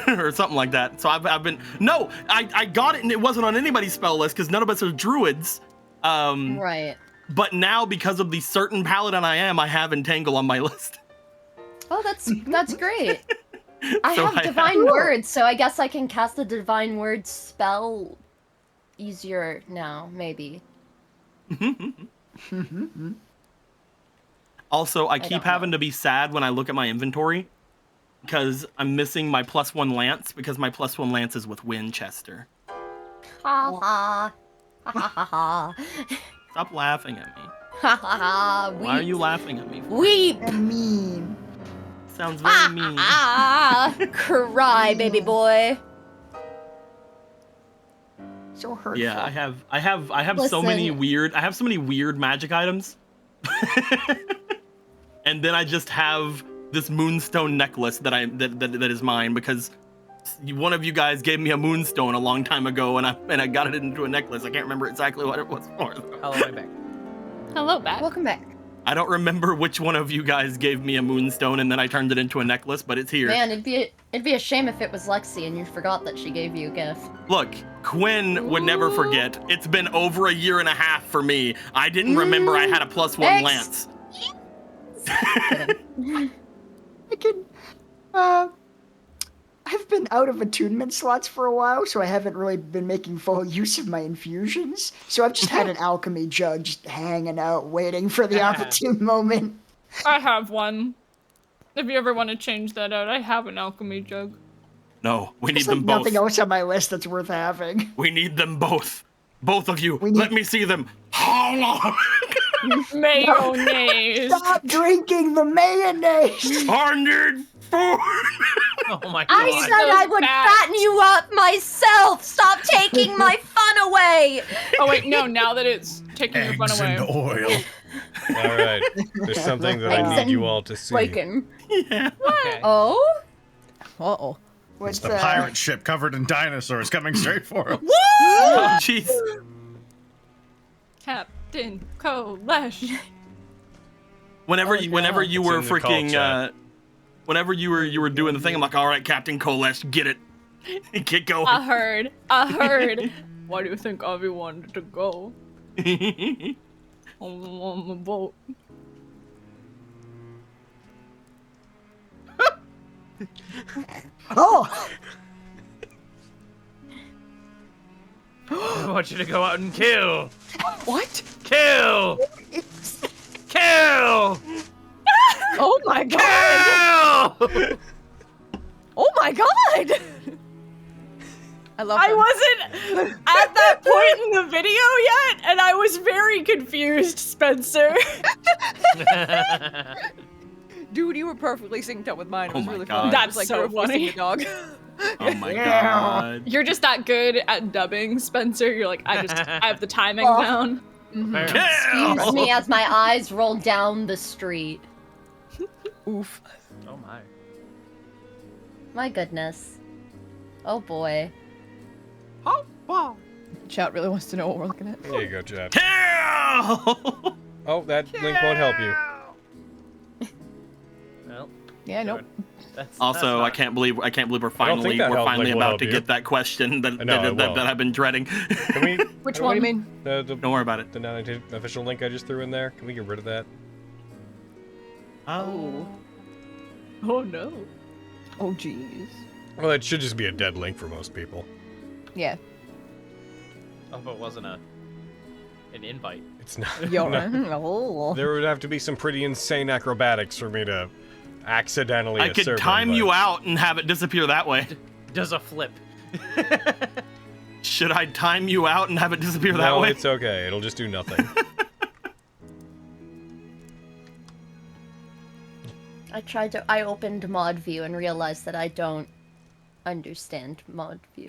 or something like that. So I got it and it wasn't on anybody's spell list because none of us are druids. Right. But now because of the certain paladin I am, I have entangle on my list. Oh, that's great. I So have I divine have- words, so I guess I can cast the divine word spell easier now, maybe. Also, I keep don't know. having to be sad when I look at my inventory because I'm missing my +1 lance because my +1 lance is with Winchester. Ha ha. Ha ha ha. Stop laughing at me. Ha ha ha. Why are you laughing at me? For? Weep. I mean, Sounds very mean. Ah, cry, baby boy. So hurtful. Yeah, I have so many Listen. weird magic items. And then I just have this moonstone necklace that is mine because one of you guys gave me a moonstone a long time ago, and I got it into a necklace. I can't remember exactly what it was for. Hello, I'm back. Hello, back. Welcome back. I don't remember which one of you guys gave me a moonstone and then I turned it into a necklace, but it's here. Man, it'd be a shame if it was Lexi and you forgot that she gave you a gift. Look, Quinn would never forget. It's been over 1.5 years for me. I didn't remember I had a +1 Next. lance. I can. I've been out of attunement slots for a while, so I haven't really been making full use of my infusions. So I've just had an alchemy jug just hanging out, waiting for the opportune moment. I have one. If you ever want to change that out, I have an alchemy jug. No, we need There's like them both. nothing else on my list that's worth having. We need them both. Both of you. We need- Let me see them. How long? Mayonnaise. Stop drinking the mayonnaise! 104. Oh my god. I said I would fatten you up myself! Stop taking my fun away! Oh wait, no, now that it's taking your fun Eggs away. and oil. All right. There's something that I Eggs need and you all to see. Bacon. Yeah. Okay. Oh? Uh-oh. What's The pirate ship covered in dinosaurs coming straight for him. Oh, jeez. Captain Kolesh. Whenever Oh, you no. were It's in the call freaking chat. whenever you were doing the thing, I'm like, all right, Captain Kolesh, get it. Get going. I heard. Why do you think Avi wanted to go on the boat? Oh! I want you to go out and kill. What? Kill. Kill. Oh my god! Kill. Oh my god! I love I them. wasn't at that point in the video yet, and I was very confused, Spencer. Dude, you were perfectly synced up with mine. It Oh was my really God. fun. That's It was like so you were voicing funny. the dog. Oh my Yeah. god. You're just that good at dubbing, Spencer. You're like, I have the timing Oh. down. Excuse me as my eyes roll down the street. Oof. Oh my. My goodness. Oh boy. Oh wow. Chat really wants to know what we're looking at. There you go, Chad. Kill. Oh, that link won't help you. Well, Yeah, nope. that's Also, that's I can't believe we're think finally that help link will about help to you. get that question that I know, it that won't. I've been dreading. Can we? Which what one? do What you do you mean? Don't worry about it. The Nat19 official link I just threw in there. Can we get rid of that? Oh. Oh no. Oh, jeez. Well, it should just be a dead link for most people. Yeah. Oh, but it wasn't an invite. It's not. Yo. no. Oh. There would have to be some pretty insane acrobatics for me to accidentally. I could serve time invite. you out and have it disappear that way. Does a flip. Should I time you out and have it disappear that No, way? it's okay. It'll just do nothing. I opened mod view and realized that I don't understand mod view.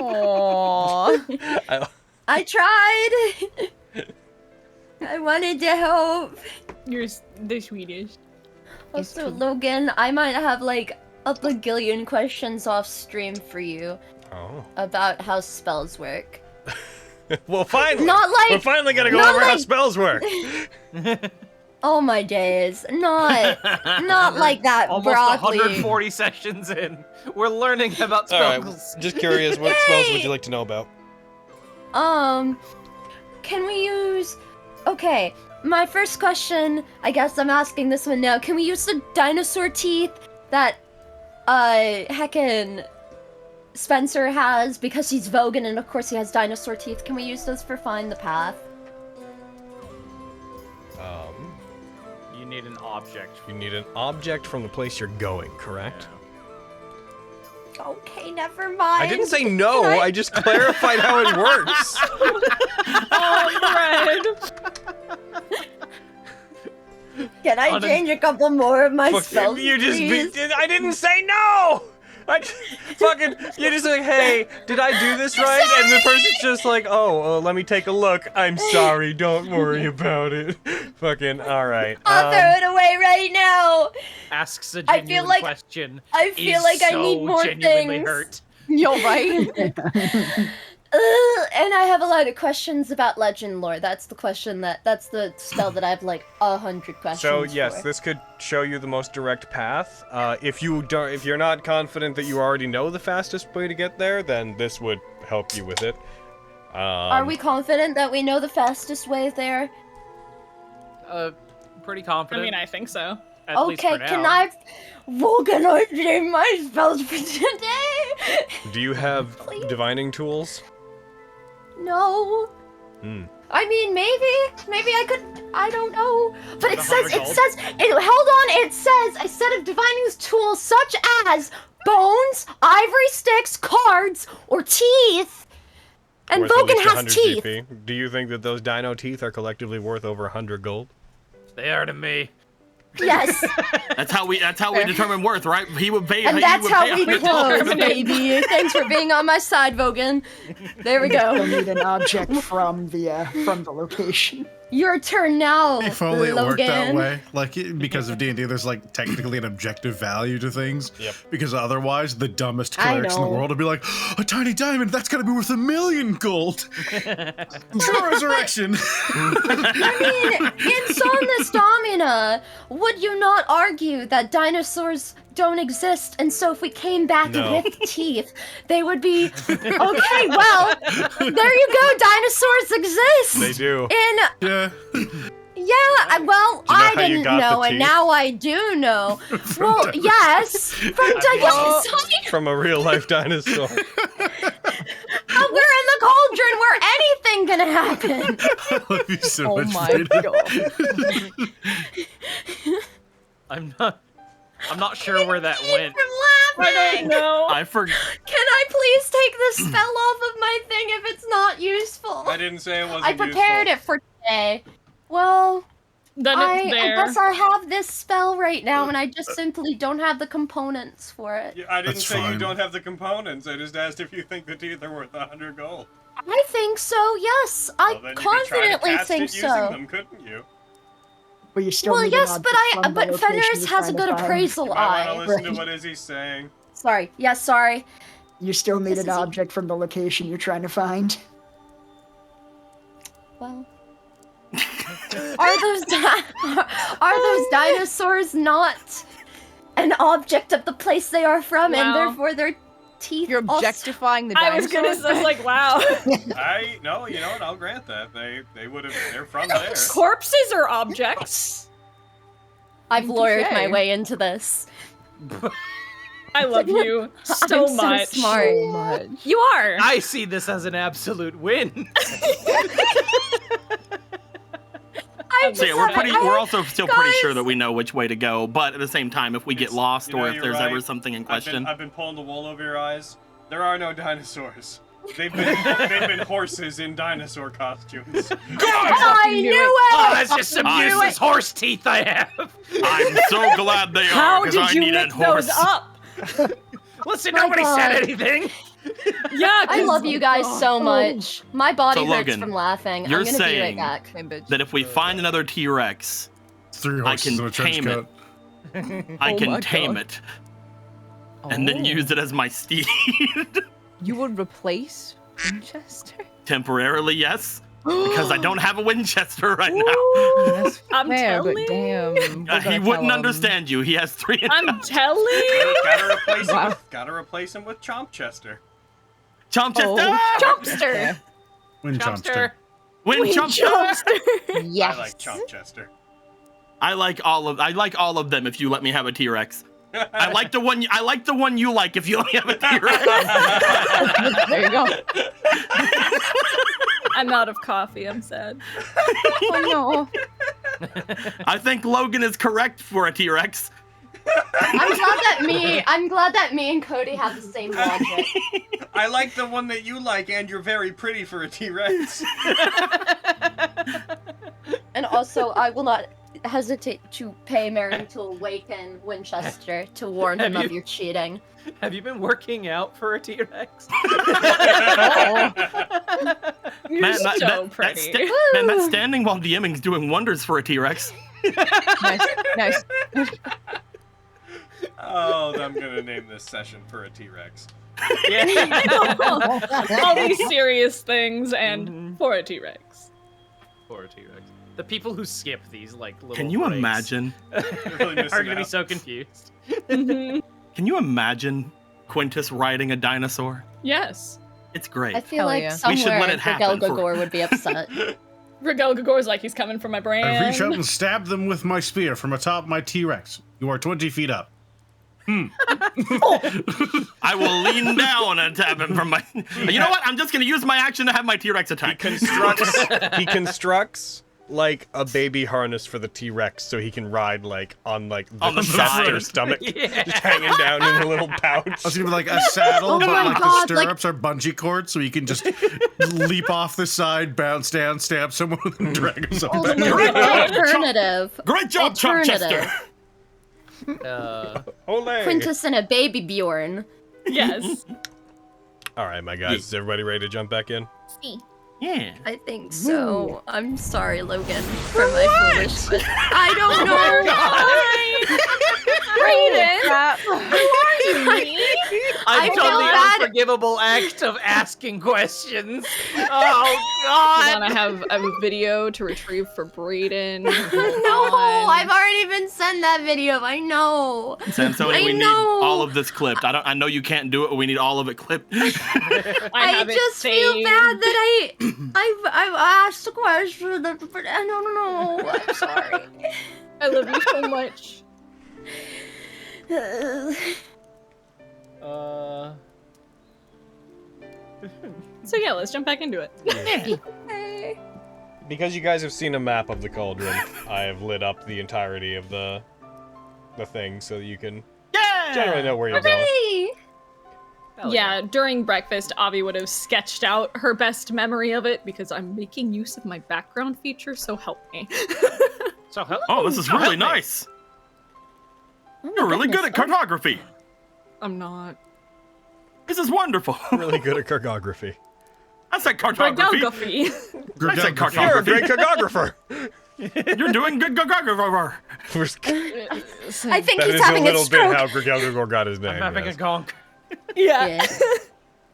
Aww. I tried! I wanted to help. You're the sweetest. Also, Logan, I might have like a bagillion questions off stream for you Oh. about how spells work. Well, finally. Not like- We're finally gonna go not over how like- spells work. Oh my days. Not like that Almost broadly. 140 sessions in. We're learning about All right. spells. Just curious, what spells would you like to know about? Can we use... Okay, my first question, I guess I'm asking this one now. Can we use the dinosaur teeth that, heckin' Spencer has because he's Vogan and of course he has dinosaur teeth? Can we use those for Find the Path? You need an object. You need an object from the place you're going, correct? Okay, never mind. I didn't say no. I just clarified how it works. Can I change a couple more of my spells, You just. please? I didn't say no. Fucking, you're just like, hey, did I do this right? And the person's just like, oh, let me take a look. I'm sorry, don't worry about it. Fucking, alright. I'll throw it away right now. Asks a I genuine feel like question. I feel is like I so need more genuinely things. hurt. You're right. And I have a lot of questions about legend lore. That's the spell that I have like 100 questions. So yes, for. this could show you the most direct path. If you're not confident that you already know the fastest way to get there, then this would help you with it. Are we confident that we know the fastest way there? Pretty I confident. mean, I think so. At least Okay, for can now. I name my spells for today? Do you have Please. divining tools? No. I mean, maybe I could. I don't know. But it says. Hold on. It says a set of divining tools such as bones, ivory sticks, cards, or teeth. And Worth at Vogan least has 100 teeth. GP. Do you think that those dino teeth are collectively worth over 100 gold? They are to me. Yes. That's how we determine worth, right? He would pay. And he that's would how pay we 100 close, gold. baby. Thanks for being on my side, Vogan. There we You'll go. need an object from the location. Your turn now, If only it worked that Logan. way. Like, because of D&D, there's like technically an objective value to things. Yep. Because otherwise, the dumbest I clerics in the know. world would be like, a tiny diamond, that's gotta be worth 1,000,000 gold. Draw resurrection. I mean, in Somnus Domina, would you not argue that dinosaurs don't exist, and so if we came back No. with teeth, they would be okay? Well, there you go. Dinosaurs exist. They do. Yeah. Well, Do you know I how you didn't got the know, and teeth? now I do know. Well, yes, from yes. From a real life dinosaur. But we're in the cauldron where anything can happen. I love you so Oh much, my Frida. god. I'm not sure where that went. From laughing. No. I forgot. Can I please take this spell off of my thing if it's not useful? I didn't say it wasn't I prepared it for today. Well, Then I it's there. guess I have this spell right now, and I just simply don't have the components for it. I didn't That's say you fine. don't have the components. I just asked if you think the teeth are worth 100 gold. I think so. Yes, I Well, then you could try to confidently cast think it using so. them, couldn't you? But you still Well, need yes, an but object from the location Fenris you're has a trying good to find. appraisal You might want eye. to listen to Right. what Izzy's saying. Sorry. Yes, sorry. You still need This an is- object from the location you're trying to find. Well, are those dinosaurs not an object of the place they are from, and Wow. therefore their teeth? You're also- objectifying the I dinosaurs. was gonna say, like, wow. No, you know what? I'll grant that. They would have. They're from there. Corpses are objects. I've lawyered Touche. my way into this. I love you so I'm much. So smart. So much. You are. I see this as an absolute win. I So yeah, just we're haven't- we're also still pretty Guys. sure that we know which way to go, but at the same time, if we get lost You know, or if you're there's right. ever something in question. I've been pulling the wool over your eyes. There are no dinosaurs. They've been horses in dinosaur costumes. I knew it! Oh, that's just some I useless horse teeth I have. I'm so glad they are How because did I you need a lick those horse. up? Listen, My nobody God. said anything. Yeah, I love you guys so much. My body So, hurts Logan, from laughing. you're I'm gonna be right saying back. Same bitch. That if we find another T-Rex, 3 I horses can in a trench tame coat. I Oh can my tame God. it and then Oh. use it as my steed. You would replace Winchester? Temporarily, yes, because I don't have a Winchester right now. That's I'm fair, but telling. damn. we're He gonna wouldn't tell him. understand you. He has 3. I'm telling. Wow. Gotta replace him with Chompchester. Chompchester! Oh, Jumpster. Windchompster. Winchester! Yes. I like Chompchester. I like all of them if you let me have a T-Rex. I like the one you like if you let me have a T-Rex. There you go. I'm out of coffee. I'm sad. Oh no. I think Logan is correct for a T-Rex. I'm glad that me and Cody have the same logic. I like the one that you like, and you're very pretty for a T-Rex. And also, I will not hesitate to pay Merriam to awaken Winchester to warn him of your cheating. Have you been working out for a T-Rex? You're so pretty. That standing while DMing is doing wonders for a T-Rex. Nice. Oh, I'm gonna name this session for a T-Rex. All these serious things and for a T-Rex. For a T-Rex. The people who skip these little Can you breaks imagine? Really are gonna be so confused. Can you imagine Quintus riding a dinosaur? Yes. It's great. I feel Hell like yeah. We should somewhere let it happen Miguel Gagor would be upset. Rigel Gagor's like, he's coming for my brand. I reach out and stab them with my spear from atop my T-Rex. You are 20 feet up. I will lean down and tap him from my... You know what? I'm just going to use my action to have my T-Rex attack. He constructs like a baby harness for the T-Rex so he can ride on the the chest side. or stomach, just hanging down in a little pouch. I was gonna be like a saddle, but my like God, the stirrups are bungee cords, so you can just leap off the side, bounce down, stab someone, and drag himself back. Alternative. Great job, Chester. Ole. Quintus and a baby Bjorn. Yes. All right, my guys, is everybody ready to jump back in? Yeah. I think so. I'm sorry, Logan, for my foolishness. I don't know why. Brayden, who are you, me? I've I done feel the bad. unforgivable act of asking questions. Oh You God! want to have a video to retrieve for Brayden? No, I've already been sent that video. I know. Sam, so I we need know. all of this clipped. I know you can't do it, but we need all of it clipped. I have it just feel saved. bad that I've asked a question, but I don't know. I'm sorry. I love you so much. So yeah, let's jump back into it. Hey. Because you guys have seen a map of the cauldron, I have lit up the entirety of the thing so that you can generally know where you're going. Hey. Yeah, during breakfast, Avi would have sketched out her best memory of it because I'm making use of my background feature, so help me. So help. Oh, this is so really help me. nice. You're really good at cartography. I'm not. This is wonderful. Really good at cartography. I said cartography. Geography. I said You're a cartography. great cartographer. You're doing good cartographer. I think That he's is a having a little bit stroke. how Grigel got his name. I'm having yes. a gonk. Yeah.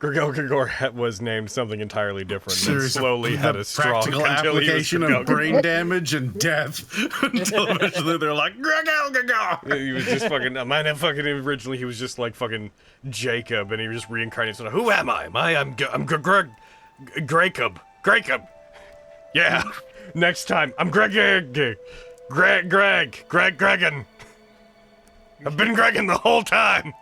Grigel was named something entirely different and Series of slowly had a stroke practical until he was application of Grigel. brain damage and death until eventually they're like, He was just fucking. Mine fucking originally he was just like fucking Jacob, and he was just reincarnated. So who am I? I'm Greg. Greg. Yeah. Next time I'm Gregan. I've been Gregan the whole time.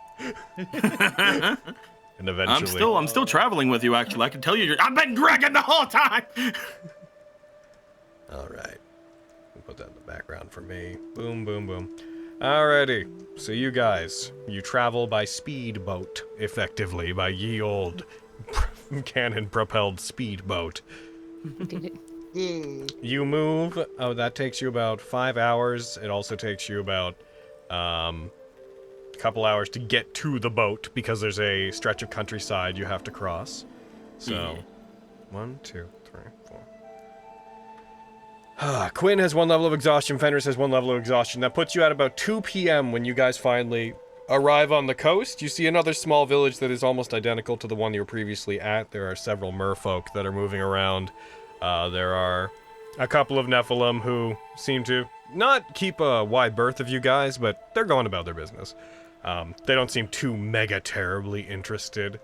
And eventually, I'm still traveling with you. Actually, I can tell you, I've been Gregan the whole time. All right. We'll put that in the background for me. Boom, boom, boom. Alrighty. So you guys, you travel by speedboat, effectively, by ye old cannon-propelled speedboat. You move. Oh, that takes you about 5 hours. It also takes you about a couple hours to get to the boat because there's a stretch of countryside you have to cross. So, 1, 2, 3, 4. Quinn has 1 level of exhaustion. Fenris has 1 level of exhaustion. That puts you at about 2 p.m. when you guys finally arrive on the coast. You see another small village that is almost identical to the one you were previously at. There are several merfolk that are moving around. There are a couple of Nephilim who seem to not keep a wide berth of you guys, but they're going about their business. They don't seem too mega terribly interested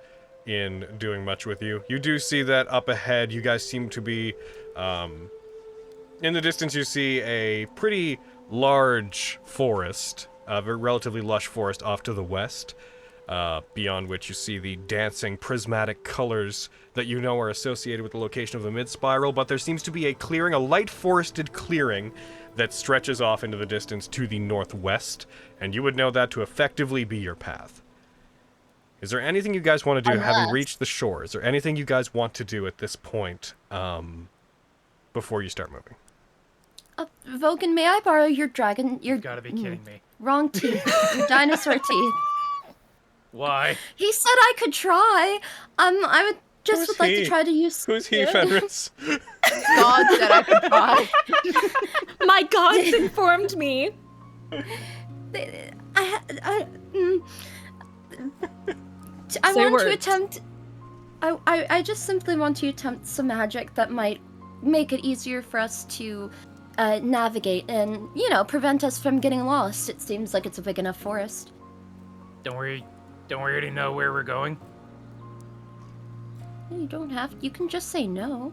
in doing much with you. You do see that up ahead, you guys seem to be, in the distance you see a pretty large forest, a relatively lush forest off to the west, beyond which you see the dancing prismatic colors that you know are associated with the location of the mid-spiral, but there seems to be a clearing, a light forested clearing that stretches off into the distance to the northwest, and you would know that to effectively be your path. Is there anything you guys want to do having reached the shore? Is there anything you guys want to do at this point before you start moving? Vogan, may I borrow your dragon? Your You've got to be kidding me. wrong teeth. Your dinosaur teeth. Why? He said I could try. I would Who's would like he? to try to use. Who's he, Fenris? God said I could try. My gods informed me. I Say want words. to attempt. I just simply want to attempt some magic that might make it easier for us to navigate and, you know, prevent us from getting lost. It seems like it's a big enough forest. Don't we already know where we're going? You don't have. You can just say no.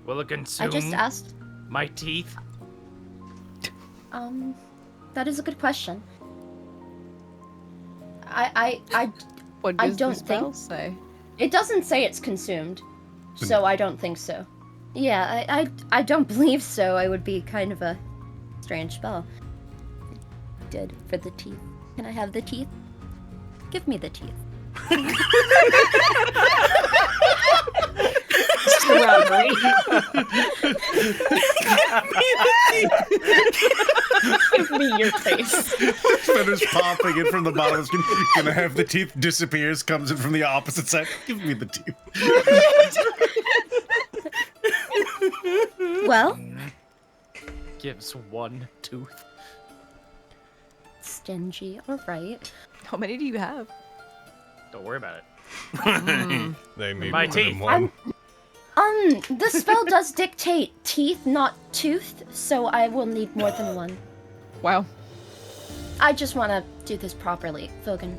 Will it consume I just asked. my teeth? That is a good question. What I does don't the spell think- say? It doesn't say it's consumed, so I don't think so. Yeah, I don't believe so. I would be kind of a strange spell. Did for the teeth. Can I have the teeth? Give me the teeth. Give me your face. Fenris popping in from the bottom of the screen. Gonna have the teeth, disappears, comes in from the opposite side. Give me the teeth. Well, Gives one tooth. stingy. All right. How many do you have? Don't worry about it. They need My more than teeth. one. The spell does dictate teeth, not tooth, so I will need more than one. Wow. I just want to do this properly, Vogan.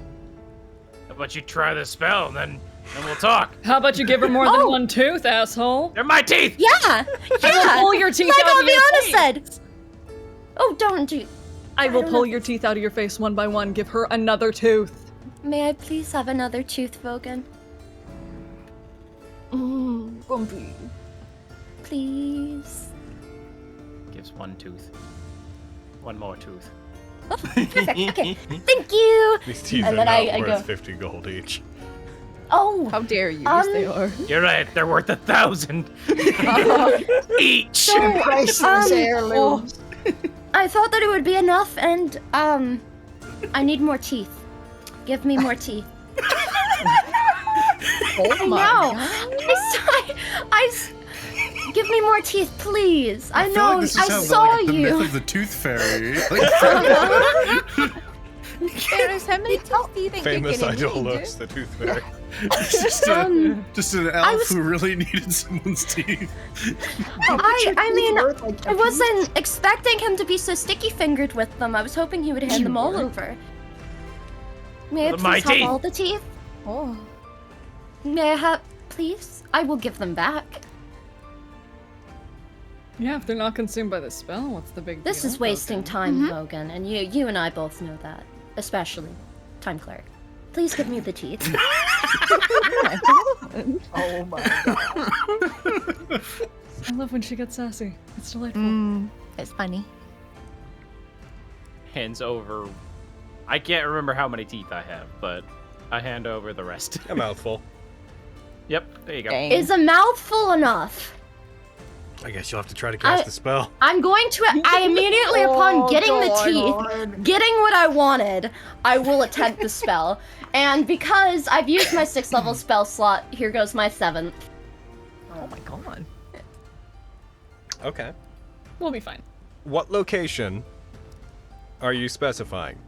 How about you try the spell, and then we'll talk. How about you give her more than one tooth, asshole? They're my teeth! Yeah! Yeah! Pull your teeth Like out of your Aviana face. said! Oh, don't do... I will don't pull know. your teeth out of your face one by one. Give her another tooth. May I please have another tooth, Vogan? Grumpy. Please. Gives one tooth. One more tooth. Oh, perfect. Okay. Thank you! These teeth And are then not I worth go- 50 gold each. Oh! How dare you? Yes, they are. You're right, they're worth 1,000 each. Priceless heirlooms. I thought that it would be enough, and, I need more teeth. Give me more teeth. Oh my No! Give me more teeth, please. I feel know, like this is I how saw like, the myth you. of the tooth fairy. Ferris, how many teeth do you think Famous you're gonna need? Idolus, the tooth fairy. Just an elf who really needed someone's teeth. I mean, Worth, like, a I wasn't expecting him to be so sticky-fingered with them. I was hoping he would hand them all over. May I Well, my please have teeth. all the teeth? Oh. May I have, please? I will give them back. Yeah, if they're not consumed by the spell, what's the big deal? This is wasting time, Logan, and you and I both know that. Especially Time Cleric. Please give me the teeth. Oh my god. I love when she gets sassy. It's delightful. It's funny. Hands over. I can't remember how many teeth I have, but I hand over the rest. A mouthful. Yep, there you go. Dang. Is a mouthful enough? I guess you'll have to try to cast the spell. I'm going to. I immediately, upon getting the God, teeth, Lord. getting what I wanted, I will attempt the spell. And because I've used my 6th level spell slot, here goes my 7th. Oh my god. Okay. We'll be fine. What location are you specifying?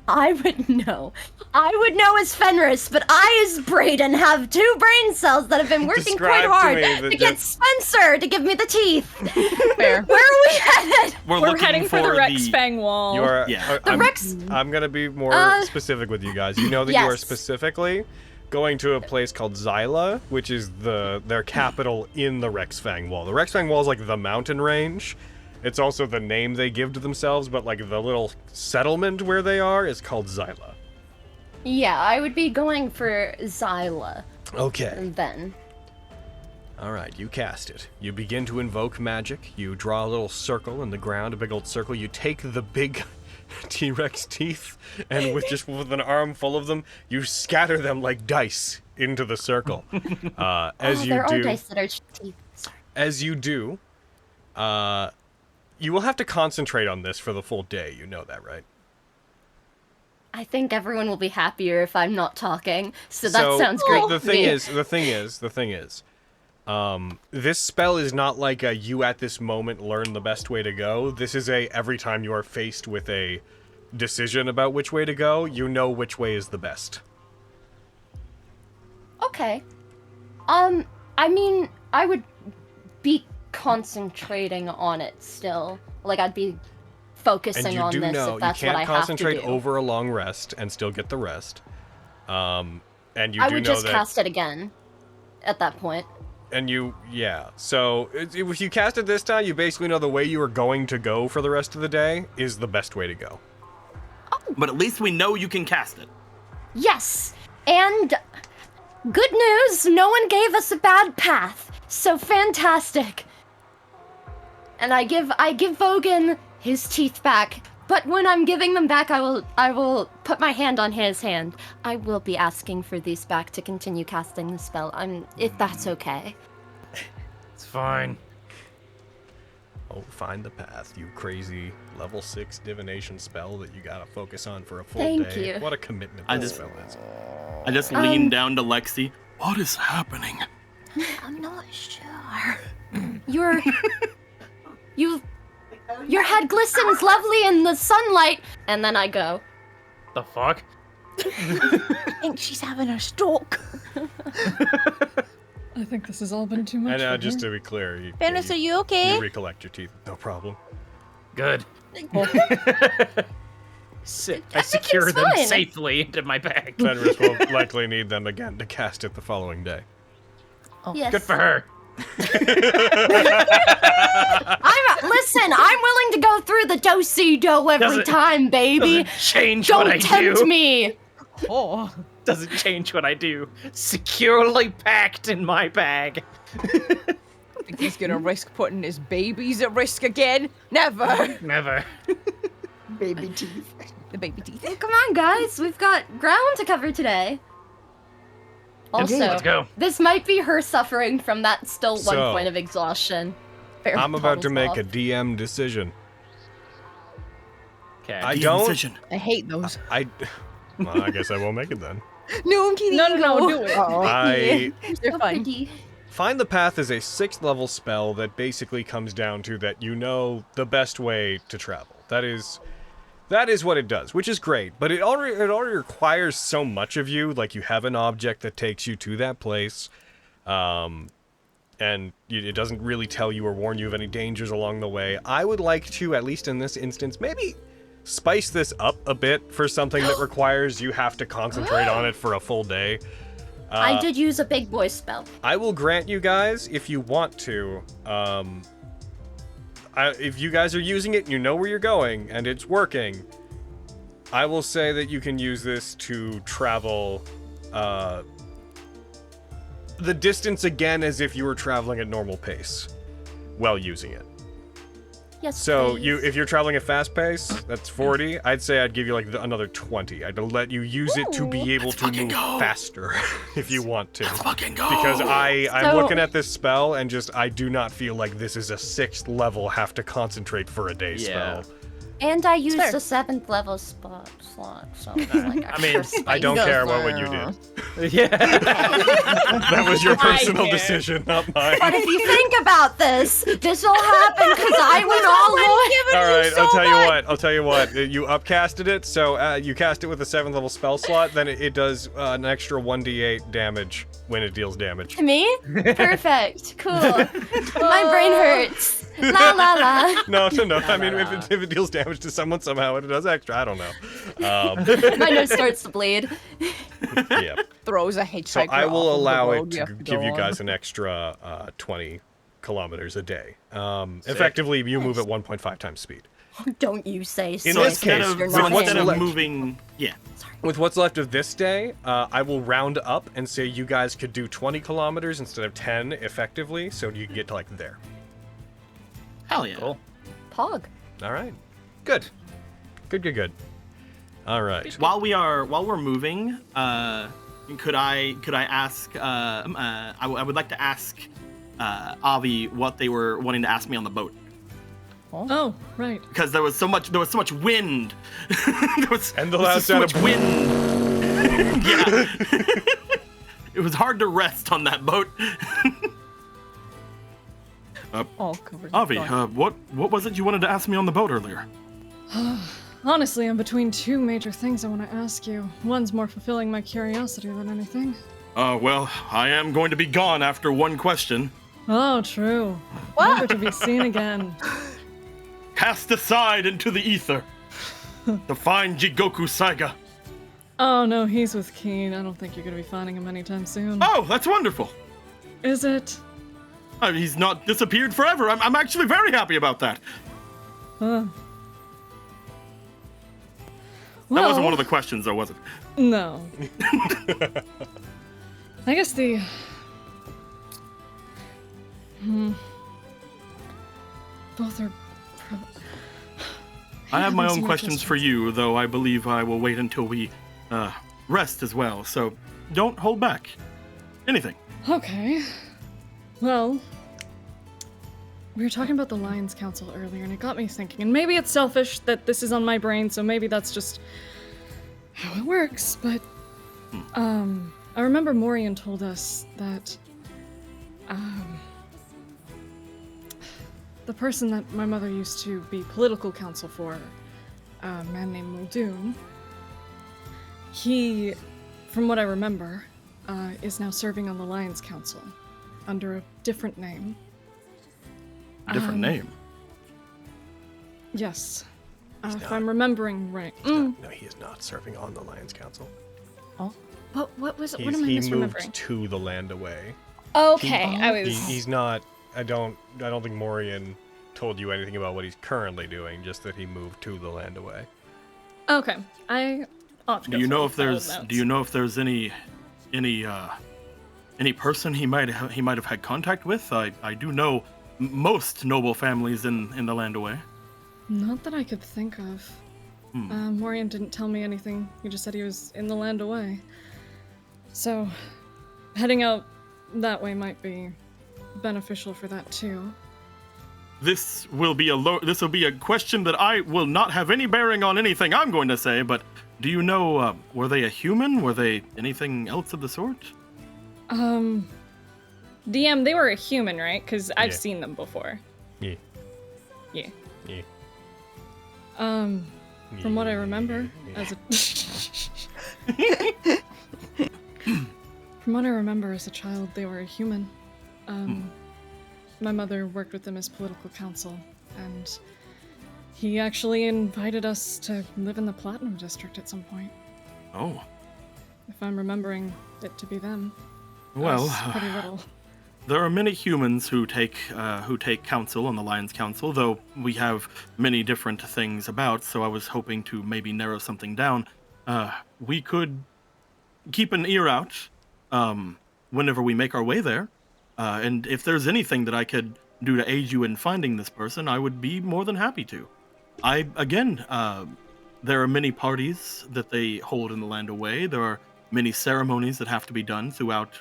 I would know. I would know as Fenris, but I as Brayden have 2 brain cells that have been working Describe quite to hard me the to get Spencer to give me the teeth. Fair. Where are we headed? We're heading for the Rex Fang Wall. You are. Yeah. The Rex. I'm gonna be more specific with you guys. You know that you are Yes. specifically going to a place called Zyla, which is their capital in the Rexfang Wall. The Rexfang Wall is like the mountain range. It's also the name they give to themselves, but like the little settlement where they are is called Zyla. Yeah, I would be going for Zyla Okay. then. All right, you cast it. You begin to invoke magic. You draw a little circle in the ground, a big old circle. You take the big T-Rex teeth, and with an arm full of them, you scatter them like dice into the circle. There are dice that are teeth. Sorry. As you do, you will have to concentrate on this for the full day. You know that, right? I think everyone will be happier if I'm not talking, so that sounds great. The thing is, this spell is not like a you at this moment learn the best way to go. This is a every time you are faced with a decision about which way to go, you know which way is the best. Okay. I mean, I would be concentrating on it still. Like, I'd be focusing on this if that's what I have to do. You can't concentrate over a long rest and still get the rest. And you I do would know just that... cast it again at that point. And yeah. So, if you cast it this time, you basically know the way you are going to go for the rest of the day is the best way to go. But at least we know you can cast it. Yes! And good news, no one gave us a bad path. So fantastic. And I give Vogan his teeth back. But when I'm giving them back, I will put my hand on his hand. I will be asking for these back to continue casting the spell. If that's okay. It's fine. Oh, find the path, you crazy level 6 divination spell that you gotta focus on for a full day. Thank you. What a commitment this spell is. I just lean down to Lexi. What is happening? I'm not sure. Your head glistens lovely in the sunlight, and then I go. The fuck? I think she's having a stroke. I think this has all been too much. And for just her. to be clear, Venus, are you okay? You recollect your teeth, no problem. Good. I I secure it's them fine. safely into my bag. Fenris will likely need them again to cast it the following day. Yes. Good for her. Listen, I'm willing to go through the do-si-do every Doesn't- time, baby. Doesn't change what I Don't tempt do. me. Oh. Doesn't change what I do. Securely packed in my bag. I think he's gonna risk putting his babies at risk again. Never. Never. Baby teeth. The baby teeth. Come on, guys. We've got ground to cover today. Also, Let's go. this might be her suffering from that still one So, point of exhaustion. Fair I'm about to make off. a DM decision. Okay. I don't. Decision. I hate those. Well, I guess I won't make it then. No, I'm kidding. No, do it. I They're So fun. pretty. Find the Path is a 6th level spell that basically comes down to that you know the best way to travel. That is what it does, which is great, but it already requires so much of you. Like, you have an object that takes you to that place, and it doesn't really tell you or warn you of any dangers along the way. I would like to, at least in this instance, maybe spice this up a bit for something that requires you have to concentrate on it for a full day. I did use a big boy spell. I will grant you guys, if you want to, if you guys are using it and you know where you're going and it's working, I will say that you can use this to travel the distance again as if you were traveling at normal pace while using it. Yes, So please. if you're traveling at fast pace, that's 40. I'd say I'd give you like another 20. I'd let you use it to be able to move faster if you want to. Fucking go. Because I'm So- looking at this spell and I do not feel like this is a 6th level have to concentrate for a day spell. And I used fair. a 7th level slot, so it's like I mean, extra I don't space. care about what you did. Yeah. That was your personal care. decision, not mine. But if you think about this will happen because I went all All right, I'll tell you what. You upcasted it, so you cast it with a 7th level spell slot, then it does an extra 1d8 damage when it deals damage. to me. Perfect. Cool. My brain hurts. La la la. No. I mean, if it deals damage to someone somehow, it does extra. I don't know. My nose starts to bleed. Yeah. Throws a So hitchhiker. I will off of the allow road it you to have to give go you on. guys an extra 20 kilometers a day. Effectively, you move at 1.5 times speed. Don't you say so. In this instead case, of, you're with not what's instead of left- moving, yeah. With what's left of this day, I will round up and say you guys could do 20 kilometers instead of 10 effectively, so you can get to like there. Hell yeah. Cool. Pog. All right. Good. Good. All right. While we're moving, could I ask? I would like to ask Avi what they were wanting to ask me on the boat. Oh, right. Because there was so much wind. And the last so out much of wind. Yeah. It was hard to rest on that boat. All covered. in Avi, fog. what was it you wanted to ask me on the boat earlier? Honestly, I'm between two major things I want to ask you. One's more fulfilling my curiosity than anything. Well, I am going to be gone after one question. Oh, true. Never to be seen again. Cast aside into the ether to find Jigoku Saiga. Oh, no, he's with Keen. I don't think you're going to be finding him anytime soon. Oh, that's wonderful. Is it? He's not disappeared forever. I'm actually very happy about that. Well, That wasn't one of the questions, though, was it? No. I guess the... Both are... I have my own more questions for you, though I believe I will wait until we rest as well. So don't hold back. Anything. Okay. Well, we were talking about the Lions Council earlier, and it got me thinking. And maybe it's selfish that this is on my brain, so maybe that's just how it works. But I remember Morian told us that the person that my mother used to be political counsel for, a man named Muldoon, he, from what I remember, is now serving on the Lions Council under a different name. Different name. Yes. If not. I'm remembering right. No, he is not serving on the Lions Council. What was it? What He am I moved misremembering? to the Land Away. Okay, I was. He's not. I don't think Morian told you anything about what he's currently doing. Just that he moved to the Land Away. Okay. Do you know if there's any person he might have had contact with? I do know most noble families in the Land Away. Not that I could think of. Morian didn't tell me anything. He just said he was in the Land Away. So, heading out that way might be beneficial for that too. This will be a question that I will not have any bearing on anything I'm going to say. But do you know? Were they a human? Were they anything else of the sort? DM, they were a human, right? Because I've Yeah. seen them before. Yeah. Yeah. Yeah. From what I remember, as a from what I remember as a child, they were a human. My mother worked with them as political counsel, and he actually invited us to live in the Platinum District at some point. Oh. If I'm remembering it to be them. I Well, was pretty little. there are many humans who take counsel on the Lions Council, though we have many different things about. So I was hoping to maybe narrow something down. We could keep an ear out whenever we make our way there, and if there's anything that I could do to aid you in finding this person, I would be more than happy to. There are many parties that they hold in the Land Away. There are many ceremonies that have to be done throughout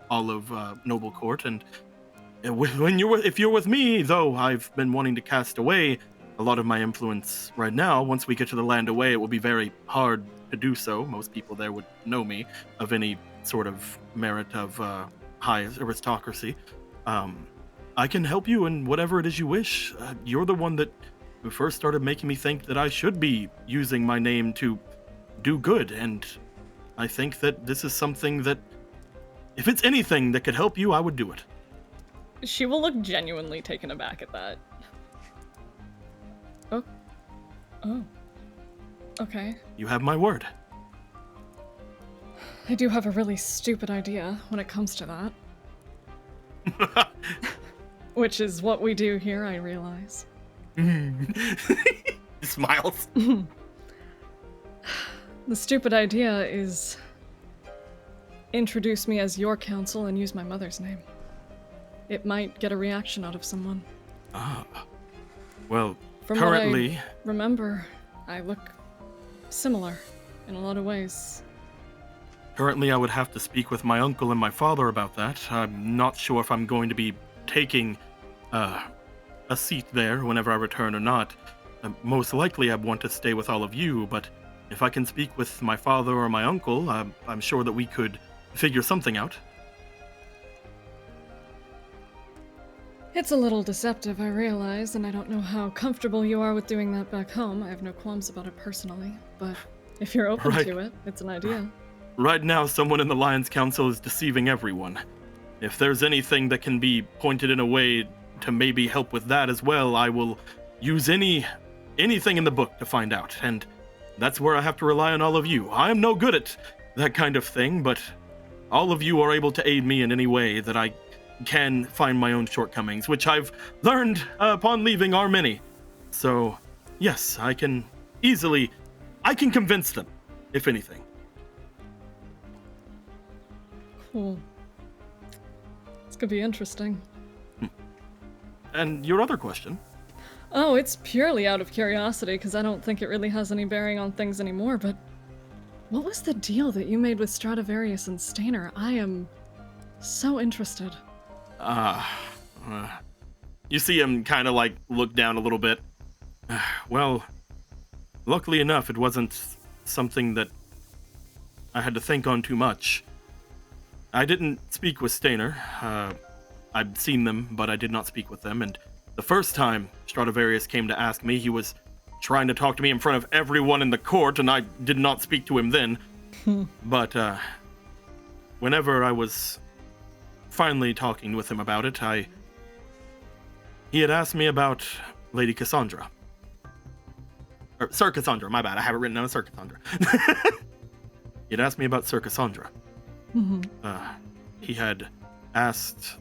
all of Noble Court, and if you're with me, though I've been wanting to cast away a lot of my influence right now, once we get to the Land Away, it will be very hard to do so. Most people there would know me of any sort of merit of high aristocracy. I can help you in whatever it is you wish. You're the one that first started making me think that I should be using my name to do good, and I think that this is something that, if it's anything that could help you, I would do it. She will look genuinely taken aback at that. Oh. Okay. You have my word. I do have a really stupid idea when it comes to that. Which is what we do here, I realize. He smiles. The stupid idea is introduce me as your counsel and use my mother's name. It might get a reaction out of someone. Well, From currently, what I remember, I look similar in a lot of ways. Currently, I would have to speak with my uncle and my father about that. I'm not sure if I'm going to be taking a seat there whenever I return or not. Most likely, I'd want to stay with all of you, but if I can speak with my father or my uncle, I'm sure that we could figure something out. It's a little deceptive, I realize, and I don't know how comfortable you are with doing that back home. I have no qualms about it personally, but if you're open to it, it's an idea. Right now, someone in the Lions Council is deceiving everyone. If there's anything that can be pointed in a way to maybe help with that as well, I will use anything in the book to find out, and that's where I have to rely on all of you. I am no good at that kind of thing, but all of you are able to aid me in any way that I can find my own shortcomings, which I've learned upon leaving are many. So, yes, I can convince them, if anything. Cool. This could be interesting. And your other question? Oh, it's purely out of curiosity, because I don't think it really has any bearing on things anymore, but what was the deal that you made with Stradivarius and Stainer? I am so interested. You see him kind of like look down a little bit. Well, luckily enough, it wasn't something that I had to think on too much. I didn't speak with Stainer. I'd seen them, but I did not speak with them, and the first time Stradivarius came to ask me, he was trying to talk to me in front of everyone in the court, and I did not speak to him then. But whenever I was finally talking with him about it, he had asked me about Lady Cassandra. Or Sir Cassandra, my bad, I have it written down as Sir Cassandra. He had asked me about Sir Cassandra. He had asked,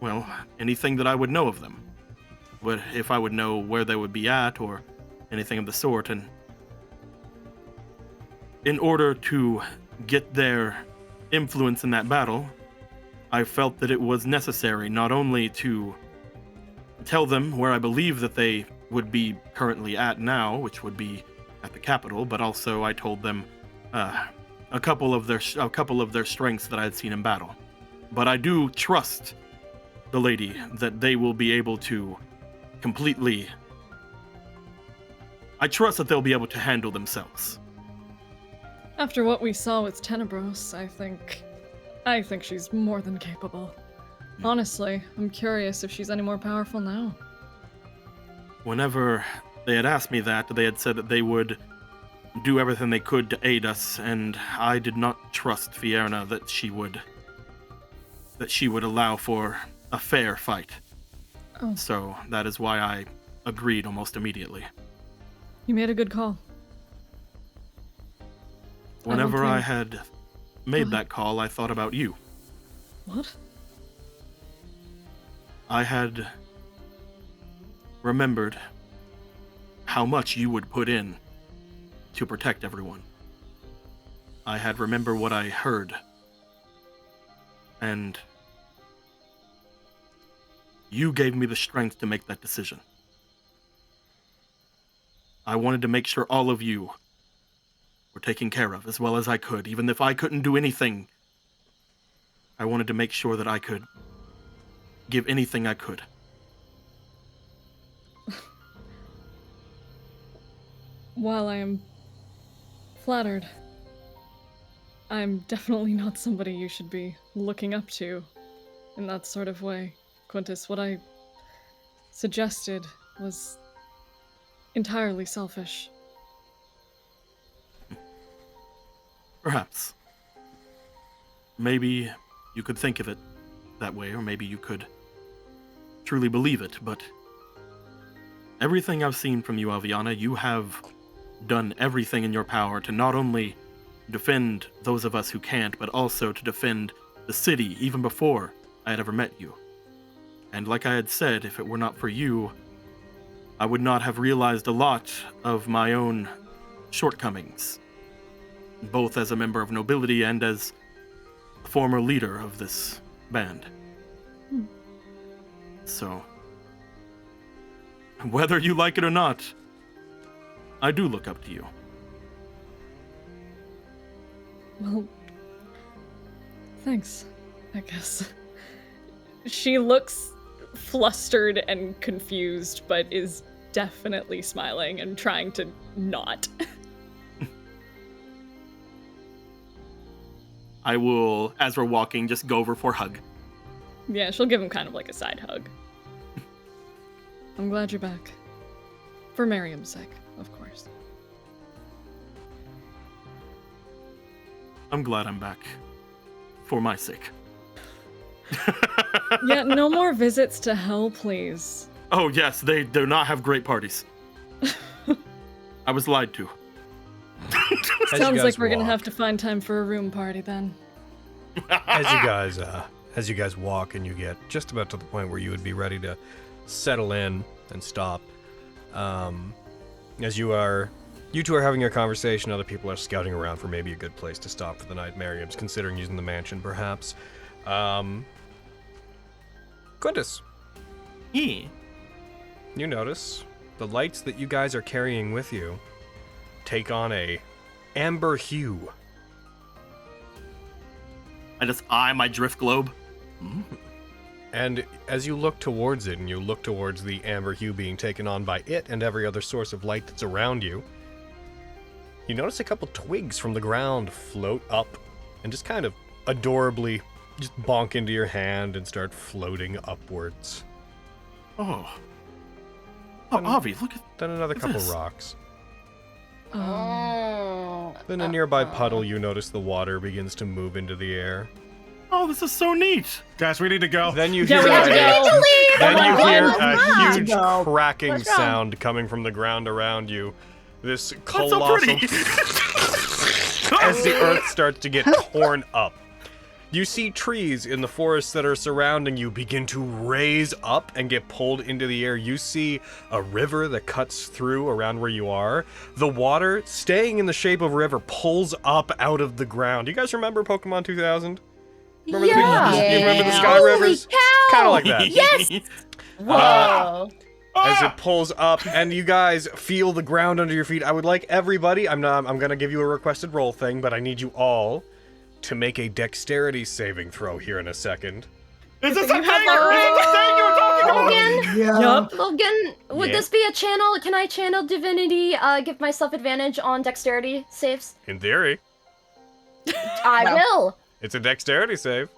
well, anything that I would know of them. If I would know where they would be at or anything of the sort, and in order to get their influence in that battle, I felt that it was necessary not only to tell them where I believe that they would be currently at now, which would be at the capital, but also I told them a couple of their strengths that I had seen in battle. But I do trust the lady that they will be able to completely. I trust that they'll be able to handle themselves. After what we saw with Tenebros, I think she's more than capable. Honestly, I'm curious if she's any more powerful now. Whenever they had asked me that, they had said that they would do everything they could to aid us, and I did not trust Fierna that she would allow for a fair fight. Oh. So that is why I agreed almost immediately. You made a good call. Whenever I had made that call, I thought about you. What? I had remembered how much you would put in to protect everyone. I had remembered what I heard, and you gave me the strength to make that decision. I wanted to make sure all of you were taken care of as well as I could, even if I couldn't do anything. I wanted to make sure that I could give anything I could. While I am flattered, I'm definitely not somebody you should be looking up to in that sort of way. Quintus, what I suggested was entirely selfish. Perhaps. Maybe you could think of it that way, or maybe you could truly believe it, but everything I've seen from you, Aviana, you have done everything in your power to not only defend those of us who can't, but also to defend the city, even before I had ever met you. And like I had said, if it were not for you, I would not have realized a lot of my own shortcomings, both as a member of nobility and as a former leader of this band. So, whether you like it or not, I do look up to you. Well, thanks, I guess. She looks flustered and confused, but is definitely smiling and trying to not. I will, as we're walking, just go over for a hug. Yeah, she'll give him kind of like a side hug. I'm glad you're back. For Miriam's sake, of course. I'm glad I'm back. For my sake. Yeah, no more visits to hell, please. Oh yes, they do not have great parties. I was lied to. Sounds like we're gonna have to find time for a room party then. As you guys walk and you get just about to the point where you would be ready to settle in and stop, as you two are having your conversation, other people are scouting around for maybe a good place to stop for the night. Miriam's considering using the mansion, perhaps. Quintus. Yeah. You notice the lights that you guys are carrying with you take on a amber hue. I just eye my drift globe. And as you look towards it, and you look towards the amber hue being taken on by it and every other source of light that's around you, you notice a couple twigs from the ground float up and just kind of adorably just bonk into your hand and start floating upwards. Oh, Avi, look at Then another couple this. rocks. Oh. Then a nearby puddle, you notice the water begins to move into the air. Oh, this is so neat. Guys, we need to go. Then you Yeah, hear we have to go. then you hear a huge Go. cracking Let's go. sound coming from the ground around you. This That's so colossal pretty. as the earth starts to get torn up. You see trees in the forest that are surrounding you begin to raise up and get pulled into the air. You see a river that cuts through around where you are. The water, staying in the shape of a river, pulls up out of the ground. You guys remember Pokemon 2000? Remember you remember the Sky Holy Rivers? cow! Kind of like that. Yes! Whoa. As it pulls up and you guys feel the ground under your feet. I would like everybody, I'm gonna give you a requested roll thing, but I need you all to make a dexterity saving throw here in a second. Is this a thing? Is have this a thing you were talking about? Logan, Yeah. Logan, would Yeah. this be a channel? Can I channel divinity, give myself advantage on dexterity saves? In theory, I will. it's a dexterity save.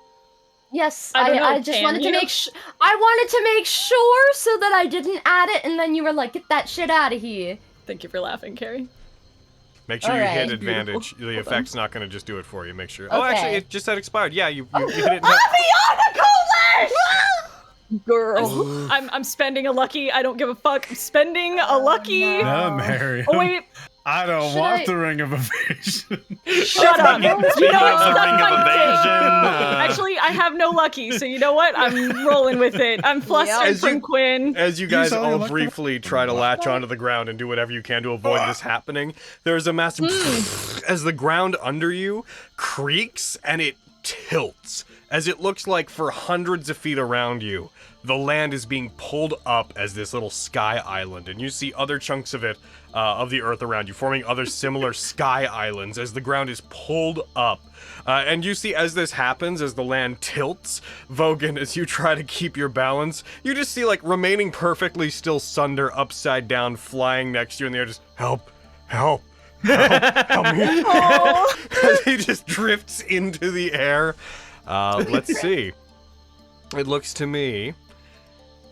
Yes, I don't know, I just can wanted to you? make I wanted to make sure so that I didn't add it, and then you were like, get that shit out of here. Thank you for laughing, Carrie. Make sure you Alright. hit advantage. The Hold effect's not going to just do it for you. Make sure. Oh, Okay. actually, it just said expired. Yeah, you hit it. Girl. I'm spending a lucky. I don't give a fuck. I'm spending a lucky. No, Mary. Oh wait, I don't Should want I- the ring of evasion. shut up. You know it's Speaking of not the ring of my evasion, thing. Actually, I have no lucky, so you know what? I'm rolling with it. I'm flustered As you- from Quinn. As you guys saw all your luck- briefly try to latch onto the ground and do whatever you can to avoid this happening, there's a massive as the ground under you creaks and it tilts. As it looks like for hundreds of feet around you, the land is being pulled up as this little sky island, and you see other chunks of it, of the earth around you, forming other similar sky islands as the ground is pulled up. And you see as this happens, as the land tilts, Vogan, as you try to keep your balance, you just see like remaining perfectly still Sunder upside down, flying next to you in the air, just help, help. Help me. As he just drifts into the air. Let's see. It looks to me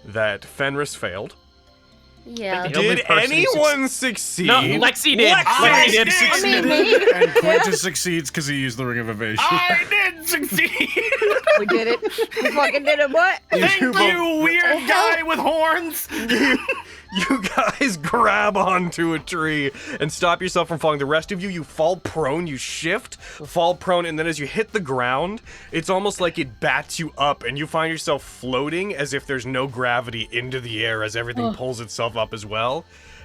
that Fenris failed. Yeah. The only Did person who anyone succeed? No, Lexi did. Lexi did. I mean, maybe. And Quintus succeeds because he used the ring of evasion. I did succeed. We did it. We fucking did it, what? Thank you, weird guy with horns. You guys grab onto a tree and stop yourself from falling. The rest of you, you fall prone, you shift, fall prone, and then as you hit the ground, it's almost like it bats you up and you find yourself floating as if there's no gravity into the air as everything pulls itself up as well.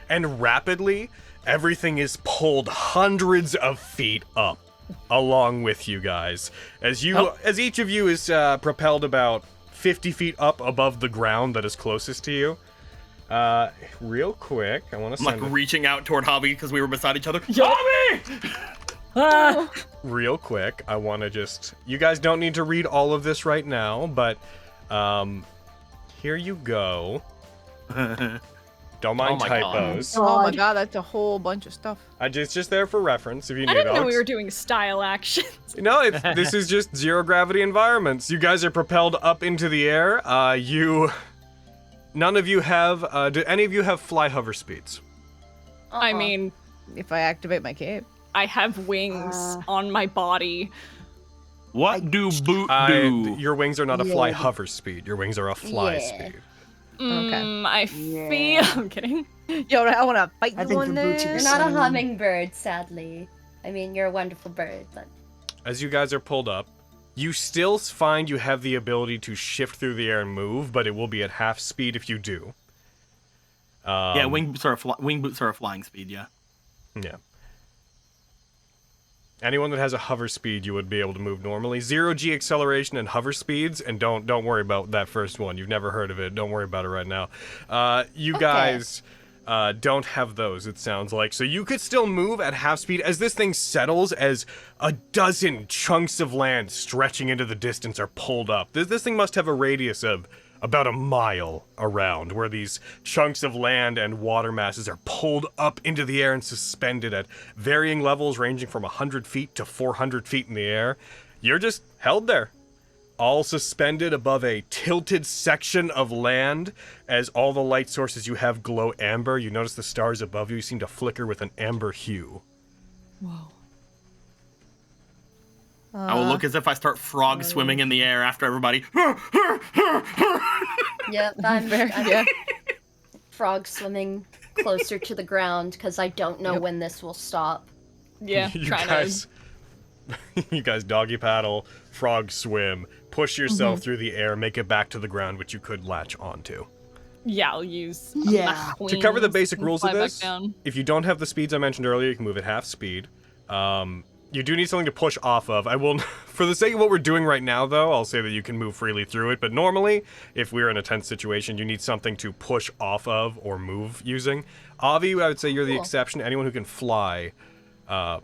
And rapidly, everything is pulled hundreds of feet up along with you guys. As each of you is propelled about 50 feet up above the ground that is closest to you. Real quick, I want to I'm send like reaching out toward Javi because we were beside each other. Javi! real quick, I want to just... You guys don't need to read all of this right now, but here you go. Don't mind typos. Oh my god, that's a whole bunch of stuff. It's just there for reference if you need I it. didn't know we were doing style actions. No, this is just zero gravity environments. You guys are propelled up into the air. None of you have... do any of you have fly hover speeds? I mean, if I activate my cape. I have wings on my body. What do boot do? Your wings are not a fly hover speed. Your wings are a fly speed. Okay. I feel... I'm kidding. Yo, I want to fight I you think on the boots there. are You're not a hummingbird, sadly. I mean, you're a wonderful bird, but... As you guys are pulled up, you still find you have the ability to shift through the air and move, but it will be at half speed if you do. Yeah, wing boots are a flying speed, yeah. Yeah. Anyone that has a hover speed, you would be able to move normally. 0G acceleration and hover speeds, and don't worry about that first one. You've never heard of it. Don't worry about it right now. You guys don't have those, it sounds like. So you could still move at half speed as this thing settles, as a dozen chunks of land stretching into the distance are pulled up. This thing must have a radius of about a mile around, where these chunks of land and water masses are pulled up into the air and suspended at varying levels ranging from 100 feet to 400 feet in the air. You're just held there, all suspended above a tilted section of land as all the light sources you have glow amber. You notice the stars above you seem to flicker with an amber hue. Whoa. I will look as if I start frog swimming in the air after everybody. Yep, I'm Yeah. frog swimming closer to the ground because I don't know when this will stop. Yeah, You trying guys, you guys doggy paddle, frog swim, push yourself through the air, make it back to the ground, which you could latch onto. Yeah, I'll use Yeah. my To cover the wings basic and rules of fly back this, down. if you don't have the speeds I mentioned earlier, you can move at half speed. You do need something to push off of. I will, for the sake of what we're doing right now, though, I'll say that you can move freely through it. But normally, if we're in a tense situation, you need something to push off of or move using. Avi, I would say you're the exception. Anyone who can fly. Oh,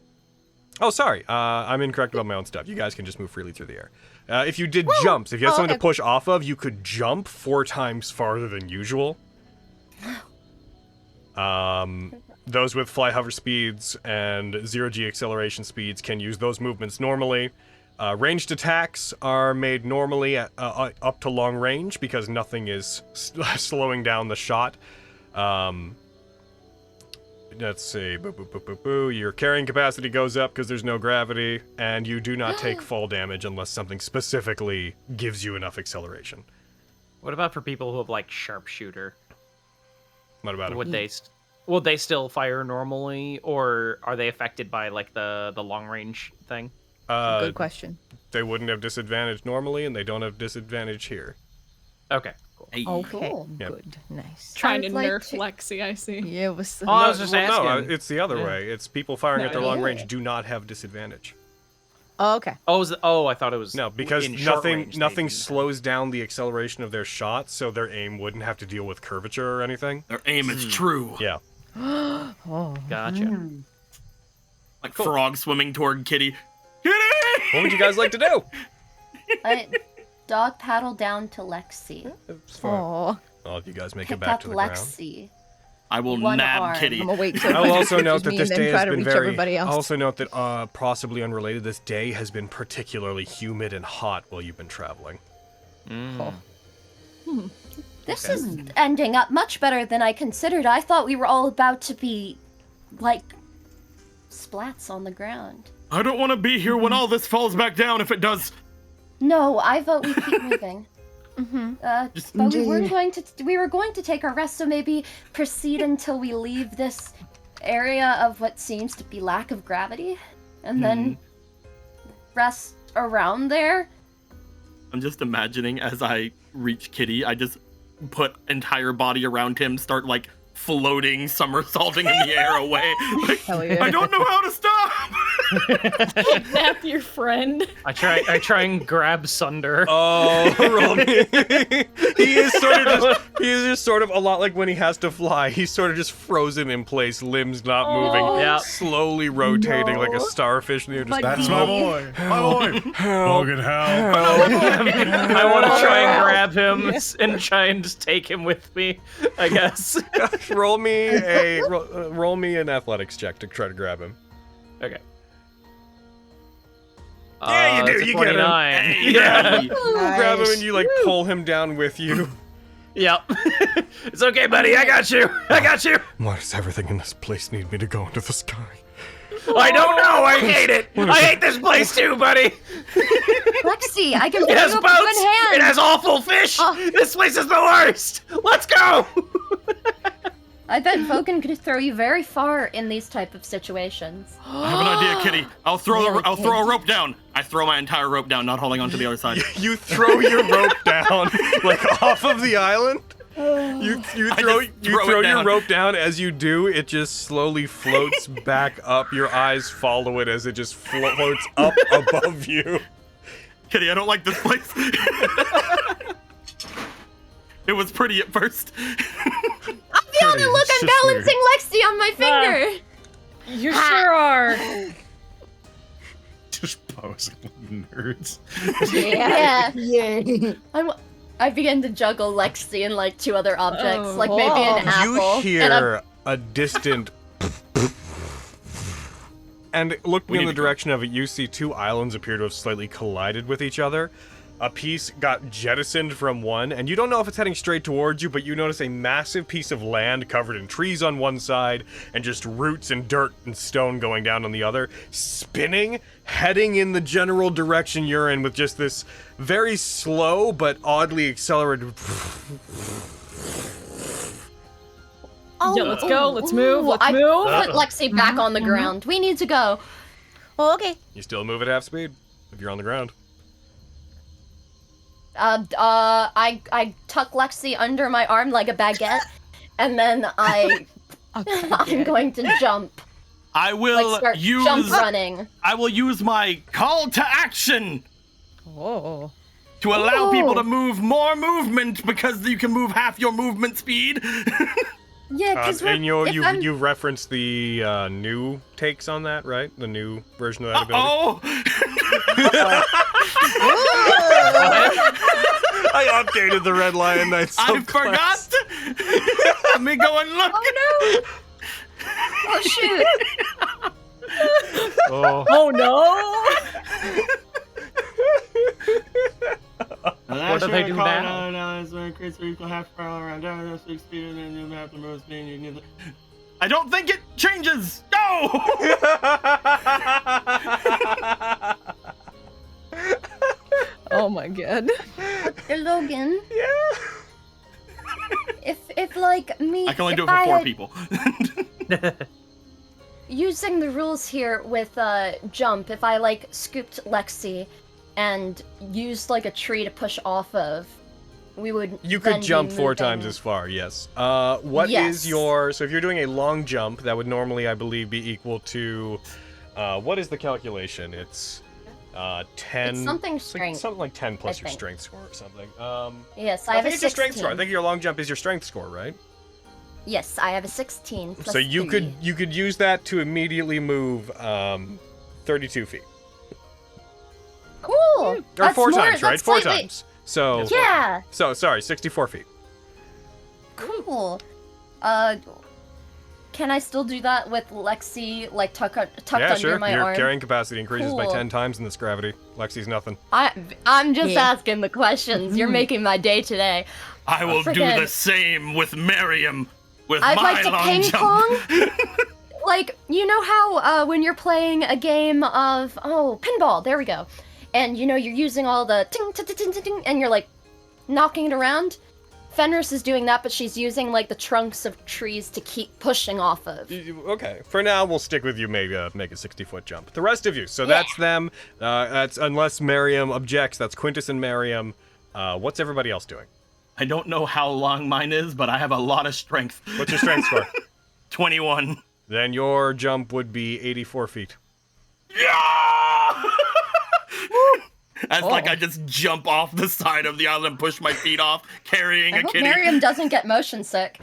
sorry. I'm incorrect about my own stuff. You guys can just move freely through the air. If you did jumps, if you had something to push off of, you could jump 4 times farther than usual. Those with fly hover speeds and 0G acceleration speeds can use those movements normally. Ranged attacks are made normally at up to long range because nothing is slowing down the shot. Let's see. Your carrying capacity goes up because there's no gravity, and you do not take fall damage unless something specifically gives you enough acceleration. What about for people who have like sharpshooter? What about them? Would they still fire normally, or are they affected by like the long range thing? Good question. They wouldn't have disadvantage normally, and they don't have disadvantage here. Okay, cool. Okay, Cool. Yep. good, nice. Trying to I'd like nerf to- Lexi, I see. Yeah, what's Oh, I was just No, asking. it's the other Yeah. way. It's people firing at their long Yeah. range do not have disadvantage. Oh, okay. I thought it was No, because in short nothing range, they nothing do that. slows down the acceleration of their shots, so their aim wouldn't have to deal with curvature or anything. Their aim is true. Yeah. Oh, Gotcha. Like frog swimming toward Kitty. Kitty! What would you guys like to do? I dog paddle down to Lexi. It's fine. oh. All of you guys make it Pick back up to the ground. Lexi. I will One nab arm. Kitty. I'm gonna wait till I will also note that me this and then day try has to been reach very. everybody else. I'll also note that, possibly unrelated, this day has been particularly humid and hot while you've been traveling. This is ending up much better than I considered. I thought we were all about to be, like, splats on the ground. I don't want to be here when all this falls back down if it does. No, I vote we keep moving. But Indeed. we were going to take our rest, so maybe proceed until we leave this area of what seems to be lack of gravity, and then rest around there. I'm just imagining as I reach Kitty, I just put entire body around him, start like floating, somersaulting in the air away. Like, Hell yeah. I don't know how to stop. Kidnap your friend. I try and grab Sunder. Oh, roll me. He is just sort of a lot like when he has to fly. He's sort of just frozen in place, limbs not moving, Yeah. slowly rotating like a starfish near just. That's my boy. My boy. Logan, help. I want to try and grab him and try and just take him with me, I guess. roll me an athletics check to try to grab him. Okay. Yeah, you do. It's a You get him. 29. Yeah. Nice. Grab him and you like pull him down with you. Yep. It's okay, buddy. I got you. I got you. Why does everything in this place need me to go into the sky? I don't know. I hate it. I hate this place too, buddy. Lexi, I can It pick has you up boats. with one hand. It has awful fish. This place is the worst. Let's go. I bet Vogan could throw you very far in these type of situations. I have an idea, Kitty. I'll throw a rope down. I throw my entire rope down, not holding on to the other side. You throw your rope down like off of the island. You throw your down. rope down. As you do, it just slowly floats back up. Your eyes follow it as it just floats up above you. Kitty, I don't like this place. It was pretty at first. I'm the only look I'm balancing Lexi on my finger. You sure are. Just posing like nerds. Yeah. Yay. I begin to juggle Lexi and like two other objects, like maybe an apple. You and hear a distant. And looking in the direction of it, you see two islands appear to have slightly collided with each other. A piece got jettisoned from one, and you don't know if it's heading straight towards you, but you notice a massive piece of land covered in trees on one side, and just roots and dirt and stone going down on the other, spinning, heading in the general direction you're in with just this very slow but oddly accelerated. Yeah, let's go. Let's move. Let's I move. put Lexi back on the ground. We need to go. Oh, okay. You still move at half speed if you're on the ground. I tuck Lexi under my arm like a baguette, and then I'm going to jump. I will Like start jump running. I will use my call to action Oh. to allow people to move more movement because you can move half your movement speed. Yeah, because And you referenced the new takes on that, right? The new version of that ability. Oh! I updated the Red Lion Knights. I forgot. Let me go and look. Oh no! Oh shoot! Oh no! What do they do now? I don't think it changes. Go! Oh my god. Logan. Yeah. If like me, I can only if do it for I 4 had- people. Using the rules here with jump, if I like scooped Lexi and used like a tree to push off of, we would. You then could be jump 4 moving- times as far, yes. What is Yes. your... So if you're doing a long jump, that would normally, I believe, be equal to... what is the calculation? It's 10... It's something like strength. something like 10 plus I your think. strength score or something. Yes, I I have think a it's your 16. strength score. I think your long jump is your strength score, right? Yes, I have a 16. Plus So you 3. could use that to immediately move 32 feet. Cool. Or That's 4 more, times, right? that's 4 slightly- times. So Yeah. So sorry, 64 feet. Cool. Can I still do that with Lexi, like tucked Yeah, under sure. my Your arm? carrying capacity increases by Cool. 10 times in this gravity. Lexi's nothing. I'm just Yeah. asking the questions. You're making my day today. I will do Friggin- the same with Miriam. With I'd my like to long ping jump. pong. Like, you know how when you're playing a game of pinball, there we go, and you're using all the ting ting ting ting ting, and you're like knocking it around. Fenris is doing that, but she's using like the trunks of trees to keep pushing off of. Okay, for now we'll stick with you. Make a 60-foot jump. The rest of you. So that's them. That's unless Miriam objects. That's Quintus and Miriam. What's everybody else doing? I don't know how long mine is, but I have a lot of strength. What's your strength score? 21. Then your jump would be 84 feet. Yeah! As like I just jump off the side of the island and push my feet off, carrying I a hope kitty. Miriam doesn't get motion sick.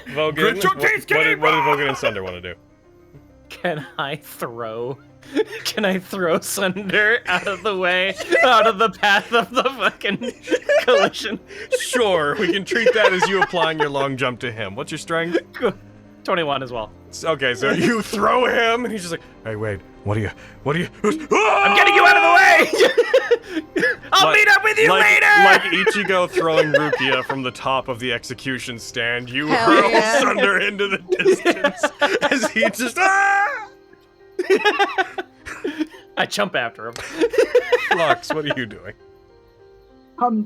Vogan, Grit your teeth, what kitty! do Vogan and Sunder want to do? Can I throw Sunder out of the way, out of the path of the fucking collision? Sure, we can treat that as you applying your long jump to him. What's your strength? 21 as well. Okay, so you throw him, and he's just like, hey, wait, what are you? I'm getting you out of the way! I'll meet up with you later! Like Ichigo throwing Rukia from the top of the execution stand, you Hell hurl yeah. Sunder into the distance as he just, I jump after him. Flux, what are you doing?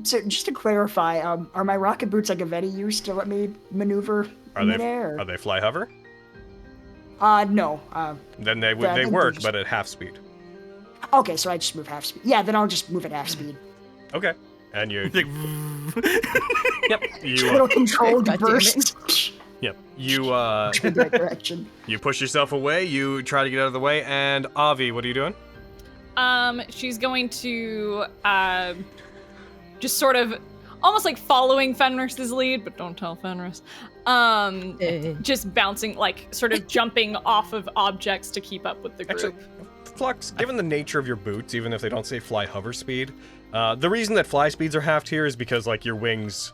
So just to clarify, are my rocket boots like Aveti used to let me maneuver Are in they midair? are they fly hover? No. Then they Yeah, I they think work, they're just- but at half speed. Okay, so I just move half speed. Yeah, then I'll just move at half speed. Okay, and you Like, you Little controlled God damn it. burst. yep you In the right direction. you push yourself away. You try to get out of the way, and Avi, what are you doing? She's going to just sort of almost like following Fenris's lead, but don't tell Fenris. Just bouncing, like sort of jumping off of objects to keep up with the group. Actually, Flux, given the nature of your boots, even if they don't say fly hover speed, the reason that fly speeds are halved here is because like your wings,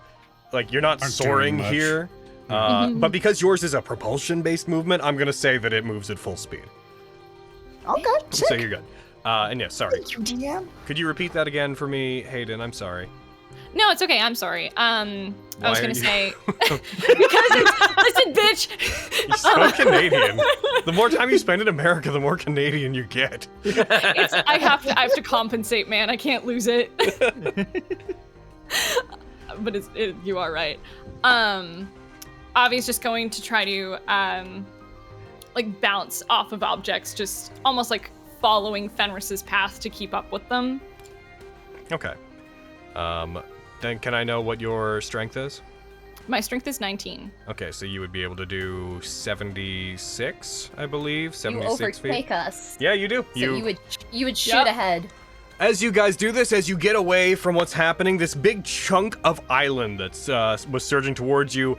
like you're not Aren't soaring doing much. here. But because yours is a propulsion-based movement, I'm gonna say that it moves at full speed. Okay, So sick. you're good. And yeah, sorry. Thank you, DM. Could you repeat that again for me, Hayden? I'm sorry. No, it's okay. I'm sorry. I Why was are gonna you- say because listen, bitch. You're so Canadian. The more time you spend in America, the more Canadian you get. I have to compensate, man. I can't lose it. But you are right. Avi's just going to try to like bounce off of objects, just almost like following Fenris's path to keep up with them. Okay. Then can I know what your strength is? My strength is 19. Okay, so you would be able to do 76, I believe. You 76 feet. overtake us. Yeah, you do. So you would shoot Yep. ahead. As you guys do this, as you get away from what's happening, this big chunk of island that's was surging towards you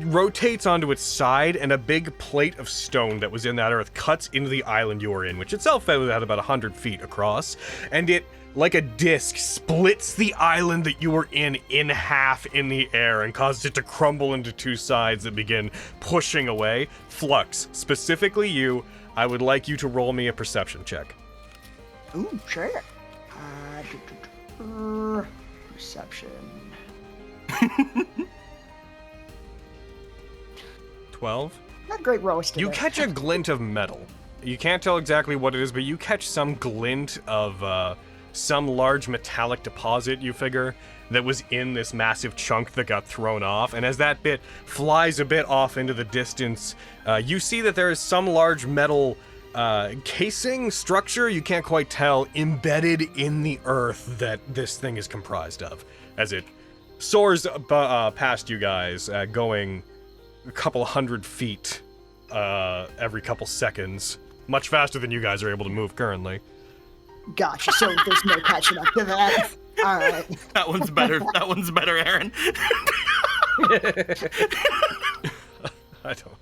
rotates onto its side, and a big plate of stone that was in that earth cuts into the island you were in, which itself had about 100 feet across, and it, like a disc, splits the island that you were in half in the air and causes it to crumble into two sides that begin pushing away. Flux, specifically you, I would like you to roll me a perception check. Ooh, sure. Perception. 12? Not great rolls today. You catch a glint of metal. You can't tell exactly what it is, but you catch some glint of some large metallic deposit, you figure, that was in this massive chunk that got thrown off. And as that bit flies a bit off into the distance, you see that there is some large metal casing structure, you can't quite tell, embedded in the earth that this thing is comprised of. As it soars past you guys, going a couple hundred feet every couple seconds, much faster than you guys are able to move currently. Gotcha. So there's no catching up to that. All right. that one's better. That one's better, Aaron. I don't.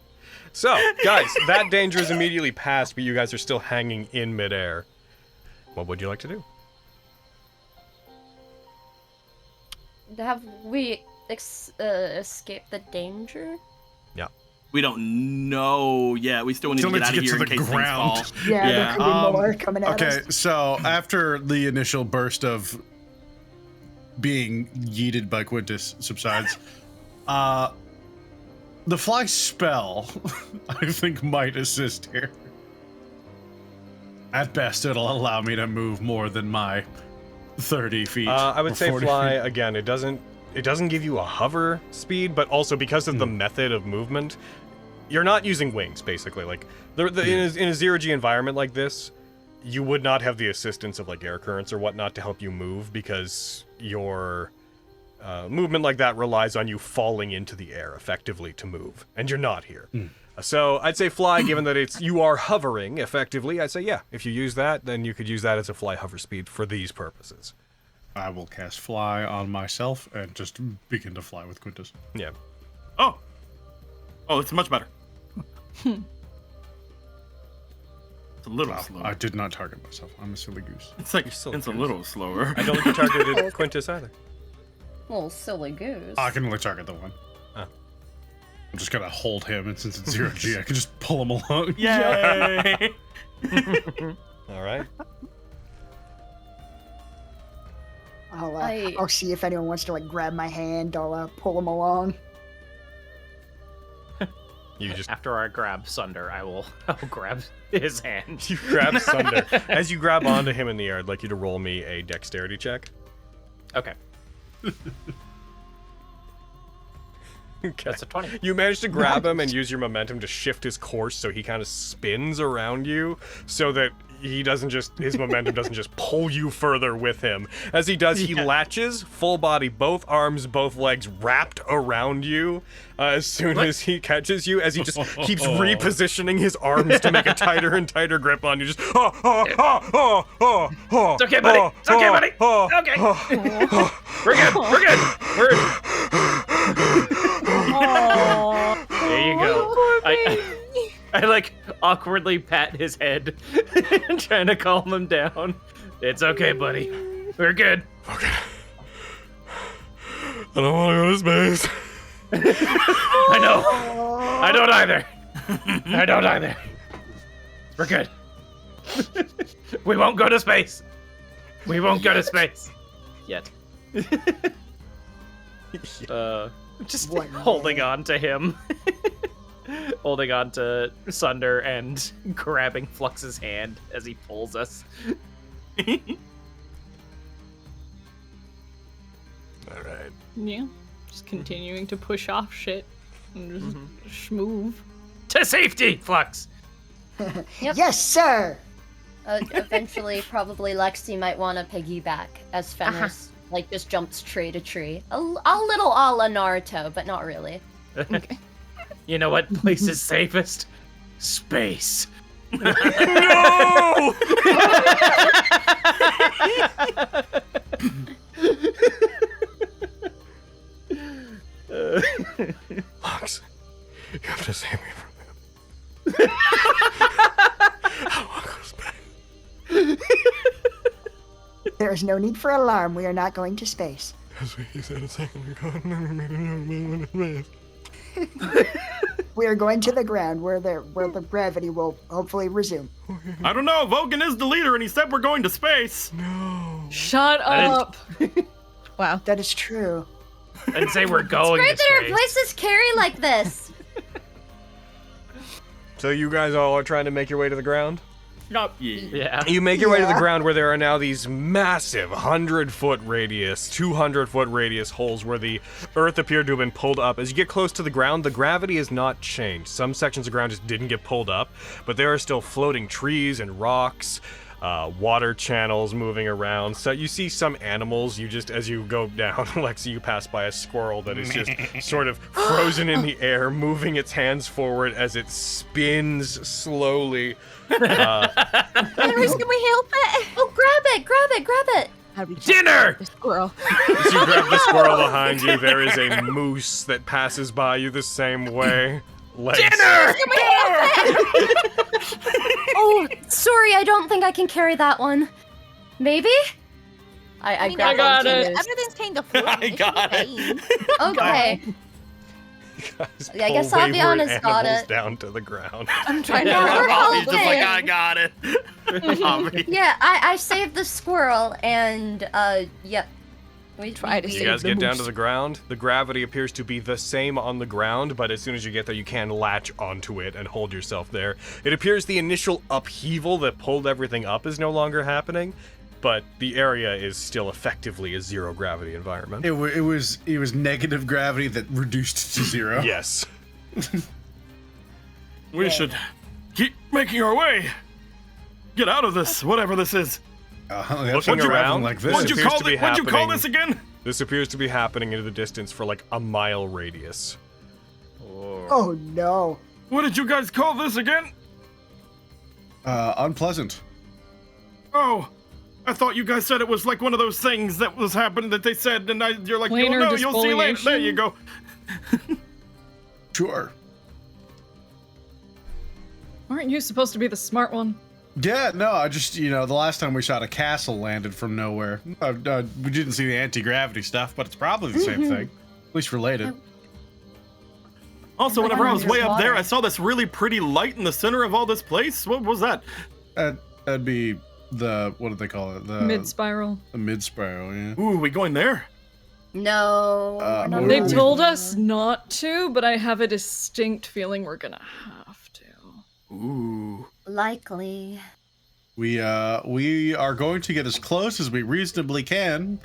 So, guys, that danger is immediately past, but you guys are still hanging in midair. What would you like to do? Have we escaped the danger? Yeah. We don't know yet. We still need to get out of here in case ground. things fall. Yeah, Yeah, there could be more coming at Okay, us. so after the initial burst of being yeeted by Quintus subsides, the fly spell, I think, might assist here. At best, it'll allow me to move more than my 30 feet. I would or say 40 fly, feet. again, it doesn't give you a hover speed, but also because of the method of movement, you're not using wings, basically. Like, in a zero-G environment like this, you would not have the assistance of, like, air currents or whatnot to help you move, because your movement like that relies on you falling into the air, effectively, to move. And you're not here. So I'd say fly, given that you are hovering effectively. I'd say yeah. If you use that, then you could use that as a fly hover speed for these purposes. I will cast fly on myself and just begin to fly with Quintus. Yeah. Oh, it's much better. It's a little slower. I did not target myself. I'm a silly goose. It's like it's a little slower. I don't think you targeted Quintus either. Little silly goose. I can only target the one. Oh. I'm just gonna hold him, and since it's 0G, I can just pull him along. Yay! All right. I'll see if anyone wants to like grab my hand. I'll pull him along. You just After I grab Sunder, I'll grab his hand. you grab Sunder. As you grab onto him in the air, I'd like you to roll me a dexterity check. Okay. Okay. That's a 20. You manage to grab him and use your momentum to shift his course so he kind of spins around you so that his momentum doesn't just pull you further with him. As he does, he latches, full body, both arms, both legs wrapped around you as soon as he catches you, as he just keeps repositioning his arms to make a tighter and tighter grip on you. Just, It's okay, buddy. It's okay, buddy. Okay. We're good. There you go. I like awkwardly pat his head, trying to calm him down. It's okay, buddy. We're good. okay. I don't want to go to space. I know. I don't either. We're good. We won't go to space. Yet. Just holding on to him. Holding on to Sunder and grabbing Flux's hand as he pulls us. Alright. Yeah. Just continuing to push off shit and just schmoove. To safety, Flux! Yep. Yes, sir. Eventually, probably Lexi might want to piggyback as Fenris just jumps tree to tree. A little a la Naruto, but not really. Okay. You know what place is safest? Space. No! Lux, you have to save me from him. I want to go to space. There is no need for alarm. We are not going to space. That's what he said a second ago. Space. We are going to the ground where the gravity will hopefully resume. I don't know. Vogan is the leader, and he said we're going to space. No. Shut up! Wow. That is true. And say we're going Great to that our space. voices carry like this. So you guys all are trying to make your way to the ground? Yeah. You make your way to the Yeah. ground where there are now these massive 100-foot radius, 200-foot radius holes where the earth appeared to have been pulled up. As you get close to the ground, the gravity has not changed. Some sections of ground just didn't get pulled up, but there are still floating trees and rocks, water channels moving around. So you see some animals. As you go down, Lexi, you pass by a squirrel that is just sort of frozen in the air, moving its hands forward as it spins slowly. Fenris, can we help it? Oh, grab it! How do we Dinner! the squirrel? As you grab the squirrel behind you, there is a moose that passes by you the same way. Legs. Dinner! Oh, sorry, I don't think I can carry that one. Maybe? I mean, grabbed got onto it. his- Everything's kind of floating. I got it. Okay. Guys I guess pull I'll be wayward honest, got animals it. down to the ground. I'm trying to Yeah, we're help. He's just like, helping. I got it. Obvi. Yeah, I saved the squirrel, and, yep. We Try to You save guys the get down to moose. the ground. The gravity appears to be the same on the ground, but as soon as you get there, you can latch onto it and hold yourself there. It appears the initial upheaval that pulled everything up is no longer happening, but the area is still effectively a zero gravity environment. It was negative gravity that reduced to zero. Yes. We should keep making our way. Get out of this, whatever this is. That's Looking what around, like this. What'd you appears call to be it? What'd you call happening- this again? This appears to be happening into the distance for like a mile radius. Oh no. What did you guys call this again? Unpleasant. Oh, I thought you guys said it was like one of those things that was happening that they said, and you're like, Planar no, you'll see later. There you go. Sure. Aren't you supposed to be the smart one? Yeah, no, I just, the last time we shot a castle landed from nowhere. We didn't see the anti-gravity stuff, but it's probably the same thing. At least related. Also, Oh my whenever God, I was there's way up there, water. I saw this really pretty light in the center of all this place. What was that? That'd be the, what do they call it? The Mid-spiral. The mid-spiral, yeah. Ooh, we going there? No. we're not They allowed told to. us not to, but I have a distinct feeling we're gonna have to. Ooh. Likely. We are going to get as close as we reasonably can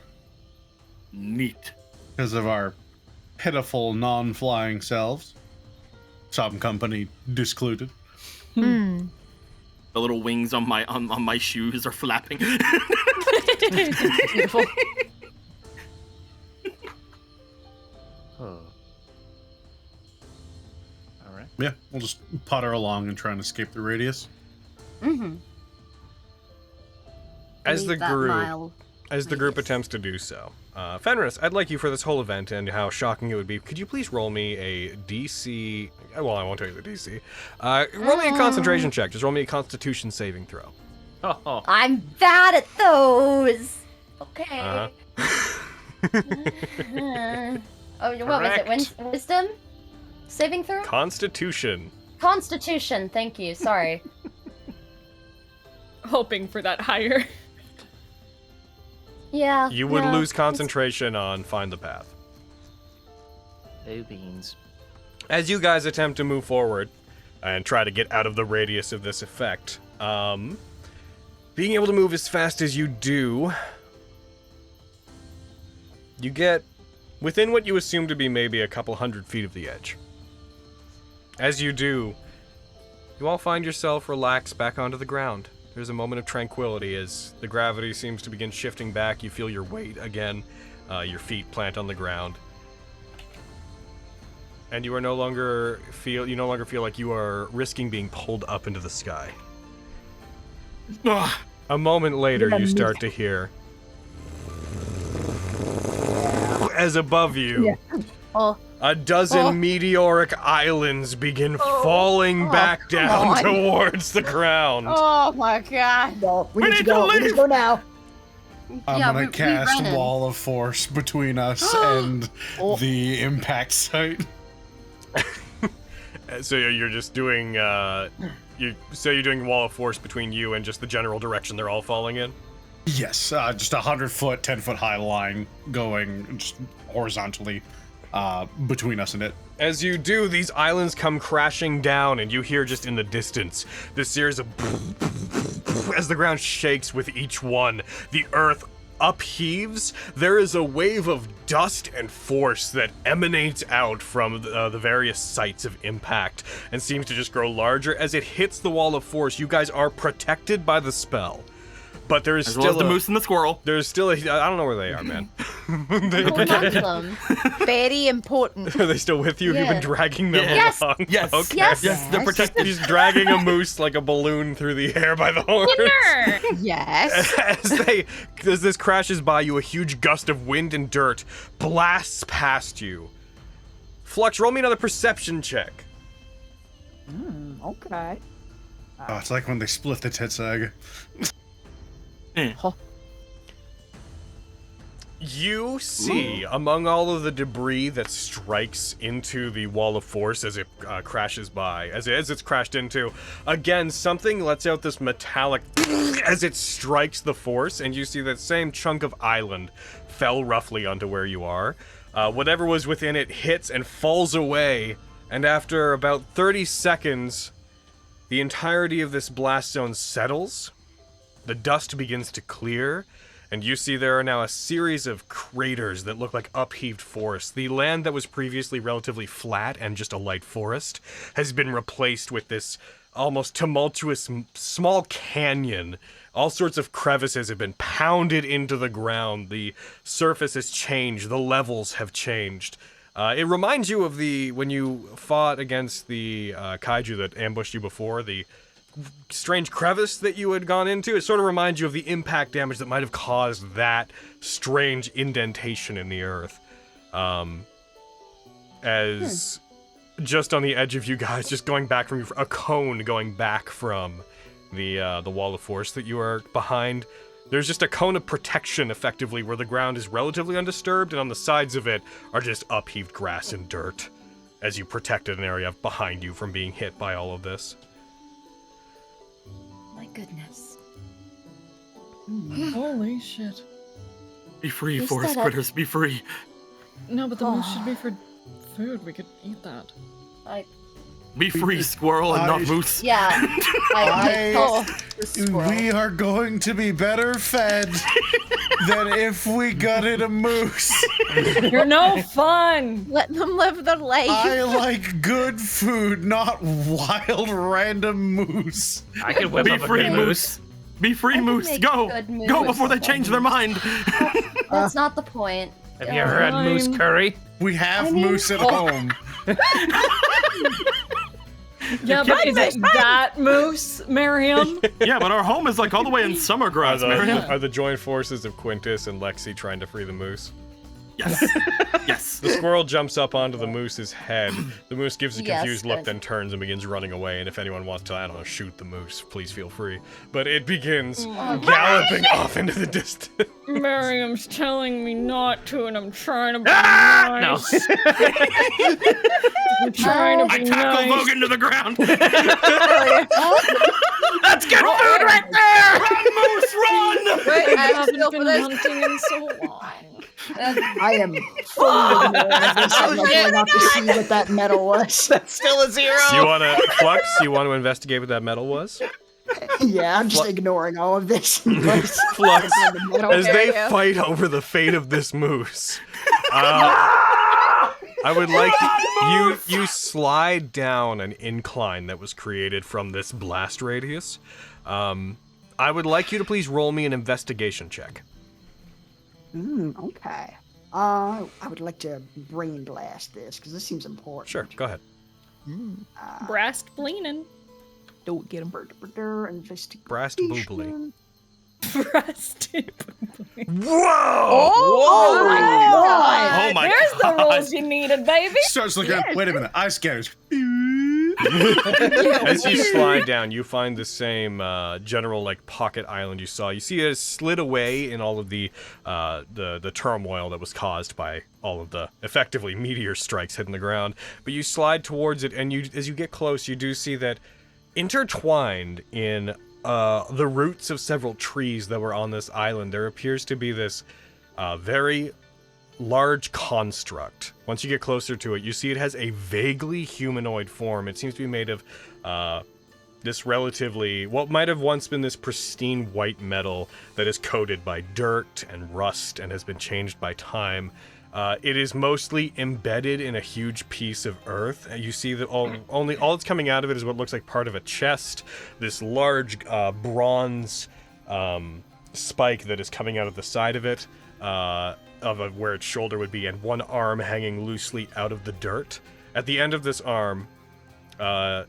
Neat. because of our pitiful non-flying selves. Some company discluded. The little wings on my shoes are flapping. Beautiful. All right. Yeah, we'll just putter along and try and escape the radius. Mm-hmm. As the Leave that group mile radius. attempts to do so, Fenris, I'd like you for this whole event and how shocking it would be. Could you please roll me a DC? Well, I won't tell you the DC. Roll me a concentration check. Just roll me a Constitution saving throw. Oh, I'm bad at those. Okay. Oh, what was it? Correct. Wisdom? Saving throw? Constitution. Constitution. Thank you. Sorry. Hoping for that higher. Yeah. You would no, lose concentration on Find the Path. oh beans. As you guys attempt to move forward and try to get out of the radius of this effect, being able to move as fast as you do, you get within what you assume to be maybe a couple 100 feet of the edge. As you do, you all find yourself relaxed back onto the ground. There's a moment of tranquility as the gravity seems to begin shifting back. You feel your weight again. Your feet plant on the ground. And you no longer feel like you are risking being pulled up into the sky. Ugh. A moment later, you start to hear, as above you, a dozen meteoric islands begin falling back down on. towards the ground. Oh my god. No, we We need to need to go. We need leave. to go now. I'm Yeah, gonna we cast ran in. Wall of Force between us and the impact site. So you're just doing, you're doing Wall of Force between you and just the general direction they're all falling in? Yes, just 100-foot, 10-foot high line going just horizontally between us and it. As you do, these islands come crashing down, and you hear just in the distance this series of as the ground shakes with each one. The earth upheaves. There is a wave of dust and force that emanates out from the various sites of impact and seems to just grow larger. As it hits the wall of force, you guys are protected by the spell. But there is As still well as the moose and the squirrel. There's still I don't know where they are, man. Hold on to them. Very important. Are they still with you? You've Yeah. been dragging them Yes. along? Yes. Okay. Yes. Yes, they're protected. He's dragging a moose like a balloon through the air by the horns. Yes. As this crashes by you, a huge gust of wind and dirt blasts past you. Flux, roll me another perception check. Okay. Oh, it's like when they split the tits egg. You see, among all of the debris that strikes into the wall of force as it crashes by, as it's crashed into, again, something lets out this metallic as it strikes the force, and you see that same chunk of island fell roughly onto where you are. Whatever was within it hits and falls away, and after about 30 seconds, the entirety of this blast zone settles. The dust begins to clear, and you see there are now a series of craters that look like upheaved forests. The land that was previously relatively flat and just a light forest has been replaced with this almost tumultuous small canyon. All sorts of crevices have been pounded into the ground. The surface has changed. The levels have changed. It reminds you of when you fought against the kaiju that ambushed you before, the strange crevice that you had gone into. It sort of reminds you of the impact damage that might have caused that strange indentation in the earth. As just on the edge of you guys, just going back from a cone going back from the wall of force that you are behind. There's just a cone of protection, effectively, where the ground is relatively undisturbed, and on the sides of it are just upheaved grass and dirt, as you protected an area behind you from being hit by all of this. My goodness. Holy shit. Be free, Is forest that a- critters, be free. No, but the moose should be for food. We could eat that. Be free, squirrel, and not moose. Yeah. I We are going to be better fed than if we gutted a moose. You're no fun! Let them live their life. I like good food, not wild random moose. I can whip Be up a free, good moose. Be free, can moose. make Go. good moose. Go before they change their mind. That's not the point. Have you ever had moose Fine. curry? We have moose at home. Yeah, but is it that moose, Miriam? Yeah, but our home is like all the way in Summergrass, Miriam. Are the joint forces of Quintus and Lexi trying to free the moose? Yes. Yes. The squirrel jumps up onto the moose's head. The moose gives a Yes, confused look, good. then turns and begins running away. And if anyone wants to, I don't know, shoot the moose, please feel free. But it begins galloping off into the distance. Miriam's telling me not to, and I'm trying to be No. nice. I'm trying to I be tackle nice. Logan to the ground. That's good food right there! Run, moose, run! Wait, I I'm haven't still for been this. hunting in so long. I am fully ignoring this. I'm not going out to see what that medal was. That's still a 0. You want to, Flux, you want to investigate what that medal was? Yeah, I'm just ignoring all of this. Flux, as There they you go. fight over the fate of this moose, I would like you slide down an incline that was created from this blast radius. I would like you to please roll me an investigation check. Okay. I would like to brain blast this, because this seems important. Sure, go ahead. Brast bleanin'. Don't get him. Investigation. Brast boobly. Brast. Whoa! Oh my god! Oh my There's the God. rolls you needed, baby. Starts looking around. Wait a minute. Eye scanners. As you slide down, you find the same general like pocket island you saw. You see it has slid away in all of the turmoil that was caused by all of the effectively meteor strikes hitting the ground. But you slide towards it, and as you get close, you do see that intertwined in the roots of several trees that were on this island, there appears to be this very large construct. Once you get closer to it, you see it has a vaguely humanoid form. It seems to be made of this relatively, what might have once been this pristine white metal that is coated by dirt and rust and has been changed by time. It is mostly embedded in a huge piece of earth. You see that all that's coming out of it is what looks like part of a chest. This large bronze spike that is coming out of the side of it, where its shoulder would be, and one arm hanging loosely out of the dirt. At the end of this arm, and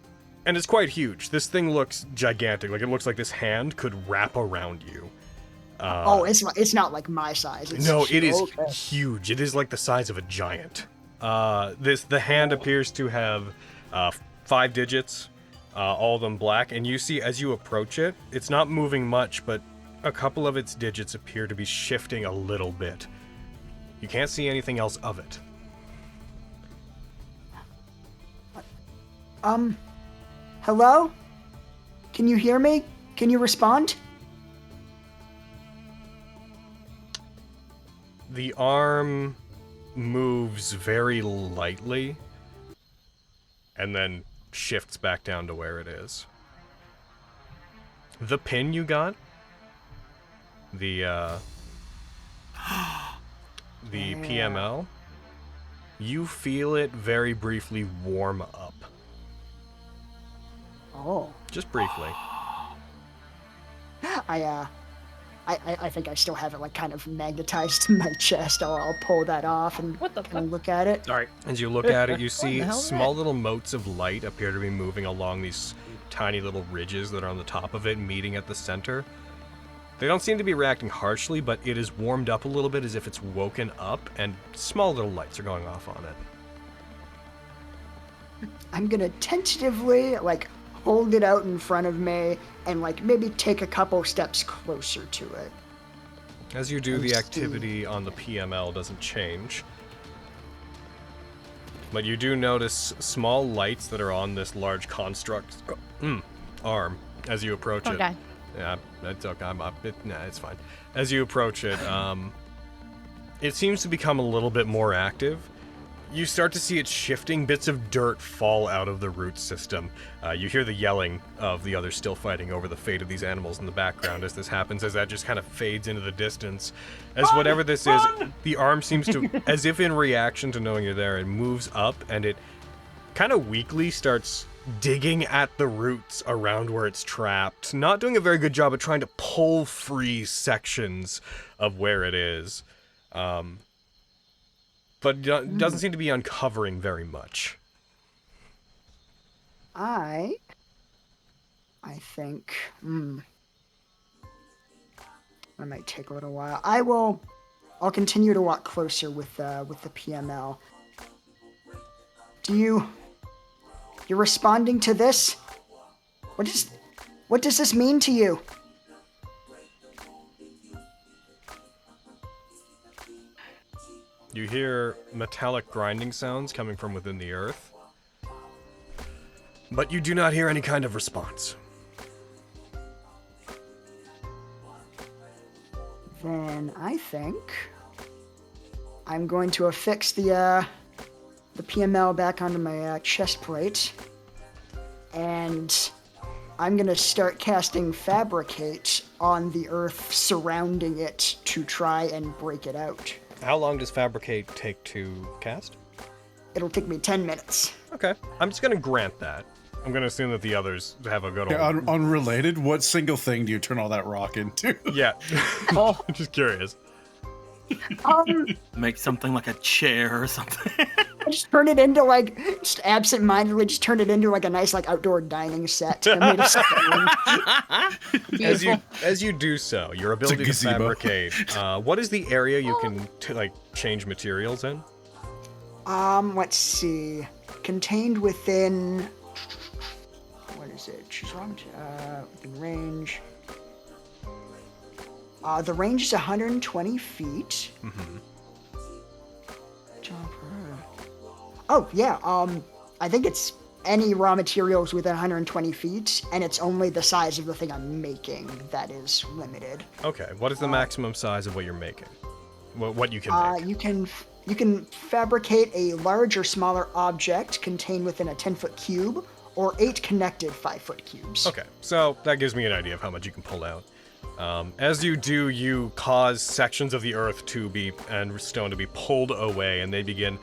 it's quite huge. This thing looks gigantic. Like it looks like this hand could wrap around you. It's not like my size. It's No, it is okay. huge. It is like the size of a giant. The hand appears to have 5 digits, all of them black, and you see as you approach it, it's not moving much, but a couple of its digits appear to be shifting a little bit. You can't see anything else of it. Hello? Can you hear me? Can you respond? The arm moves very lightly and then shifts back down to where it is. The pin you got, the PML, you feel it very briefly warm up. Oh. Just briefly. I I think I still have it like kind of magnetized to my chest. I'll pull that off and kind of look at it. Sorry. As you look at it, you see the hell is small little motes of light appear to be moving along these tiny little ridges that are on the top of it, meeting at the center. They don't seem to be reacting harshly, but it is warmed up a little bit as if it's woken up, and small little lights are going off on it. I'm gonna tentatively like hold it out in front of me and like maybe take a couple steps closer to it. As you do, the activity on the PML doesn't change. But you do notice small lights that are on this large construct arm as you approach it. Okay. Yeah, that's okay. It's fine. As you approach it, it seems to become a little bit more active. You start to see it shifting. Bits of dirt fall out of the root system. You hear the yelling of the others still fighting over the fate of these animals in the background as this happens, as that just kind of fades into the distance. As whatever this is, the arm seems to, as if in reaction to knowing you're there, it moves up and it kind of weakly starts digging at the roots around where it's trapped. Not doing a very good job of trying to pull free sections of where it is. But doesn't seem to be uncovering very much. I think, it might take a little while. I'll continue to walk closer with the PML. You're responding to this? What does this mean to you? You hear metallic grinding sounds coming from within the earth, but you do not hear any kind of response. Then I think I'm going to affix the PML back onto my chest plate, and I'm gonna start casting Fabricate on the earth surrounding it to try and break it out. How long does Fabricate take to cast? It'll take me 10 minutes. Okay, I'm just gonna grant that. I'm gonna assume that the others have a good old... Yeah, unrelated, what single thing do you turn all that rock into? Yeah. Oh. I'm just curious. Make something like a chair or something. I just turn it into like, just absent-mindedly just turn it into like a nice like outdoor dining set. I made a stone. As you do so, your ability to fabricate, what is the area you can change materials in? Let's see. Contained within, what is it? Choose wrong. Within range. The range is 120 feet. Mm-hmm. Oh, yeah, I think it's any raw materials within 120 feet, and it's only the size of the thing I'm making that is limited. Okay, what is the maximum size of what you're making? What you can make? You can fabricate a large or smaller object contained within a 10-foot cube, or 8 connected 5-foot cubes. Okay, so that gives me an idea of how much you can pull out. As you do, you cause sections of the earth and stone to be pulled away, and they begin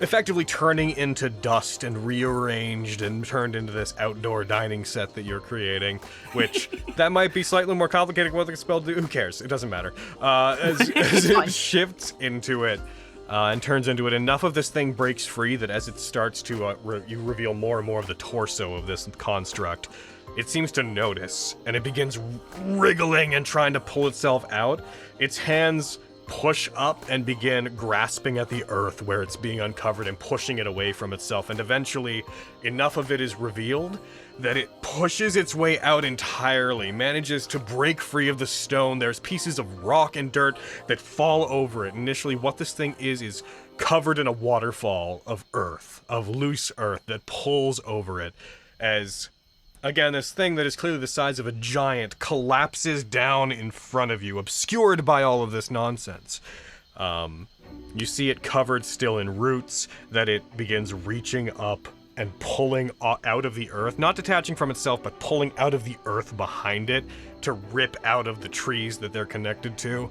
effectively turning into dust and rearranged and turned into this outdoor dining set that you're creating, which that might be slightly more complicated what the spell do. Who cares? It doesn't matter. As it shifts into it and turns into it, enough of this thing breaks free that as it starts to, you reveal more and more of the torso of this construct. It seems to notice, and it begins wriggling and trying to pull itself out. Its hands push up and begin grasping at the earth where it's being uncovered and pushing it away from itself, and eventually enough of it is revealed that it pushes its way out entirely, manages to break free of the stone. There's pieces of rock and dirt that fall over it. Initially, what this thing is covered in a waterfall of earth, of loose earth that pulls over it as... Again, this thing that is clearly the size of a giant collapses down in front of you, obscured by all of this nonsense. You see it covered still in roots, that it begins reaching up and pulling out of the earth, not detaching from itself, but pulling out of the earth behind it to rip out of the trees that they're connected to.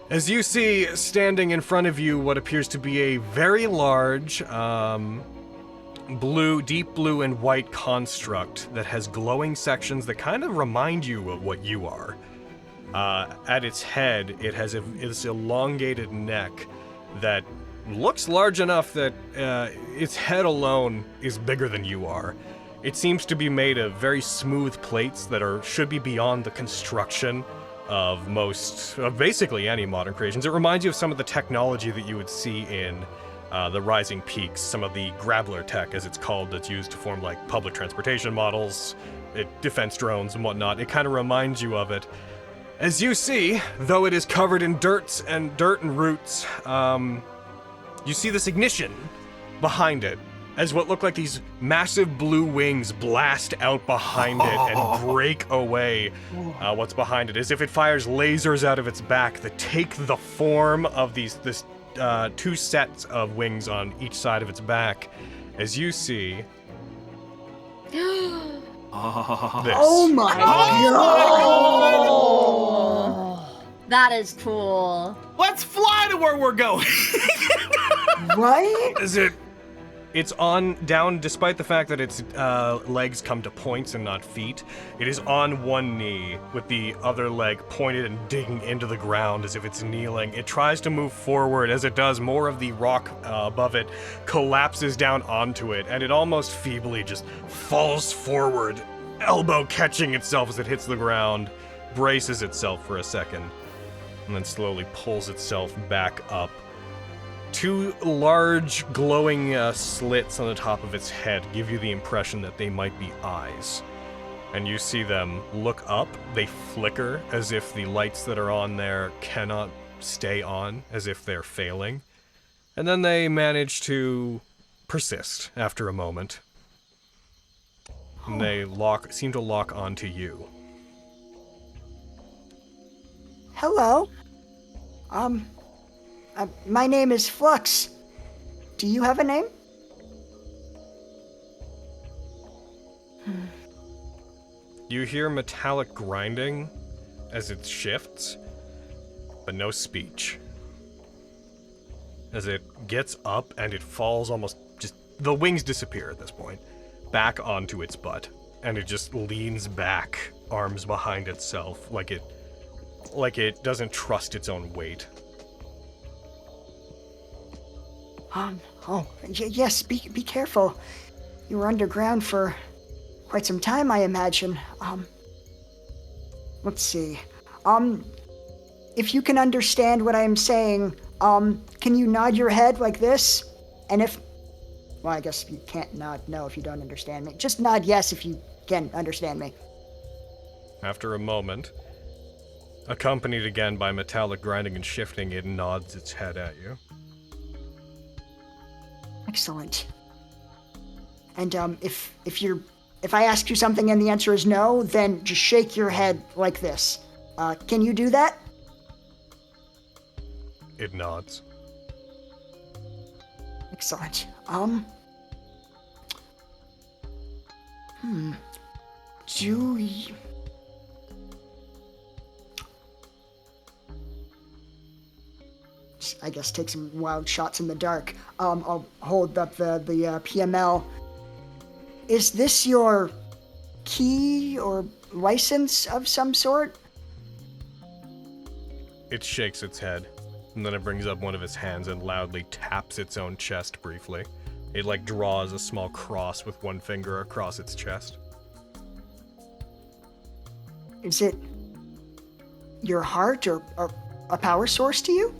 As you see, standing in front of you, what appears to be a very large, deep blue and white construct that has glowing sections that kind of remind you of what you are. At its head, it has this elongated neck that looks large enough that its head alone is bigger than you are. It seems to be made of very smooth plates that should be beyond the construction of basically any modern creations. It reminds you of some of the technology that you would see in the Rising Peaks, some of the Grappler tech, as it's called, that's used to form like public transportation models, defense drones and whatnot. It kind of reminds you of it. As you see, though it is covered in dirt and roots, you see this ignition behind it, as what look like these massive blue wings blast out behind it and break away what's behind it, as if it fires lasers out of its back that take the form of this two sets of wings on each side of its back. As you see this. Oh my god! That is cool. Let's fly to where we're going. Right? It's on down, despite the fact that its legs come to points and not feet. It is on one knee with the other leg pointed and digging into the ground as if it's kneeling. It tries to move forward. As it does, more of the rock above it collapses down onto it, and it almost feebly just falls forward, elbow catching itself as it hits the ground, braces itself for a second, and then slowly pulls itself back up. Two large, glowing slits on the top of its head give you the impression that they might be eyes. And you see them look up, they flicker as if the lights that are on there cannot stay on, as if they're failing. And then they manage to persist after a moment. And they seem to lock onto you. Hello. My name is Flux. Do you have a name? You hear metallic grinding as it shifts, but no speech. As it gets up and it falls the wings disappear at this point, back onto its butt, and it just leans back, arms behind itself, like it doesn't trust its own weight. Yes, be careful. You were underground for quite some time, I imagine. Let's see. If you can understand what I am saying, can you nod your head like this? And well, I guess you can't nod no if you don't understand me. Just nod yes if you can understand me. After a moment, accompanied again by metallic grinding and shifting, it nods its head at you. Excellent. And if I ask you something and the answer is no, then just shake your head like this. Can you do that? It nods. Excellent. Do you... I guess take some wild shots in the dark. I'll hold up the PML. Is this your key or license of some sort? It shakes its head, and then it brings up one of its hands and loudly taps its own chest briefly. It draws a small cross with one finger across its chest. Is it your heart or a power source to you?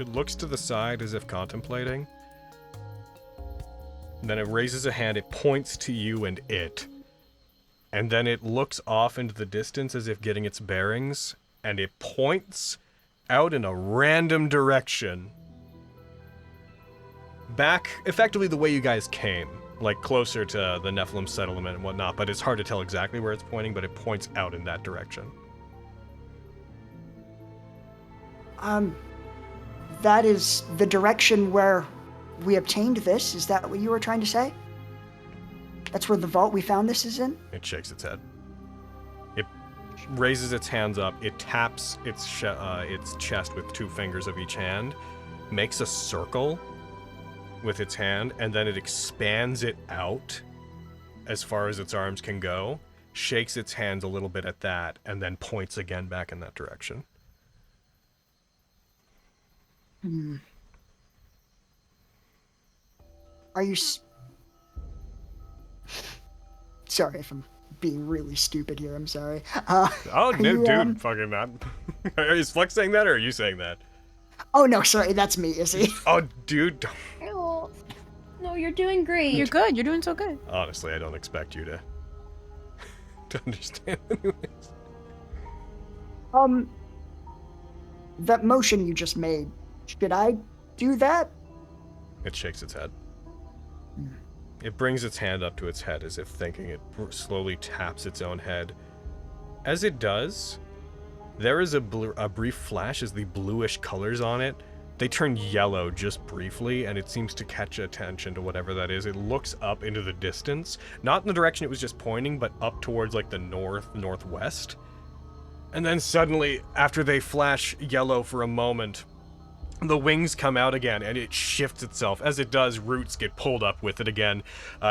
It looks to the side as if contemplating. Then it raises a hand, it points to you and it. And then it looks off into the distance as if getting its bearings, and it points out in a random direction. Back, effectively the way you guys came, closer to the Nephilim settlement and whatnot, but it's hard to tell exactly where it's pointing, but it points out in that direction. That is the direction where we obtained this. Is that what you were trying to say? That's where the vault we found this is in? It shakes its head. It raises its hands up. It taps its chest with two fingers of each hand, makes a circle with its hand, and then it expands it out as far as its arms can go, shakes its hands a little bit at that, and then points again back in that direction. Are you... Sorry if I'm being really stupid here, I'm sorry. Oh, no, you, dude, fucking not. Is Flex saying that, or are you saying that? Oh, no, sorry, that's me, Izzy. Oh, dude. Oh, no, you're doing great. You're good. You're doing so good. Honestly, I don't expect you to understand anyways. That motion you just made, should I do that? It shakes its head. It brings its hand up to its head as if thinking. It slowly taps its own head. As it does, there is a brief flash as the bluish colors on it, they turn yellow just briefly, and it seems to catch attention to whatever that is. It looks up into the distance, not in the direction it was just pointing, but up towards like the northwest. And then suddenly, after they flash yellow for a moment, the wings come out again, and it shifts itself. As it does, roots get pulled up with it again.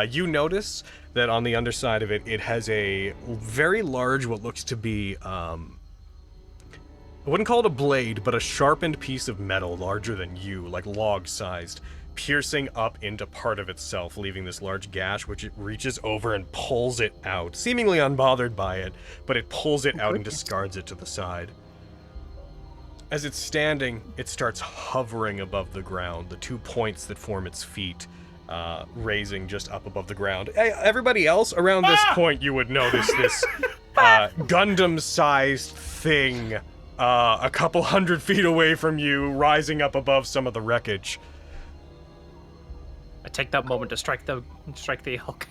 You notice that on the underside of it, it has a very large, what looks to be, I wouldn't call it a blade, but a sharpened piece of metal larger than you, like log-sized, piercing up into part of itself, leaving this large gash, which it reaches over and pulls it out, seemingly unbothered by it, but it pulls it out and discards it to the side. As it's standing, it starts hovering above the ground, the 2 points that form its feet, raising just up above the ground. Hey, everybody else, around this point, you would notice this Gundam-sized thing a couple 100 feet away from you, rising up above some of the wreckage. I take that moment to strike the elk.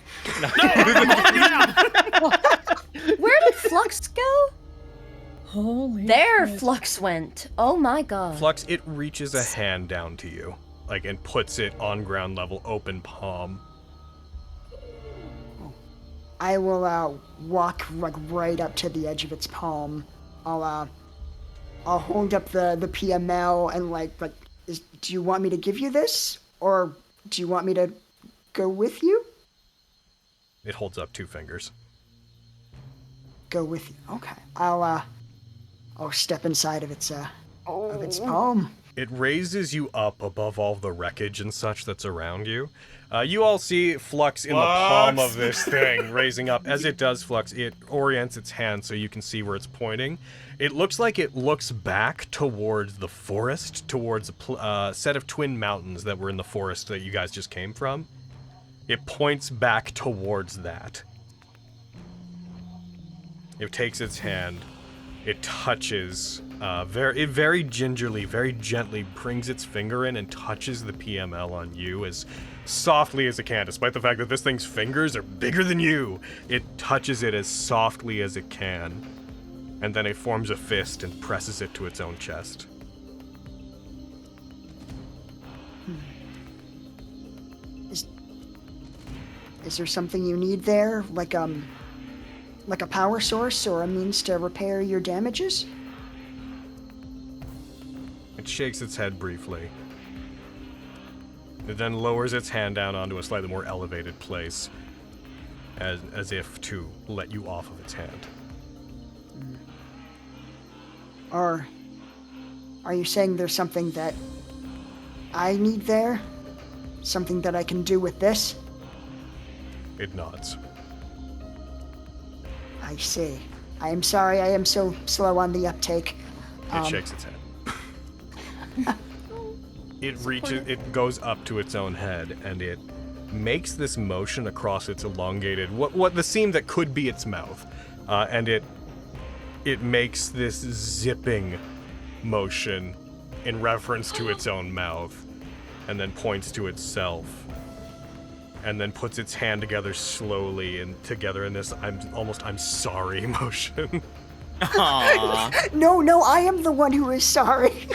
Where did Flux go? Holy There, shit. Flux went. Oh my god. Flux, it reaches a hand down to you, like, and puts it on ground level, open palm. I will walk like right up to the edge of its palm. I'll hold up the PML and do you want me to give you this, or do you want me to go with you? It holds up 2 fingers. Go with you. Okay. I'll step inside of its palm. It raises you up above all the wreckage and such that's around you. You all see Flux in the palm of this thing, raising up. As it does, Flux, it orients its hand so you can see where it's pointing. It looks like it looks back towards the forest, towards a set of twin mountains that were in the forest that you guys just came from. It points back towards that. It takes its hand. It touches, very gingerly, very gently brings its finger in and touches the PML on you as softly as it can, despite the fact that this thing's fingers are bigger than you. It touches it as softly as it can, and then it forms a fist and presses it to its own chest. Is there something you need there, like a power source or a means to repair your damages? It shakes its head briefly. It then lowers its hand down onto a slightly more elevated place, as if to let you off of its hand. Are you saying there's something that I need there? Something that I can do with this? It nods. I see. I am sorry I am so slow on the uptake. It shakes its head. It goes up to its own head, and it makes this motion across its elongated, what the seam that could be its mouth, and it makes this zipping motion in reference to its own mouth, and then points to itself, and then puts its hand together slowly and together in this I'm sorry motion. No, I am the one who is sorry.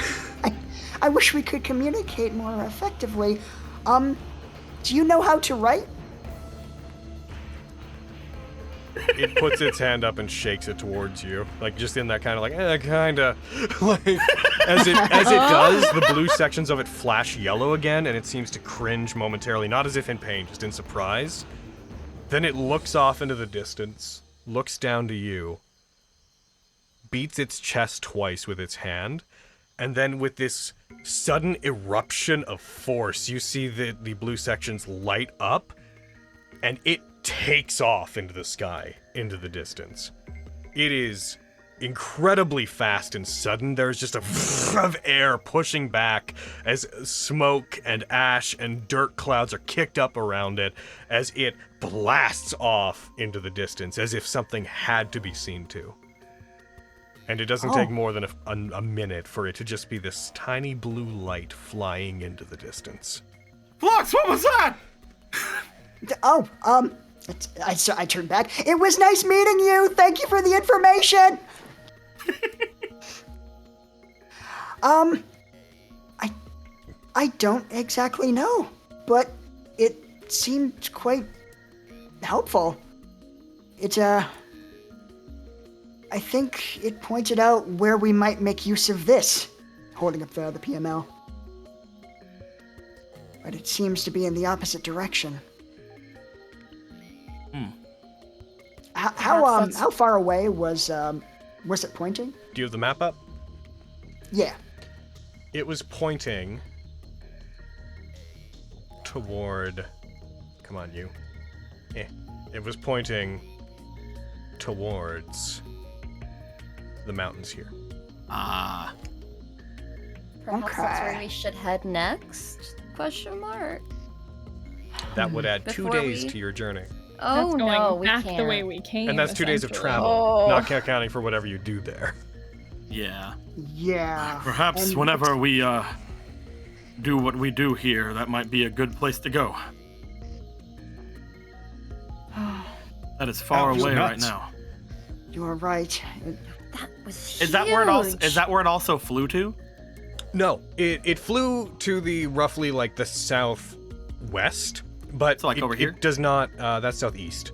I wish we could communicate more effectively. Do you know how to write? It puts its hand up and shakes it towards you, like just in that kind of kinda, like as it does, the blue sections of it flash yellow again, and it seems to cringe momentarily, not as if in pain, just in surprise. Then it looks off into the distance, looks down to you, beats its chest twice with its hand, and then with this sudden eruption of force, you see the blue sections light up, and it takes off into the sky, into the distance. It is incredibly fast and sudden. There's just a of air pushing back as smoke and ash and dirt clouds are kicked up around it as it blasts off into the distance as if something had to be seen to. And it doesn't take more than a minute for it to just be this tiny blue light flying into the distance. Flux, what was that? I turned back. It was nice meeting you. Thank you for the information. I don't exactly know, but it seemed quite helpful. I think it pointed out where we might make use of this, holding up the PML. But it seems to be in the opposite direction. How far away was it pointing? Do you have the map up? Yeah. It was pointing toward... Come on, you. It was pointing towards the mountains here. Perhaps that's where we should head next? Question mark. That would add 2 Before days we- to your journey. Oh That's going no, we back can't. the way we came. And that's 2 days of essentially. travel, not counting for whatever you do there. Yeah. Yeah. Perhaps and whenever we do what we do here, that might be a good place to go. That is far That was away right nuts. now. You are right. That was Is that where it also huge. is that where it also flew to? No, it flew to the roughly like the southwest, but So, like, over here? it does not. That's southeast,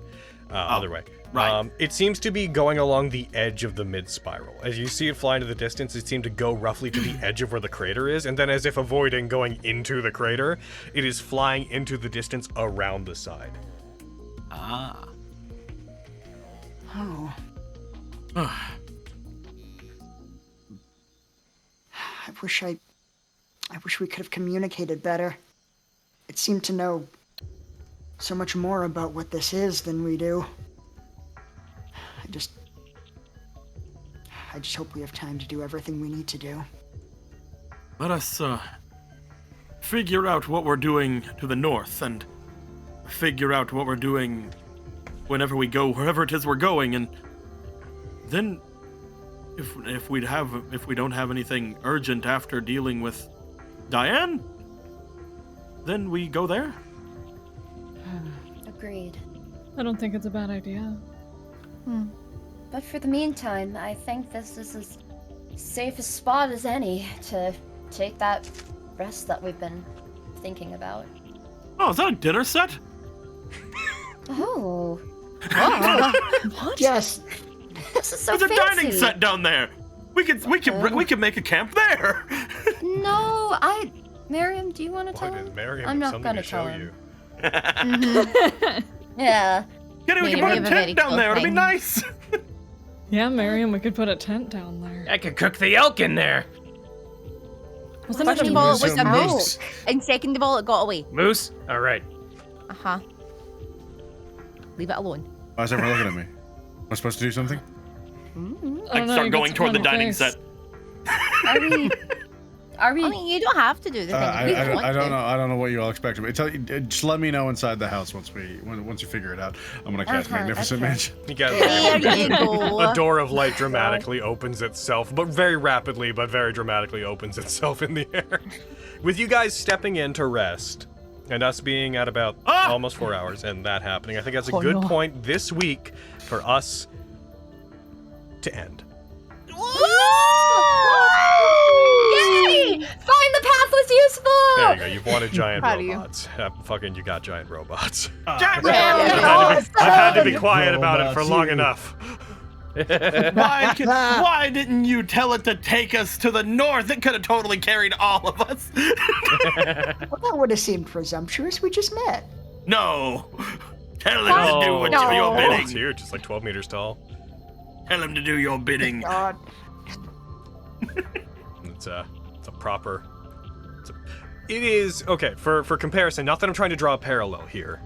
other way. right. It seems to be going along the edge of the mid-spiral. As you see it fly into the distance, it seemed to go roughly to the edge of where the crater is, and then as if avoiding going into the crater, it is flying into the distance around the side. Ah. Oh. I wish we could have communicated better. It seemed to know so much more about what this is than we do. I just hope we have time to do everything we need to do. Let us figure out what we're doing to the north and figure out what we're doing whenever we go wherever it is we're going, and then if we don't have anything urgent after dealing with Diane, then we go there. Agreed. I don't think it's a bad idea. But for the meantime, I think this is as safe a spot as any to take that rest that we've been thinking about. Oh, is that a dinner set? Oh, What? Yes. this is so There's a fancy. dining set down there. We could make a camp there. No, Miriam, do you want to tell him? Miriam I'm have not something gonna to show tell you. him. Yeah. Yeah, we Maybe can put we a have a very tent down cool there. It'll be thing. nice. Yeah, Miriam, we could put a tent down there. I could cook the elk in there. Wasn't it First a of all, it moose? was a Moose. moose. And second of all, it got away. Moose? All right. Uh-huh. Leave it alone. Why is everyone looking at me? Am I supposed to do something? I Like don't know, start you got going some toward the on your dining face. set. Are we? I mean, you don't have to do the thing if you don't want I don't to. know. I don't know what you all expect of me. Just let me know inside the house once you figure it out. I'm gonna cast Magnificent okay. Mage. You guys, There you go. a door of light dramatically opens itself, but very rapidly, but very dramatically opens itself in the air. With you guys stepping in to rest, and us being at about almost 4 hours, and that happening, I think that's a Oh, good no. point this week for us to end. Yay! Find the path was useful! There you go. You've wanted giant Proud of you. robots. You got giant robots. Giant Yeah. I've had to be quiet about it for Robots, long you. enough. Why didn't you tell it to take us to the north? It could have totally carried all of us. Well, that would have seemed presumptuous. We just met. No. Tell him to do what your Oh, bidding. it's here, just like 12 meters tall. Tell him to do your bidding. God. It's a proper. It is okay for comparison. Not that I'm trying to draw a parallel here.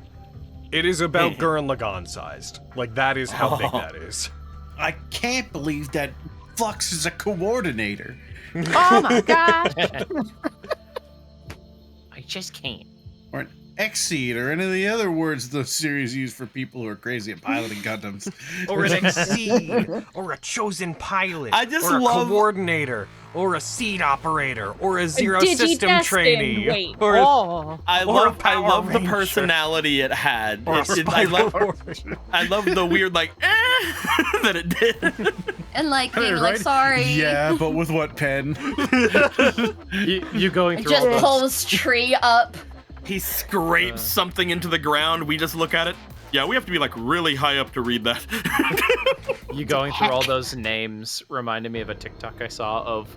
It is about Gurren Lagann sized. Like that is how big that is. I can't believe that Flux is a coordinator. Oh my gosh. I just can't. Or an Exceed, or any of the other words the series used for people who are crazy at piloting Gundams. Or an exceed, or a chosen pilot, I just or a love- coordinator, or a seed operator, or a zero system Digidestined, trainee, wait. or Oh. I Or a love Power the Ranger. personality it had. or a I love the weird like that it did. And like being Right? like, sorry. Yeah, but with what pen? You going It through all just those? pulls tree up. He scrapes something into the ground. We just look at it. Yeah, we have to be like really high up to read that. You going through all those names reminded me of a TikTok I saw of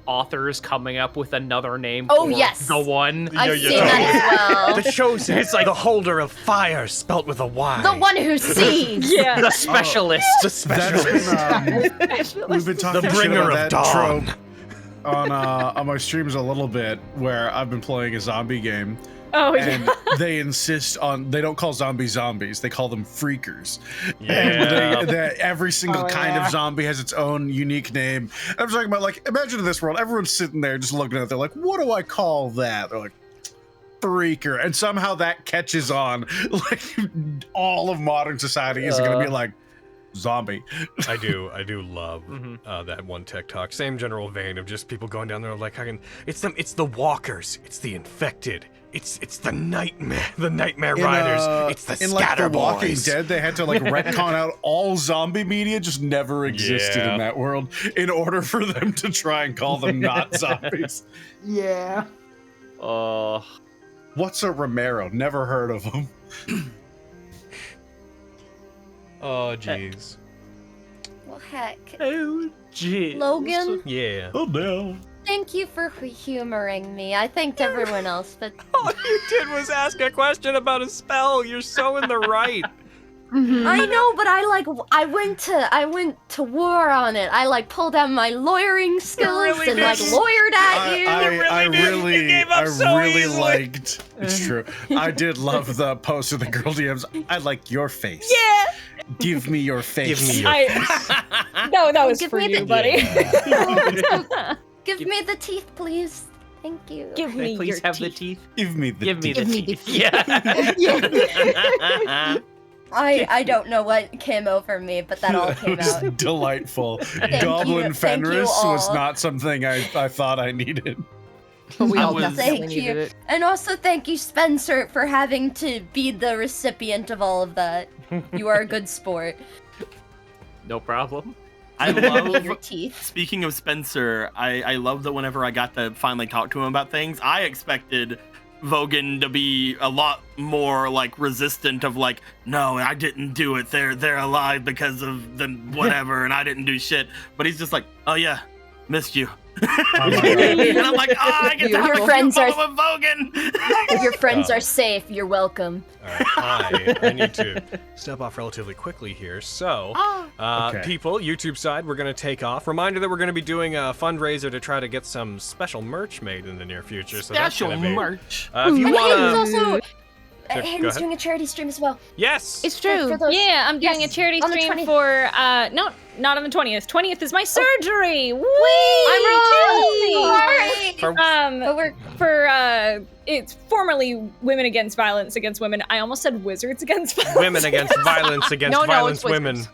authors coming up with another name Oh, for yes. the one. I've seen that as well. the chosen. It's like the holder of fire, spelt with a Y. The one who sees. Yeah. The specialist. the specialist. That's been, we've been talking The shit bringer about of that dawn. trope on my streams a little bit, where I've been playing a zombie game. Oh, And yeah. they insist on, they don't call zombies zombies, they call them freakers. Yeah. And every single kind of zombie has its own unique name. I'm talking about, like, imagine in this world, everyone's sitting there just looking at it, they're like, what do I call that? They're like, freaker. And somehow that catches on. Like, all of modern society is going to be like, zombie. I do love that one TikTok. Same general vein of just people going down there like, it's the walkers, it's the infected, it's the nightmare riders, it's the in like scatter The Walking boys. Dead, they had to like retcon out all zombie media just never existed Yeah. in that world in order for them to try and call them not zombies. Yeah. What's a Romero? Never heard of him. Oh jeez. Well, heck. Oh, jeez. Logan, Yeah. Oh no. thank you for humoring me. I thanked everyone else, but All you did was ask a question about a spell. You're so in the right. I know, but I went to war on it. I like pulled out my lawyering skills really and like did. lawyered at you. I You gave up so really easily. liked. It's true. I did love the post of the girl DMs. I like your face. Yeah. Give me your face. Give me your No, that was Give for me you, the- buddy. Give me the teeth, please. Thank you. Give me Please your have teeth. the teeth. Give me the Give me the teeth. teeth. Yeah. I don't know what came over me, but that all came It was out. delightful. you. Goblin Thank you Fenris was all. not something I thought I needed. But we I all was- definitely Thank needed you. it. And also thank you, Spencer, for having to be the recipient of all of that. You are a good sport. No problem. I Give me love. your teeth. Speaking of Spencer, I love that whenever I got to finally talk to him about things, I expected Vogan to be a lot more like resistant of like, no, I didn't do it. They're alive because of the whatever, and I didn't do shit. But he's just like, oh yeah, missed you. Oh my God. And I'm like, oh, I get to have Your a friends few are- moments with Vogan. Your friends are safe. You're welcome. Alright, I need to step off relatively quickly here. So, Okay. people, YouTube side, we're going to take off. Reminder that we're going to be doing a fundraiser to try to get some special merch made in the near future. So that's Special gonna be, merch. if you And want Hayden's to... also... Go Hayden's ahead. doing a charity stream as well. Yes! It's true. For those- Yeah, I'm doing Yes, a charity on the stream 20th. for no, not on the 20th. 20th is my surgery. Whee! Sorry. For- But we're For it's formerly Women Against Violence Against Women. I almost said Wizards Against Violence. Women against violence against No, violence it's women.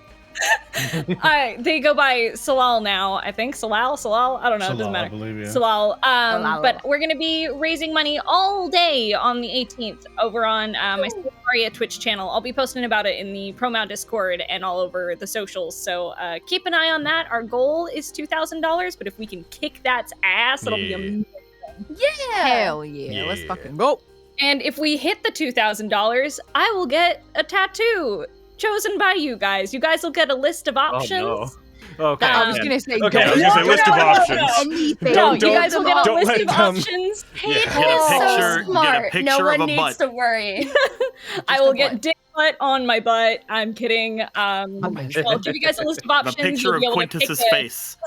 They go by Salal now, I think. Salal? I don't know, it doesn't Salal, matter. I believe, yeah. Salal. Salal. But we're gonna be raising money all day on the 18th over on my Aria Twitch channel. I'll be posting about it in the Promow Discord and all over the socials. So keep an eye on that. Our goal is $2,000, but if we can kick that ass, it'll be Yeah. amazing. yeah. Hell yeah. Let's Yeah. fucking go. And if we hit the $2,000, I will get a tattoo chosen by you guys. You guys will get a list of options. Oh, no. Okay. I was then. gonna say, Okay, I was don't gonna say list of options. anything. No, Don't- you guys will get a don't list let of them- options. Hayden Get a is picture- so get a smart. picture No of one a needs butt. to worry. I will a get butt. dick butt on my butt. I'm kidding. I'll give you guys a list of options. The picture of Quintus's face.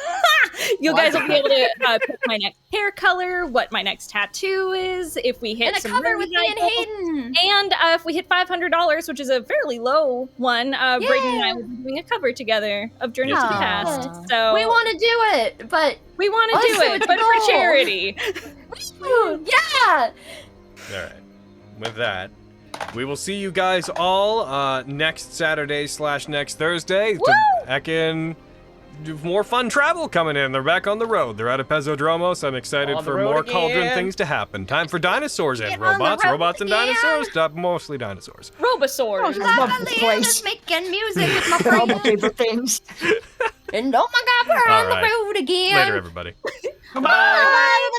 You guys will be able to pick my next hair color, what my next tattoo is, if we hit And a some cover really with me and nice Hayden. and if we hit $500, which is a fairly low one, Brayden and I will be doing a cover together of Journey to the Past. So We want to do it, but we want to let's do do it, it but to for go. charity. yeah. All right. With that, we will see you guys all next Saturday / next Thursday. Heckin' more fun travel coming in. They're back on the road. They're out of Pezzodromos. I'm excited On the for road more again. Cauldron things to happen. Time for dinosaurs and Get on the robots. road Robots and again. dinosaurs. Mostly dinosaurs. Robosaurs. love I'm this place. making music with my They're all my friends. favorite things. And oh my god, we're All on right. the road again. Later, everybody. Bye. Bye.